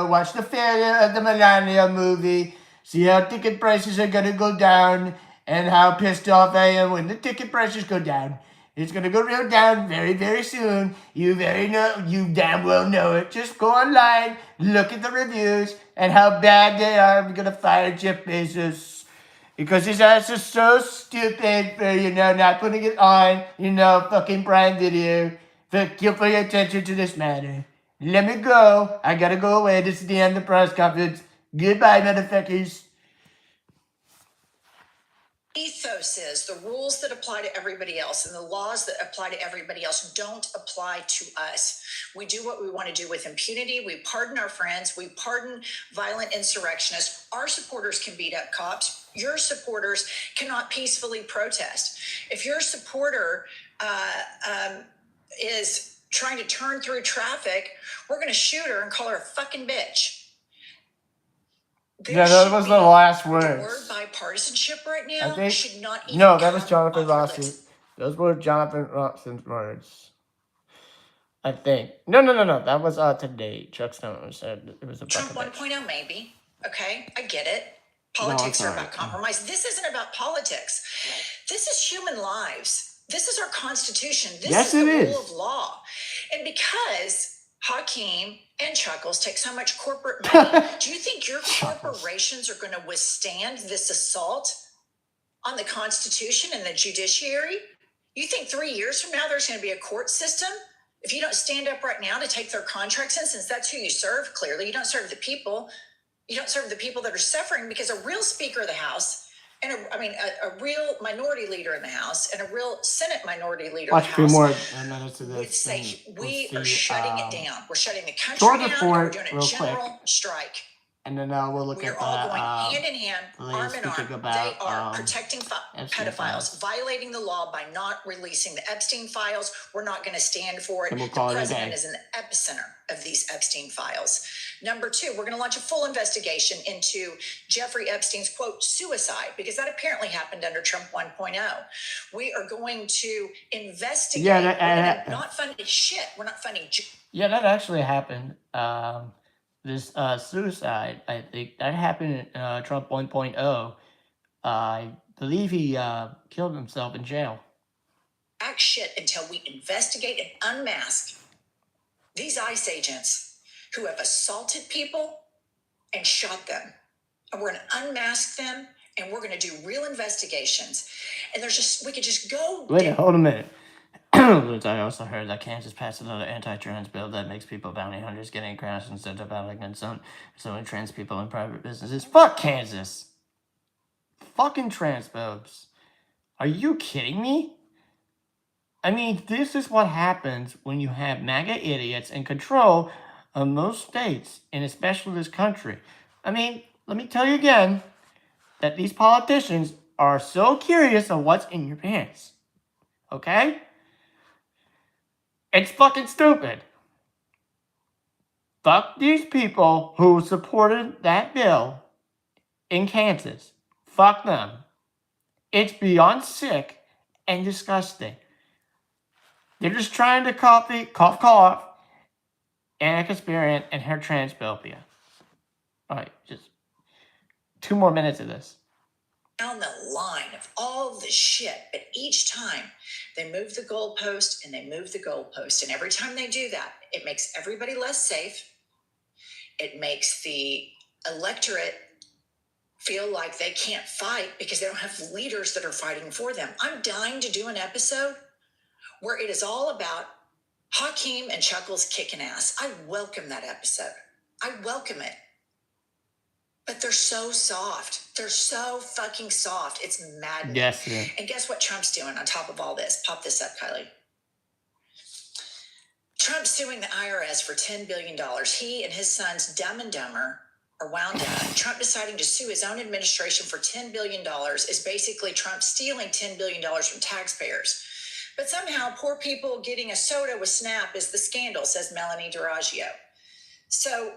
watch the failure of the Melania movie. See how ticket prices are gonna go down, and how pissed off I am when the ticket prices go down. It's gonna go real down very, very soon. You damn well know it. Just go online, look at the reviews, and how bad they are. I'm gonna fire Jeff Bezos. Because his ass is so stupid for, not putting it on, fucking Prime Video. Thank you for your attention to this matter. Let me go. I gotta go away. This is the end of the press conference. Goodbye, motherfuckers. Ethos is the rules that apply to everybody else and the laws that apply to everybody else don't apply to us. We do what we want to do with impunity. We pardon our friends. We pardon violent insurrectionists. Our supporters can beat up cops. Your supporters cannot peacefully protest. If your supporter is trying to turn through traffic, we're going to shoot her and call her a fucking bitch. Yeah, that was the last words. The word bipartisanship right now should not even No, that was Jonathan Rossi. Those were Jonathan Ross's words. I think. No. That was today. Chuck Stone said it was a Trump 1.0 maybe. Okay, I get it. Politics are about compromise. This isn't about politics. This is human lives. This is our Constitution. This is the rule of law. And because Hakeem and Chuckles take so much corporate money, do you think your corporations are going to withstand this assault on the Constitution and the judiciary? You think 3 years from now there's going to be a court system? If you don't stand up right now to take their contracts in, since that's who you serve, clearly, you don't serve the people. You don't serve the people that are suffering, because a real Speaker of the House and a real minority leader in the House and a real Senate minority leader in the House. Watch a few more minutes of this. Would say we are shutting it down. We're shutting the country down. And we're doing a general strike. And then we'll look at that. We are all going hand in hand, arm in arm. They are protecting pedophiles, violating the law by not releasing the Epstein files. We're not going to stand for it. The president is in the epicenter of these Epstein files. Number two, we're going to launch a full investigation into Jeffrey Epstein's, quote, suicide, because that apparently happened under Trump 1.0. We are going to investigate. Yeah, not funding shit. We're not funding. Yeah, that actually happened. This suicide, I think that happened in Trump 1.0. I believe he killed himself in jail. Act shit until we investigate and unmask these ICE agents who have assaulted people and shot them. And we're going to unmask them, and we're going to do real investigations. And we could just go. Wait, hold a minute. I also heard that Kansas passed another anti-trans bill that makes people bounty hunters getting grants instead of battling against so many trans people in private businesses. Fuck Kansas. Fucking transphobes. Are you kidding me? I mean, this is what happens when you have MAGA idiots in control of most states, and especially this country. I mean, let me tell you again that these politicians are so curious of what's in your pants. Okay? It's fucking stupid. Fuck these people who supported that bill in Kansas. Fuck them. It's beyond sick and disgusting. They're just trying to copy, cough, Anna Kasparian and her transphobia. Alright, just 2 more minutes of this. Down the line of all the shit, but each time they move the goalpost and they move the goalpost, and every time they do that, it makes everybody less safe. It makes the electorate feel like they can't fight because they don't have leaders that are fighting for them. I'm dying to do an episode where it is all about Hakeem and Chuckles kicking ass. I welcome that episode. I welcome it. But they're so soft. They're so fucking soft. It's maddening. Yes, yeah. And guess what Trump's doing on top of all this? Pop this up, Kylie. Trump's suing the IRS for $10 billion. He and his sons, Dumb and Dumber, are wound up. Trump deciding to sue his own administration for $10 billion is basically Trump stealing $10 billion from taxpayers. But somehow poor people getting a soda with Snap is the scandal, says Melanie DiRaggio. So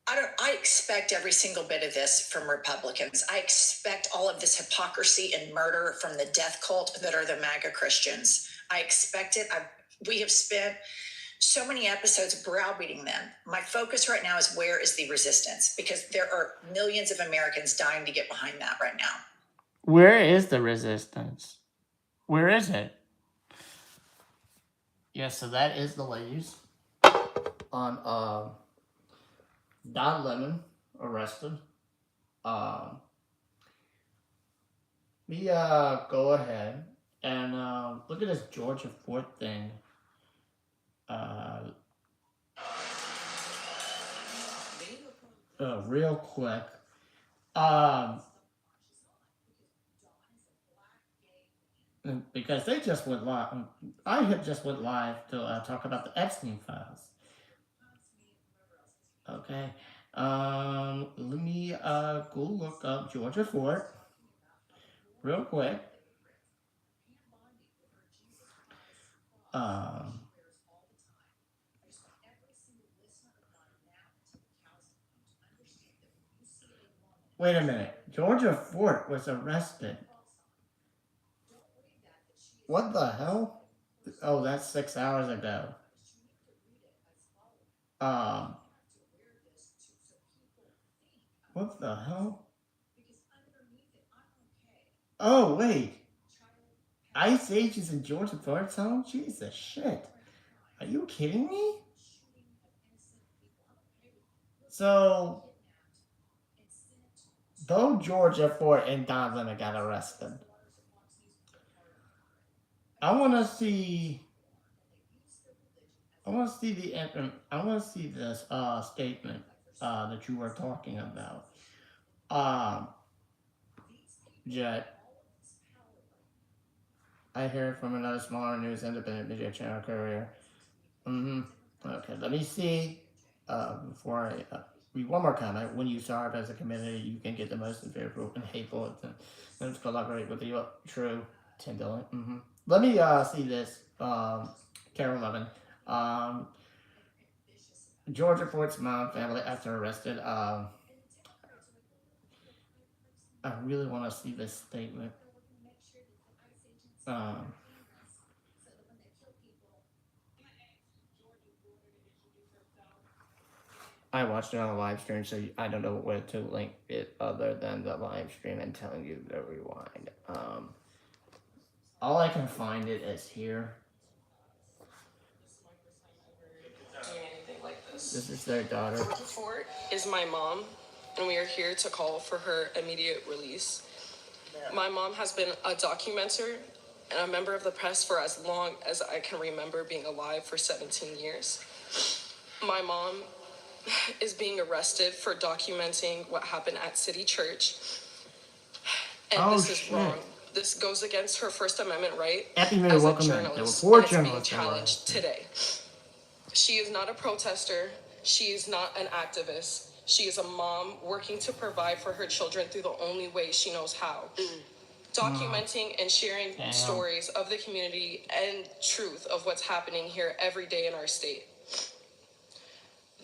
I expect every single bit of this from Republicans. I expect all of this hypocrisy and murder from the death cult that are the MAGA Christians. I expect it. We have spent so many episodes browbeating them. My focus right now is where is the resistance? Because there are millions of Americans dying to get behind that right now. Where is the resistance? Where is it? Yeah, so that is the ladies on Don Lemon arrested. We go ahead and look at this Georgia Fort thing. Real quick. Because they just went live. I had just went live to talk about the Epstein files. Okay. Let me go look up Georgia Fort real quick. Wait a minute. Georgia Fort was arrested. What the hell? Oh, that's 6 hours ago. What the hell? Oh, wait. Ice Ages in Georgia Fort's home? Jesus shit. Are you kidding me? So, though Georgia Fort and Don Lemon got arrested, I want to see this statement that you were talking about. Jet, I heard from another smaller news independent media channel Courier. Okay, let me see. Before I read one more comment. When you serve as a committee, you can get the most unfavorable and hateful and collaborate with you. True. Tyndall. Let me see this. Carol Levin. Georgia Fort's mom family after arrested. I really want to see this statement. I watched it on a live stream, so I don't know where to link it other than the live stream and telling you to rewind. All I can find it is here. This is their daughter. Georgia Fort is my mom, and we are here to call for her immediate release. My mom has been a documenter and a member of the press for as long as I can remember being alive, for 17 years. My mom is being arrested for documenting what happened at City Church. And this is wrong. This goes against her First Amendment right as a journalist, and it's being challenged today. She is not a protester. She is not an activist. She is a mom working to provide for her children through the only way she knows how. Documenting and sharing stories of the community and truth of what's happening here every day in our state.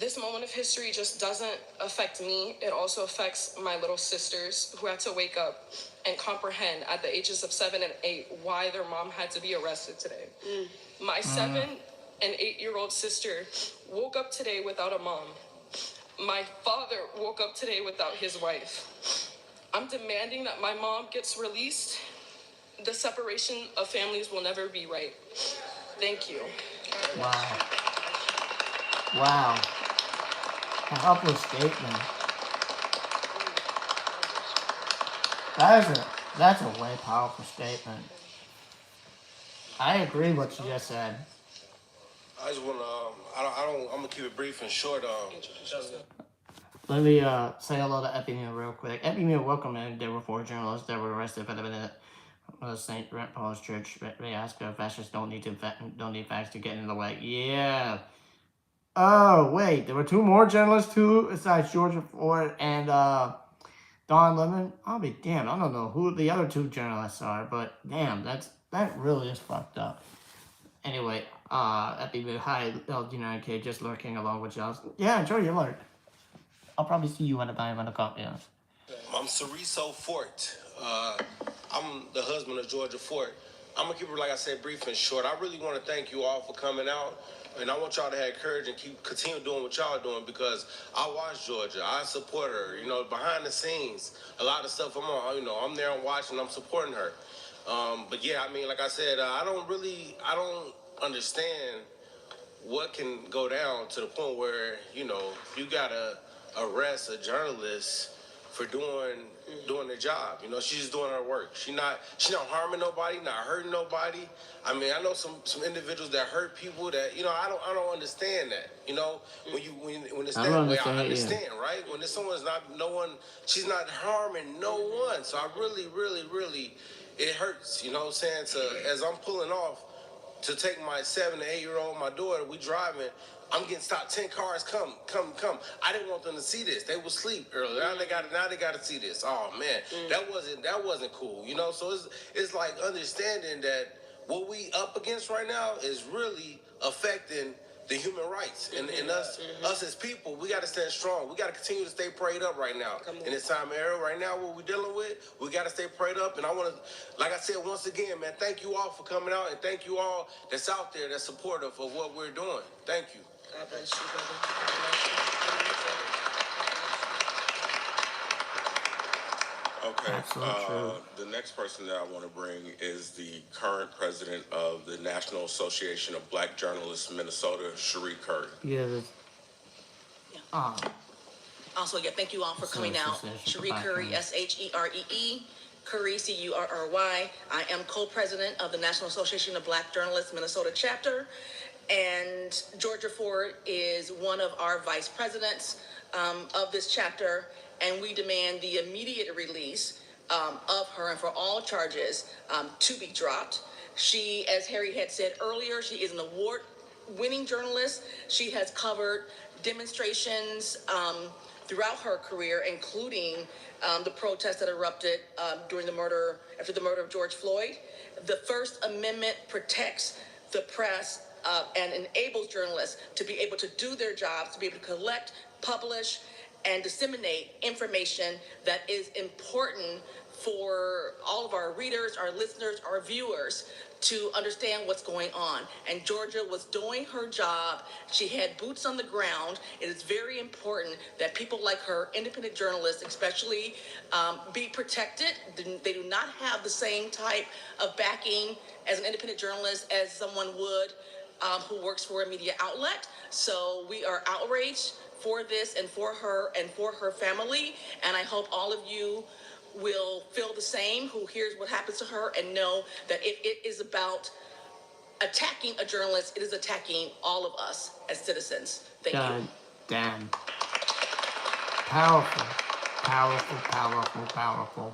This moment of history just doesn't affect me. It also affects my little sisters who had to wake up and comprehend at the ages of 7 and 8 why their mom had to be arrested today. My 7 and 8-year-old sister woke up today without a mom. My father woke up today without his wife. I'm demanding that my mom gets released. The separation of families will never be right. Thank you. Wow. A helpless statement. That's a way powerful statement. I agree with what you just said. I just want to, I'm going to keep it brief and short. Let me say hello to Epimune real quick. Epimune, welcome in. There were 4 journalists that were arrested for the minute. St. Paul's Church. They ask if fascists don't need facts to get in the way. Yeah. Oh, wait. There were 2 more journalists too, besides Georgia Fort and Don Lemon. I'll be damned. I don't know who the other 2 journalists are, but damn, that really is fucked up. Anyway, Epimune, hi, LT9K, just lurking along with y'all. Yeah, enjoy your lurk. I'll probably see you when I come. Yeah. I'm Ceriso Fort. I'm the husband of Georgia Fort. I'm gonna keep it, like I said, brief and short. I really want to thank you all for coming out, and I want y'all to have courage and continue doing what y'all doing, because I watch Georgia. I support her. You know, behind the scenes, a lot of stuff I'm on. You know, I'm there, I'm watching, I'm supporting her. But yeah, I mean, like I said, I don't understand what can go down to the point where, you know, you gotta arrest a journalist for doing their job. You know, she's just doing her work. She's not harming nobody, not hurting nobody. I mean, I know some individuals that hurt people that, you know, I don't understand that. You know, when it's that way, I understand, right? When there's someone's she's not harming no one. So I really, really, really, it hurts, you know what I'm saying? As I'm pulling off to take my 7 to 8-year-old, my daughter, we driving. I'm getting stopped. 10 cars, come. I didn't want them to see this. They were asleep earlier. Now they got to see this. Oh man, that wasn't cool. You know, so it's like understanding that what we up against right now is really affecting the human rights, and us as people, we got to stand strong. We got to continue to stay prayed up right now. In this time era, right now, what we're dealing with, we got to stay prayed up. And I want to, like I said, once again, man, thank you all for coming out, and thank you all that's out there that's supportive of what we're doing. Thank you. God bless you, brother. Okay, the next person that I want to bring is the current president of the National Association of Black Journalists, Minnesota, Cherie Curry. Also, thank you all for coming out. Cherie Curry, SHEREE, Curry, C-U-R-R-Y. I am co-president of the National Association of Black Journalists Minnesota chapter. And Georgia Ford is one of our vice presidents of this chapter. And we demand the immediate release of her and for all charges to be dropped. She, as Harry had said earlier, she is an award-winning journalist. She has covered demonstrations throughout her career, including the protests that erupted after the murder of George Floyd. The First Amendment protects the press and enables journalists to be able to do their jobs, to be able to collect, publish, and disseminate information that is important for all of our readers, our listeners, our viewers to understand what's going on. And Georgia was doing her job. She had boots on the ground. It is very important that people like her, independent journalists especially, be protected. They do not have the same type of backing as an independent journalist as someone would who works for a media outlet. So we are outraged for this and for her family. And I hope all of you will feel the same who hears what happens to her and know that if it is about attacking a journalist, it is attacking all of us as citizens. Thank you. Damn. Powerful. Powerful, powerful, powerful.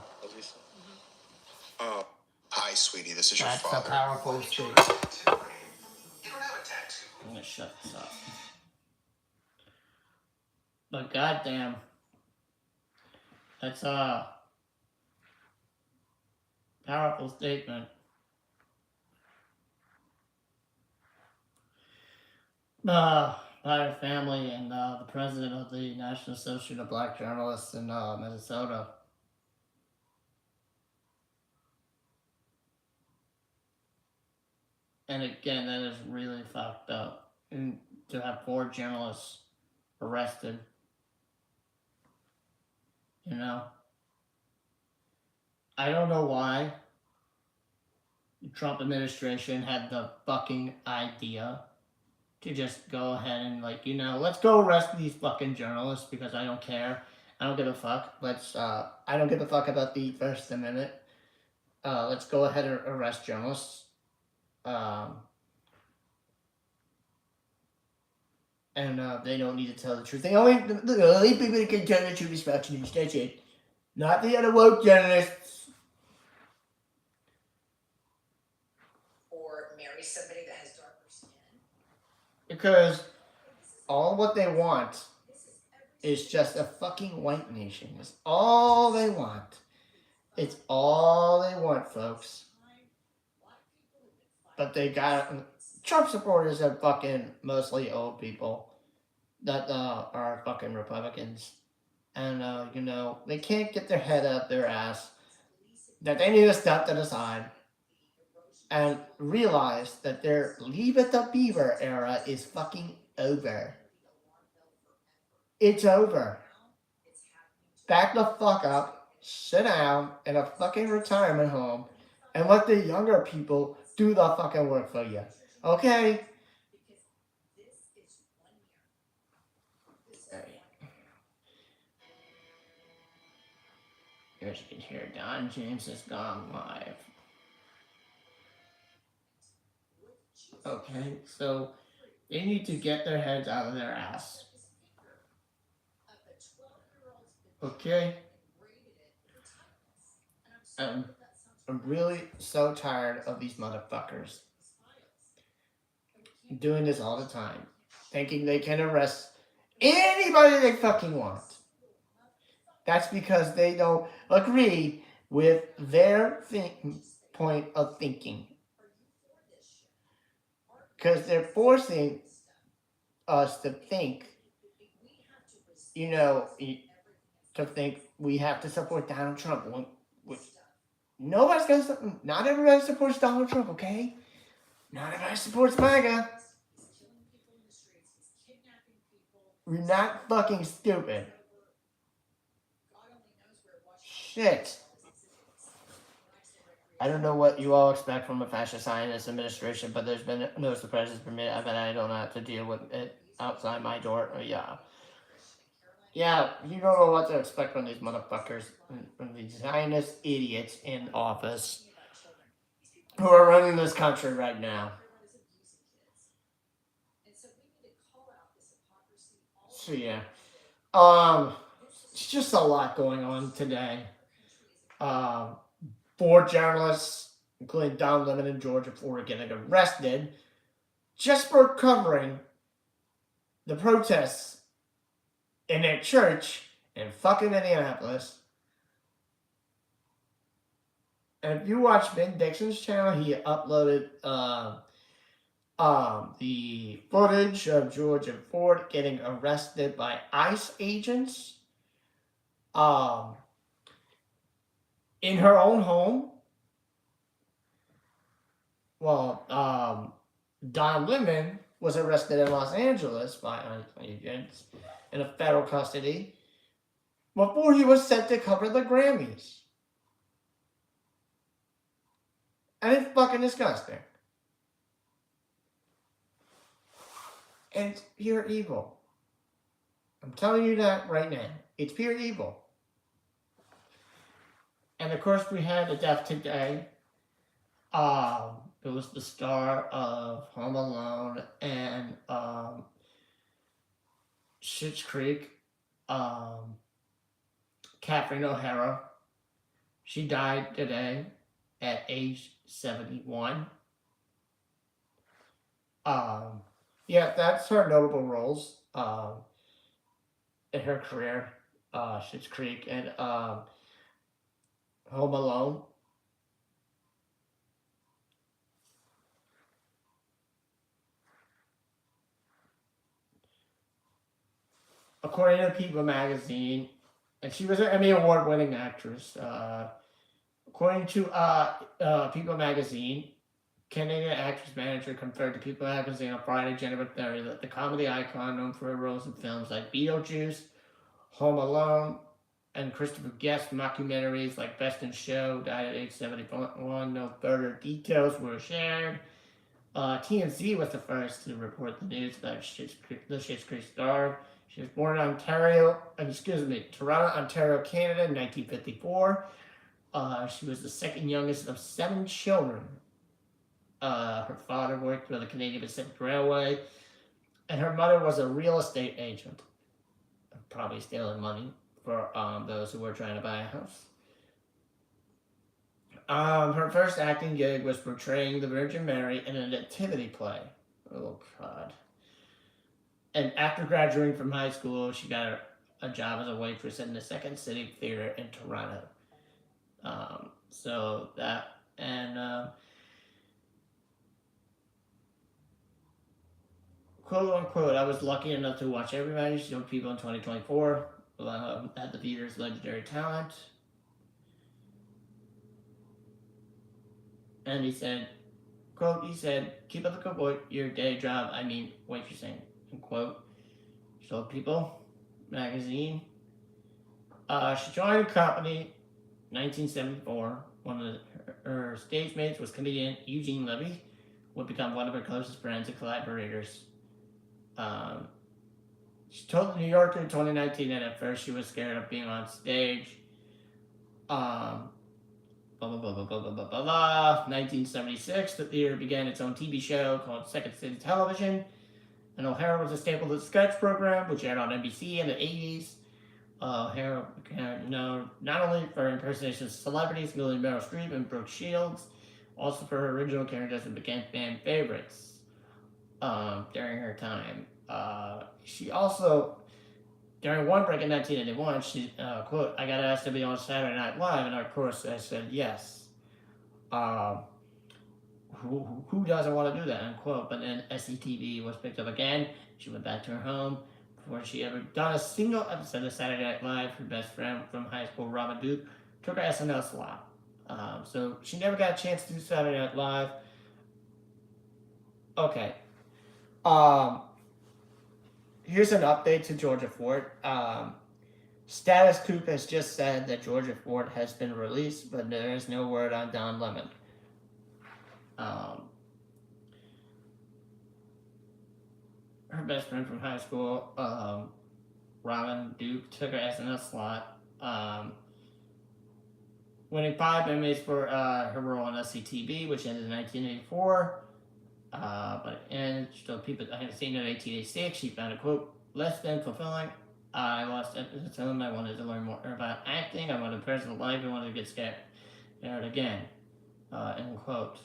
Hi, sweetie, this is your That's father. a powerful speech. You don't have a tattoo. I'm gonna shut this up. But goddamn. That's a powerful statement. By her family and the president of the National Association of Black Journalists in Minnesota. And again, that is really fucked up. And to have 4 journalists arrested. You know? I don't know why the Trump administration had the fucking idea to just go ahead and, like, you know, let's go arrest these fucking journalists because I don't care. I don't give a fuck. I don't give a fuck about the First Amendment. Let's go ahead and arrest journalists. And they don't need to tell the truth. The only people that can tell the truth is Fox News. That's it. Not the other woke journalists. Or marry somebody that has darker skin. Because all what they want is just a fucking white nation. It's all they want. It's all they want, folks. But they got Trump supporters are fucking mostly old people that are fucking Republicans. And, you know, they can't get their head out their ass that they need to step to the side and realize that their Leave It to Beaver era is fucking over. It's over. Back the fuck up, sit down in a fucking retirement home, and let the younger people do the fucking work for you. Okay? As you can hear, Don James has gone live. Okay, so they need to get their heads out of their ass. Okay? I'm really so tired of these motherfuckers doing this all the time, thinking they can arrest anybody they fucking want. That's because they don't agree with their point of thinking. Because they're forcing us to think, you know, to think we have to support Donald Trump. Nobody's gonna, not everybody supports Donald Trump, okay? Not everybody supports MAGA. We're not fucking stupid. Shit. I don't know what you all expect from a fascist Zionist administration, but there's been no surprises for me. I bet I don't have to deal with it outside my door. Yeah. Yeah, you don't know what to expect from these motherfuckers, from these Zionist idiots in office who are running this country right now. So yeah, it's just a lot going on today. 4 journalists, including Don Lemon and Georgia Ford, getting arrested just for covering the protests in their church in fucking Indianapolis. And if you watch Ben Dixon's channel, he uploaded the footage of Georgia Ford getting arrested by ICE agents in her own home. Well, Don Lemon was arrested in Los Angeles by ICE agents in a federal custody before he was sent to cover the Grammys. And it's fucking disgusting. And it's pure evil. I'm telling you that right now. It's pure evil. And of course, we had a death today. It was the star of Home Alone and Schitt's Creek, Catherine O'Hara. She died today at age 71. Yeah, that's her notable roles in her career. Schitt's Creek and Home Alone. According to People magazine, and she was an Emmy Award-winning actress. According to People magazine, Canadian actress manager confirmed to People magazine on Friday, January 30th, that the comedy icon, known for her roles in films like Beetlejuice, Home Alone, and Christopher Guest mockumentaries like Best in Show, died at age 71. No further details were shared. TMZ was the first to report the news about the Schitt's Creek star. She was born in Toronto, Ontario, Canada in 1954. She was the second youngest of 7 children. Her father worked for the Canadian Pacific Railway, and her mother was a real estate agent. Probably stealing money for those who were trying to buy a house. Her first acting gig was portraying the Virgin Mary in a nativity play. Oh, God. And after graduating from high school, she got a job as a waitress in the Second City Theater in Toronto. Quote unquote, I was lucky enough to watch Everybody's Young People in 2024 at the theater's legendary talent. And he said, quote, keep up the good work, your day job, waitressing, unquote. So People magazine. She joined the company in 1974. One of her stage mates was comedian Eugene Levy, who would become one of her closest friends and collaborators. She told the New Yorker in 2019 that at first she was scared of being on stage. 1976, the theater began its own TV show called Second City Television, and O'Hara was a staple of the sketch program, which aired on NBC in the 80s. O'Hara became known not only for impersonations of celebrities, including Meryl Streep and Brooke Shields, also for her original characters and became fan favorites during her time. She also, during one break in 1981, she, quote, I got asked to be on Saturday Night Live, and of course I said yes. Who doesn't want to do that, unquote. But then SCTV was picked up again. She went back to her home before she ever done a single episode of Saturday Night Live. Her best friend from high school, Robin Duke, took her SNL slot. So she never got a chance to do Saturday Night Live. Okay. Here's an update to Georgia Ford. Status Coop has just said that Georgia Ford has been released, but there is no word on Don Lemon. Her best friend from high school, Robin Duke took her SNL slot, winning 5 Emmys for her role on SCTV, which ended in 1984. But and still, people I have seen her at 1886. She found a quote less than fulfilling. I lost interest in film. I wanted to learn more about acting. I wanted personal life. I wanted to get scared again. End quote.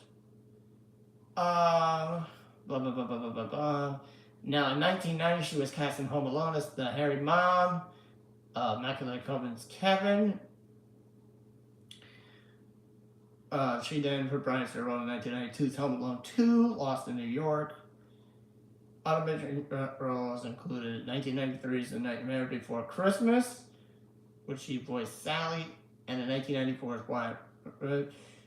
Blah blah blah blah blah blah blah. Now in 1990, she was cast in Home Alone as the Harry mom. Macaulay Culkin's Kevin. She then reprised her role in 1992's Home Alone 2, Lost in New York. Other major roles included 1993's The Nightmare Before Christmas, which she voiced Sally, and in 1994's Wild.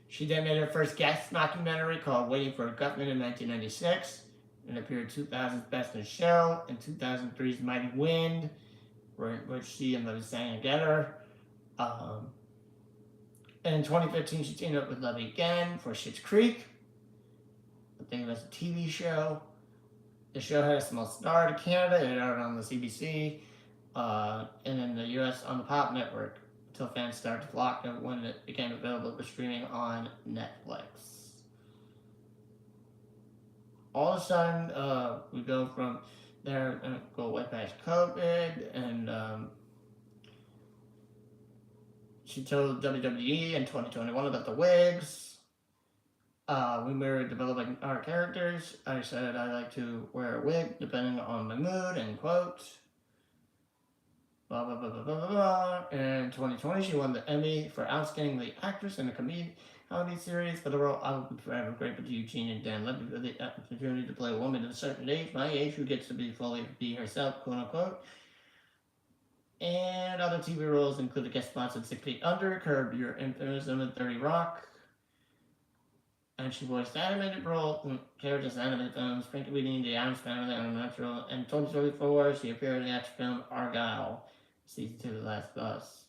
She then made her first guest documentary called Waiting for a Gutman in 1996, and appeared in 2000's Best in Show and 2003's Mighty Wind, which she and Levy sang together. And in 2015, she teamed up with Levy again for Schitt's Creek. I think it was a TV show. The show had a small star to Canada. It aired on the CBC, and in the US on the Pop Network, until fans started to flock when it became available for streaming on Netflix. All of a sudden, we go from there and go way past COVID, and she told WWE in 2021 about the wigs. We were developing our characters. I said I like to wear a wig depending on my mood, end quote. Blah, blah, blah, blah, blah, blah, blah. In 2020, she won the Emmy for Outstanding Lead Actress in a Comedy Series for the role I Will Be Forever Grateful to Eugene and Dan Levy for the opportunity to play a woman of a certain age, my age, who gets to be herself, quote unquote. And other TV roles included guest spots in 6 Feet Under, Curb Your Enthusiasm, and 30 Rock. And she voiced animated roles in characters in animated films, Frankie Weenie, The Addams Family, Unnatural, and 2024, she appeared in the action film Argyle, Season 2 of The Last of Us.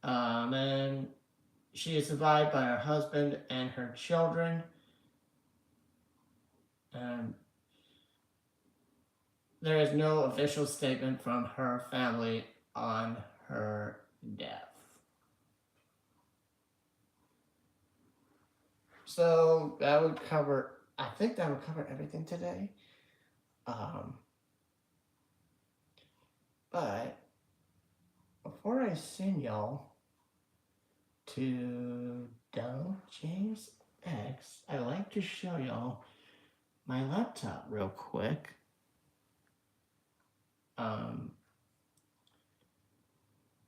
And she is survived by her husband and her children. And there is no official statement from her family on her death. So that would cover, I think that would cover everything today. But before I send y'all to Donald James X, I'd like to show y'all my laptop real quick.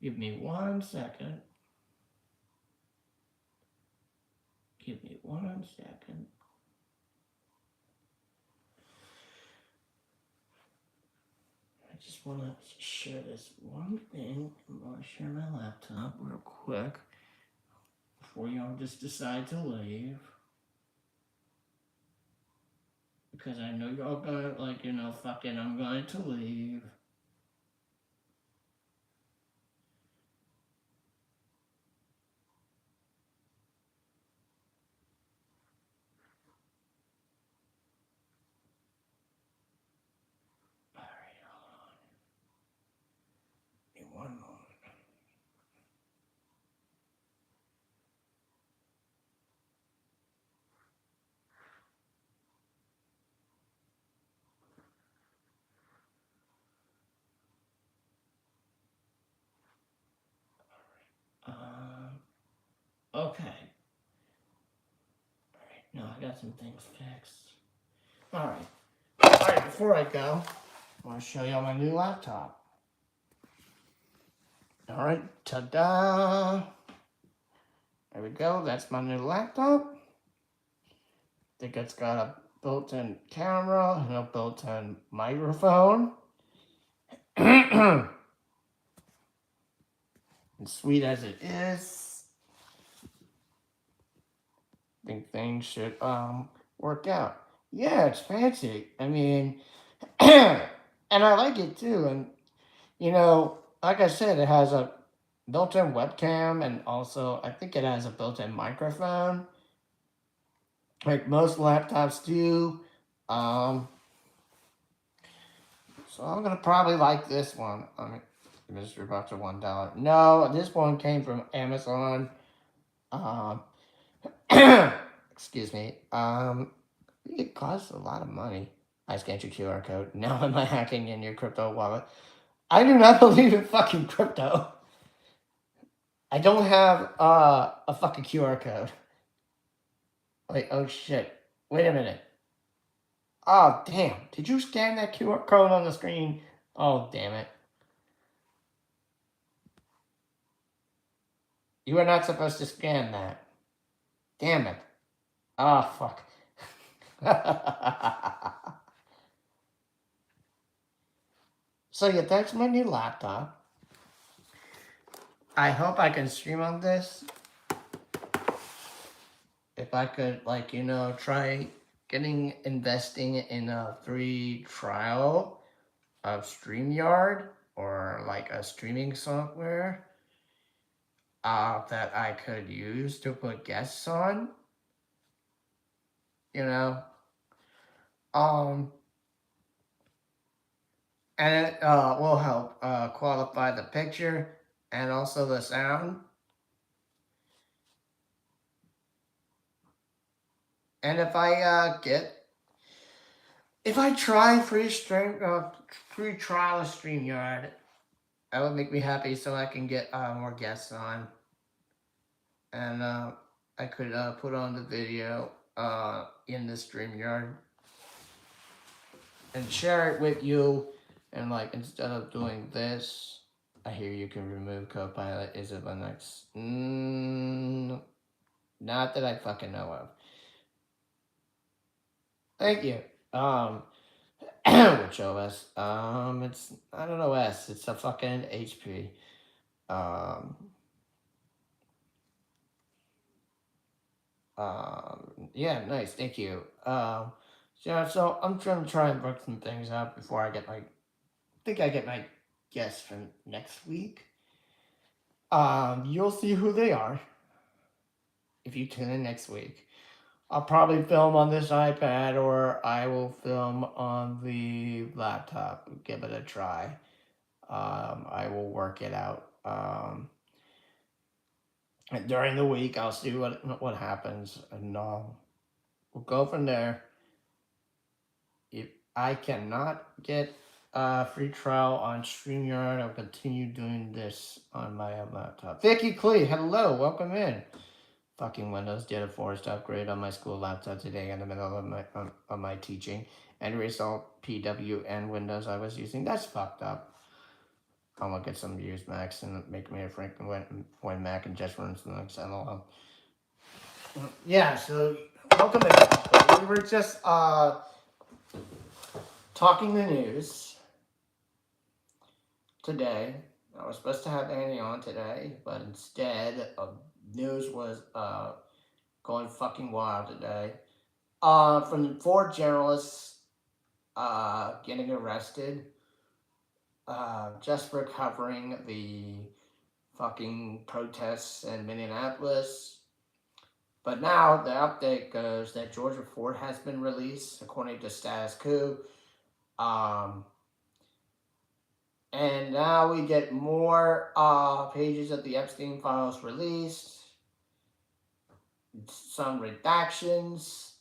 Give me 1 second. Give me 1 second. I just want to share this one thing. I'm going to share my laptop real quick before y'all just decide to leave. Because I know y'all gonna, fucking, I'm going to leave. One moment. Okay. Alright, now I got some things fixed. Alright, before I go, I want to show y'all my new laptop. Alright, ta-da! There we go, that's my new laptop. I think it's got a built-in camera and a built-in microphone. And sweet as it is, I think things should work out. Yeah, it's fancy. I mean, and I like it too. And like I said, it has a built-in webcam, and also I think it has a built-in microphone, like most laptops do. So So I'm gonna probably like this one. I mean, Mr. Bucks are $1. No, this one came from Amazon. Excuse me. It costs a lot of money. I scanned your QR code. Now am I hacking in your crypto wallet? I do not believe in fucking crypto. I don't have a fucking QR code. Wait, oh shit. Wait a minute. Oh damn. Did you scan that QR code on the screen? Oh damn it. You are not supposed to scan that. Damn it. Oh fuck. So yeah, that's my new laptop. I hope I can stream on this. If I could, like, you know, try investing in a free trial of StreamYard or like a streaming software that I could use to put guests on, you know, and it will help qualify the picture and also the sound. And if I try free trial of StreamYard, that would make me happy so I can get more guests on. And I could put on the video in the StreamYard and share it with you. And like, instead of doing this, I hear you can remove Copilot. Is it Linux? Not that I fucking know of. Thank you. Which OS? It's not an OS. It's a fucking HP. Yeah, nice. Thank you. Yeah, so I'm trying to work some things out before I get my. I think I get my guests for next week. You'll see who they are if you tune in next week. I'll probably film on this iPad or I will film on the laptop. Give it a try. I will work it out. And during the week, I'll see what happens, and we'll go from there. If I cannot get a free trial on StreamYard, I'll continue doing this on my laptop. Vicky Clee, hello, welcome in. Fucking Windows did a forced upgrade on my school laptop today in the middle of my teaching, and result PWN Windows I was using. That's fucked up. I'll look at some used Macs and make me a Franklin when Mac and just runs Linux. LOL. Yeah, so welcome in. We were just talking the news today. I was supposed to have Annie on today, but instead, news was going fucking wild today. From 4 journalists getting arrested just for covering the fucking protests in Minneapolis. But now the update goes that Georgia Ford has been released, according to Status Quo. And now we get more pages of the Epstein files released. Some redactions.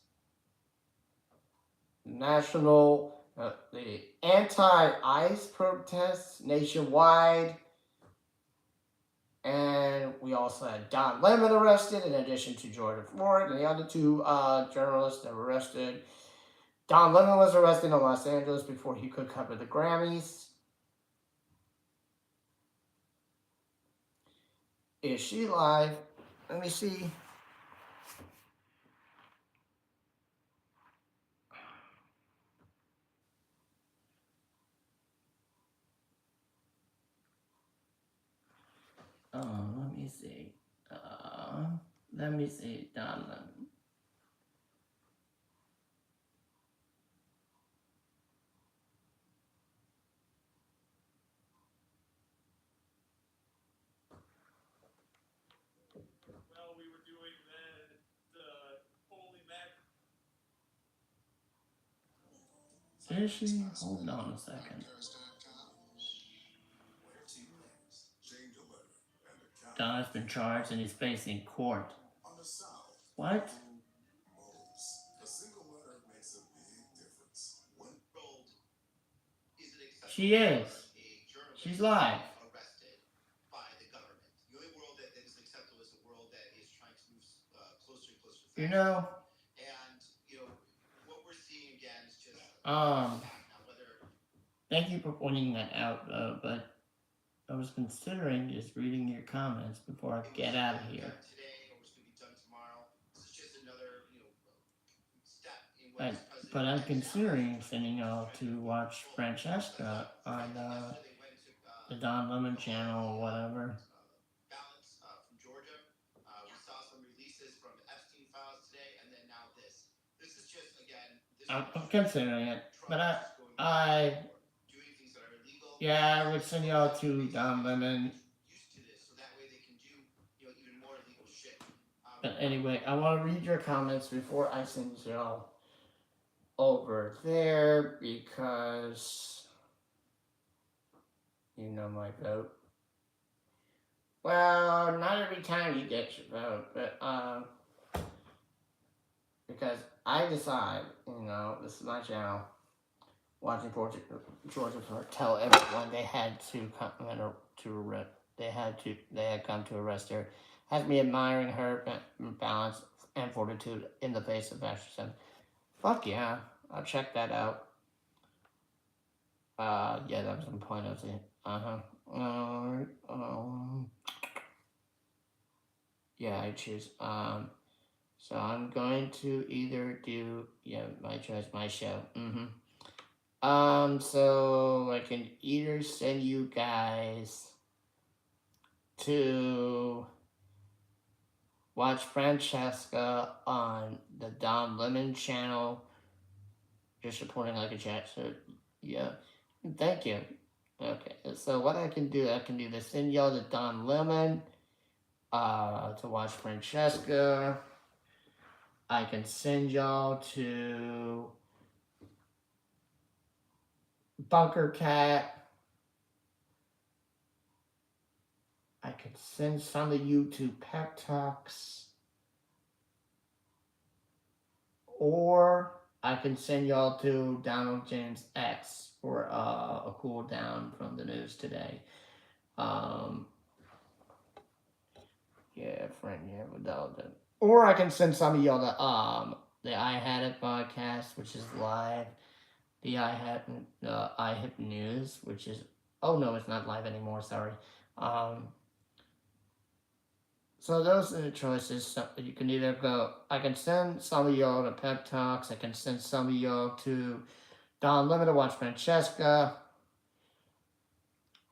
The anti-ICE protests nationwide. And we also had Don Lemon arrested in addition to Georgia Ford and the other 2 journalists that were arrested. Don Lemon was arrested in Los Angeles before he could cover the Grammys. Is she live? Let me see. Let me see. Let me see. Don Lemon. Well, we were doing the Holy Mac. Is she? Hold on a second. Don has been charged and he's facing court. What? She is. She's live. You know, thank you for pointing that out, but I was considering just reading your comments before I get out of here. But I'm considering sending y'all to watch Francesca on the Don Lemon channel or whatever. I'm considering it, but I would send y'all to Don Lemon. But anyway, I want to read your comments before I send y'all over there because you know my vote. Well, not every time you get your vote, but because I decide, this is my channel. Watching Georgia tell everyone they had to come to arrest her. Has me admiring her balance and fortitude in the face of fascism. Fuck yeah, I'll check that out. Yeah, that was the point of it. Yeah, I choose. So I'm going to either do, my choice, my show. So I can either send you guys to watch Francesca on the Don Lemon channel. Just supporting like a chat, so yeah. Thank you. Okay, so what I can do this. Send y'all to Don Lemon to watch Francesca. I can send y'all to Bunker Cat. I could send some of you to Pep Talks. Or I can send y'all to Donald James X for a cool down from the news today. Without it. Or I can send some of y'all to the I Had It podcast, which is live. The I Had News, which is it's not live anymore. Sorry. So those are the choices. So you can either go. I can send some of y'all to Pep Talks. I can send some of y'all to Don Lemon to watch Francesca.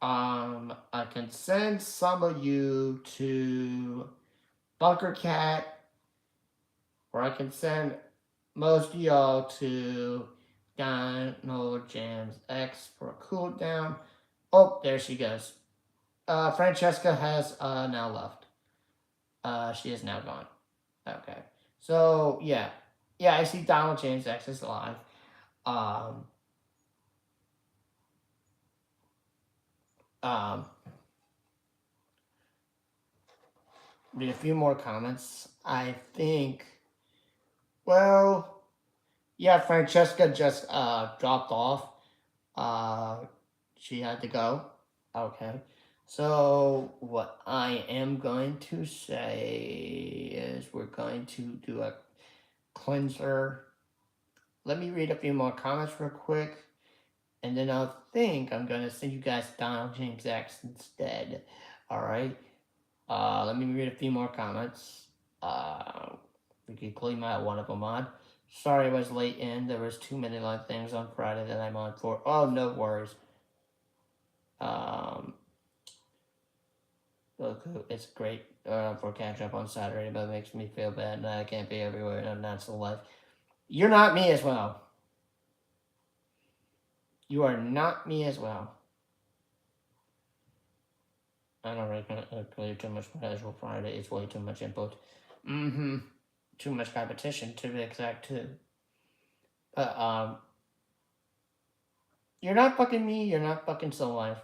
I can send some of you to Bunker Cat, or I can send most of y'all to Donald James X for a cool down. Oh, there she goes. Francesca has now left. She is now gone. Okay. So yeah, I see Donald James X is live. Read a few more comments. I think. Well, yeah, Francesca just dropped off. She had to go. Okay. So what I am going to say is we're going to do a cleanser. Let me read a few more comments real quick. And then I think I'm going to send you guys Donald James X instead. Alright. Let me read a few more comments. We can clean out one of them on. Sorry I was late in. There was too many live things on Friday that I'm on for. Oh, no worries. Look, it's great for catch up on Saturday, but it makes me feel bad that I can't be everywhere and I'm not so live. You're not me as well. You are not me as well. I don't reckon clear too much casual Friday. It's way too much input. Too much competition to be exact too. But You're not fucking me. You're not fucking Soul Life.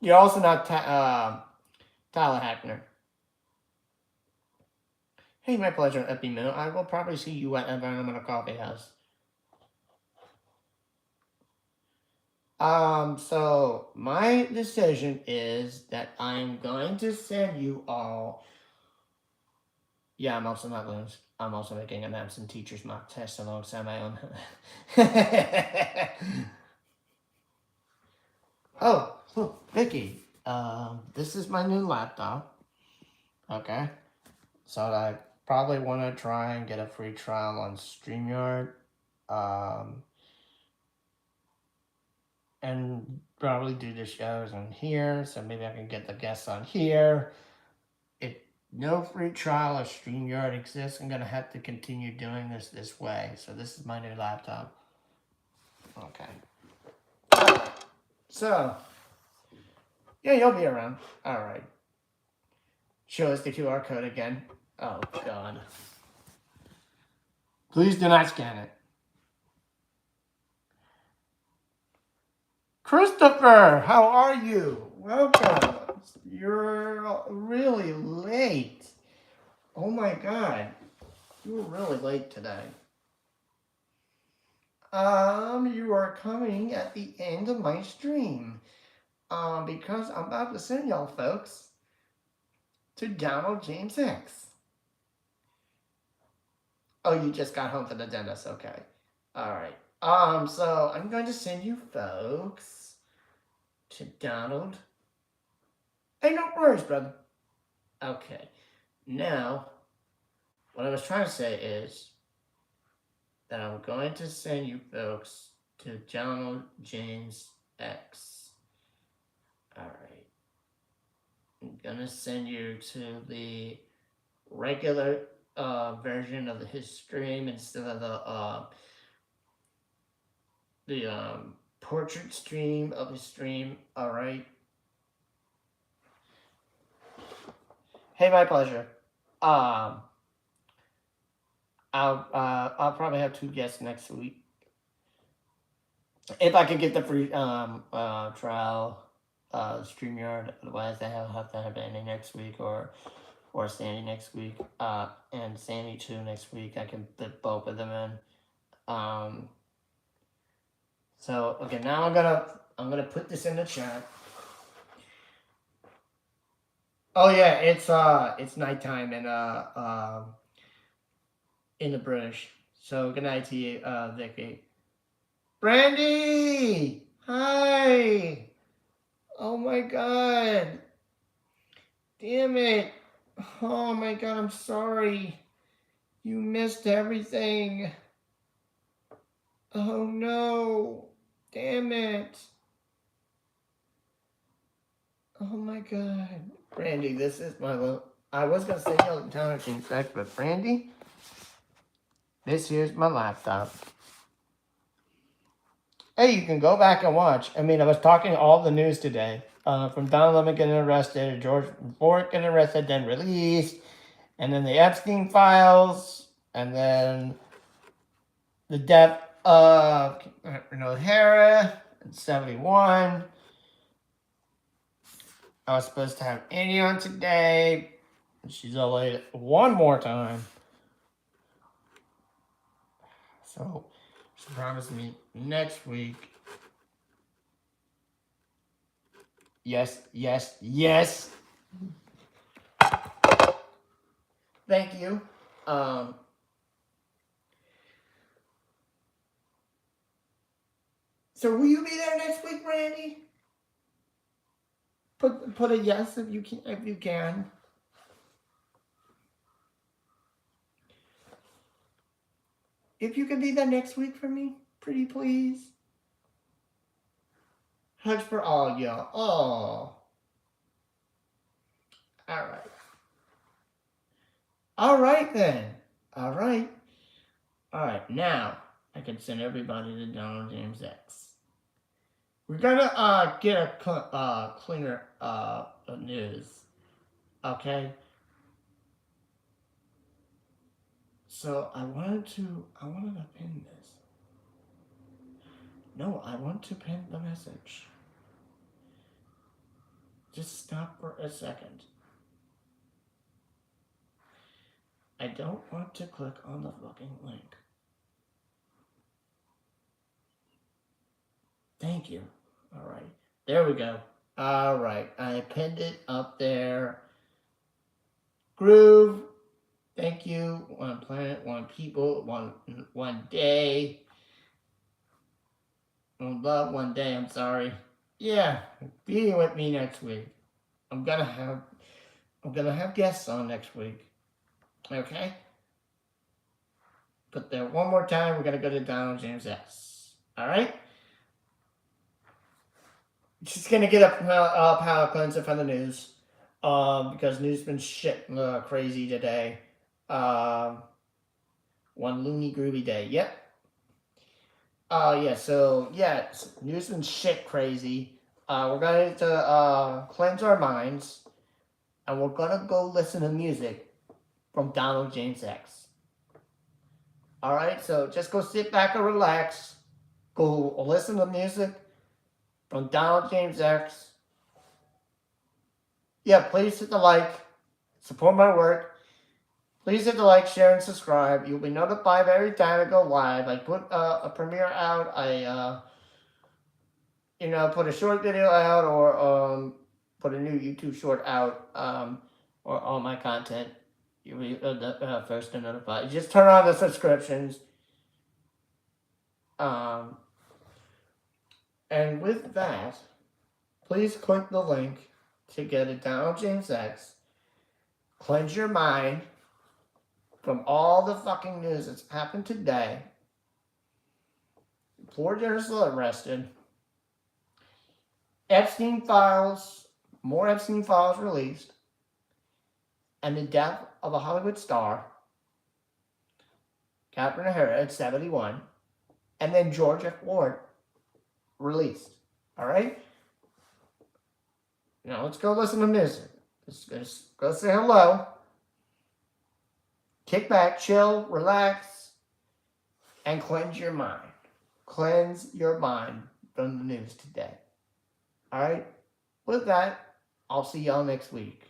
You're also not Tyler Hackner. Hey, my pleasure, Epi Mill. I will probably see you at Environmental Coffee House. So my decision is that I'm going to send you all. Yeah, I'm also not loons. I'm also making an absent teacher's mock test alongside my own. Oh, look, Vicky. This is my new laptop. Okay. So I probably want to try and get a free trial on StreamYard. And probably do the shows on here. So maybe I can get the guests on here. If no free trial of StreamYard exists, I'm going to have to continue doing this way. So this is my new laptop. Okay. So, yeah, you'll be around. All right. Show us the QR code again. Oh, God. Please do not scan it. Christopher, how are you? Welcome. You're really late. Oh, my God. You were really late today. You are coming at the end of my stream. Because I'm about to send y'all folks to Donald James X. Oh, you just got home from the dentist. Okay. All right. So I'm going to send you folks to Donald. Hey, no worries, brother. Okay. Now, what I was trying to say is that I'm going to send you folks to Donald James X. All right. I'm gonna send you to the regular version of his stream instead of the portrait stream of his stream. All right. Hey, my pleasure. I'll probably have 2 guests next week if I can get the free trial StreamYard. Otherwise, I have to have Andy next week or Sandy next week, and Sandy too next week. I can put both of them in. So okay, now I'm gonna put this in the chat. Oh yeah, it's nighttime in the British. So good night to you, Vicky. Brandy, hi. Oh my God. Damn it. Oh my God, I'm sorry. You missed everything. Oh no. Damn it. Oh my God. Brandy, this is my I was gonna say yo, Jonathan sec, but Brandy, this here's my laptop. Hey, you can go back and watch. I mean, I was talking all the news today. From Don Lemon getting arrested, George Ford getting arrested, then released, and then the Epstein files, and then the death of O'Hara in 71. I was supposed to have Annie on today. She's delayed one more time. So she promised me next week. Yes, yes, yes. Thank you. So will you be there next week, Randy? Put a yes if you can. If you can be there next week for me, pretty please. Hugs for all y'all. Oh. All right. All right then. All right. All right. Now I can send everybody to Donald James X. We're gonna get a cleaner news. Okay. So I wanted to pin this. No, I want to pin the message. Just stop for a second. I don't want to click on the fucking link. Thank you. All right. There we go. All right. I pinned it up there. Groove. Thank you. One planet, one people, one day. One love, one day. I'm sorry. Yeah. Be with me next week. I'm gonna have guests on next week. Okay? But there one more time, we're gonna go to Donald James S. Alright? Just gonna get a palate cleanser for the news. Because news been shit crazy today. One loony groovy day. Yep. News been shit crazy. We're going to cleanse our minds. And we're gonna go listen to music from Donald James X. Alright, so just go sit back and relax. Go listen to music from Donald James X. Yeah, please hit the like. Support my work. Please hit the like, share, and subscribe. You'll be notified every time I go live. I put a premiere out. I put a short video out, or put a new YouTube short out, or all my content. You'll be the first to notify. You just turn on the subscriptions. And with that, please click the link to get a Donald James X. Cleanse your mind from all the fucking news that's happened today. 4 journalists arrested. Epstein files, more Epstein files released. And the death of a Hollywood star, Catherine O'Hara at 71. And then George F. Ward released. Alright? Now let's go listen to music. Let's go say hello. Kick back, chill, relax, and cleanse your mind. Cleanse your mind from the news today. Alright? With that, I'll see y'all next week.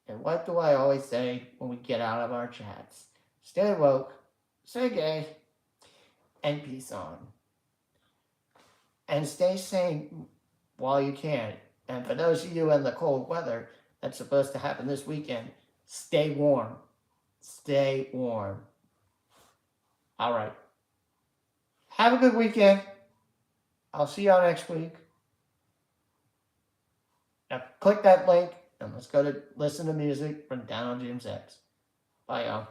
And what do I always say when we get out of our chats? Stay woke, stay gay, and peace on. And stay sane while you can. And for those of you in the cold weather that's supposed to happen this weekend, stay warm. Stay warm. All right. Have a good weekend. I'll see y'all next week. Now click that link and let's go to listen to music from Donald James X. Bye, y'all.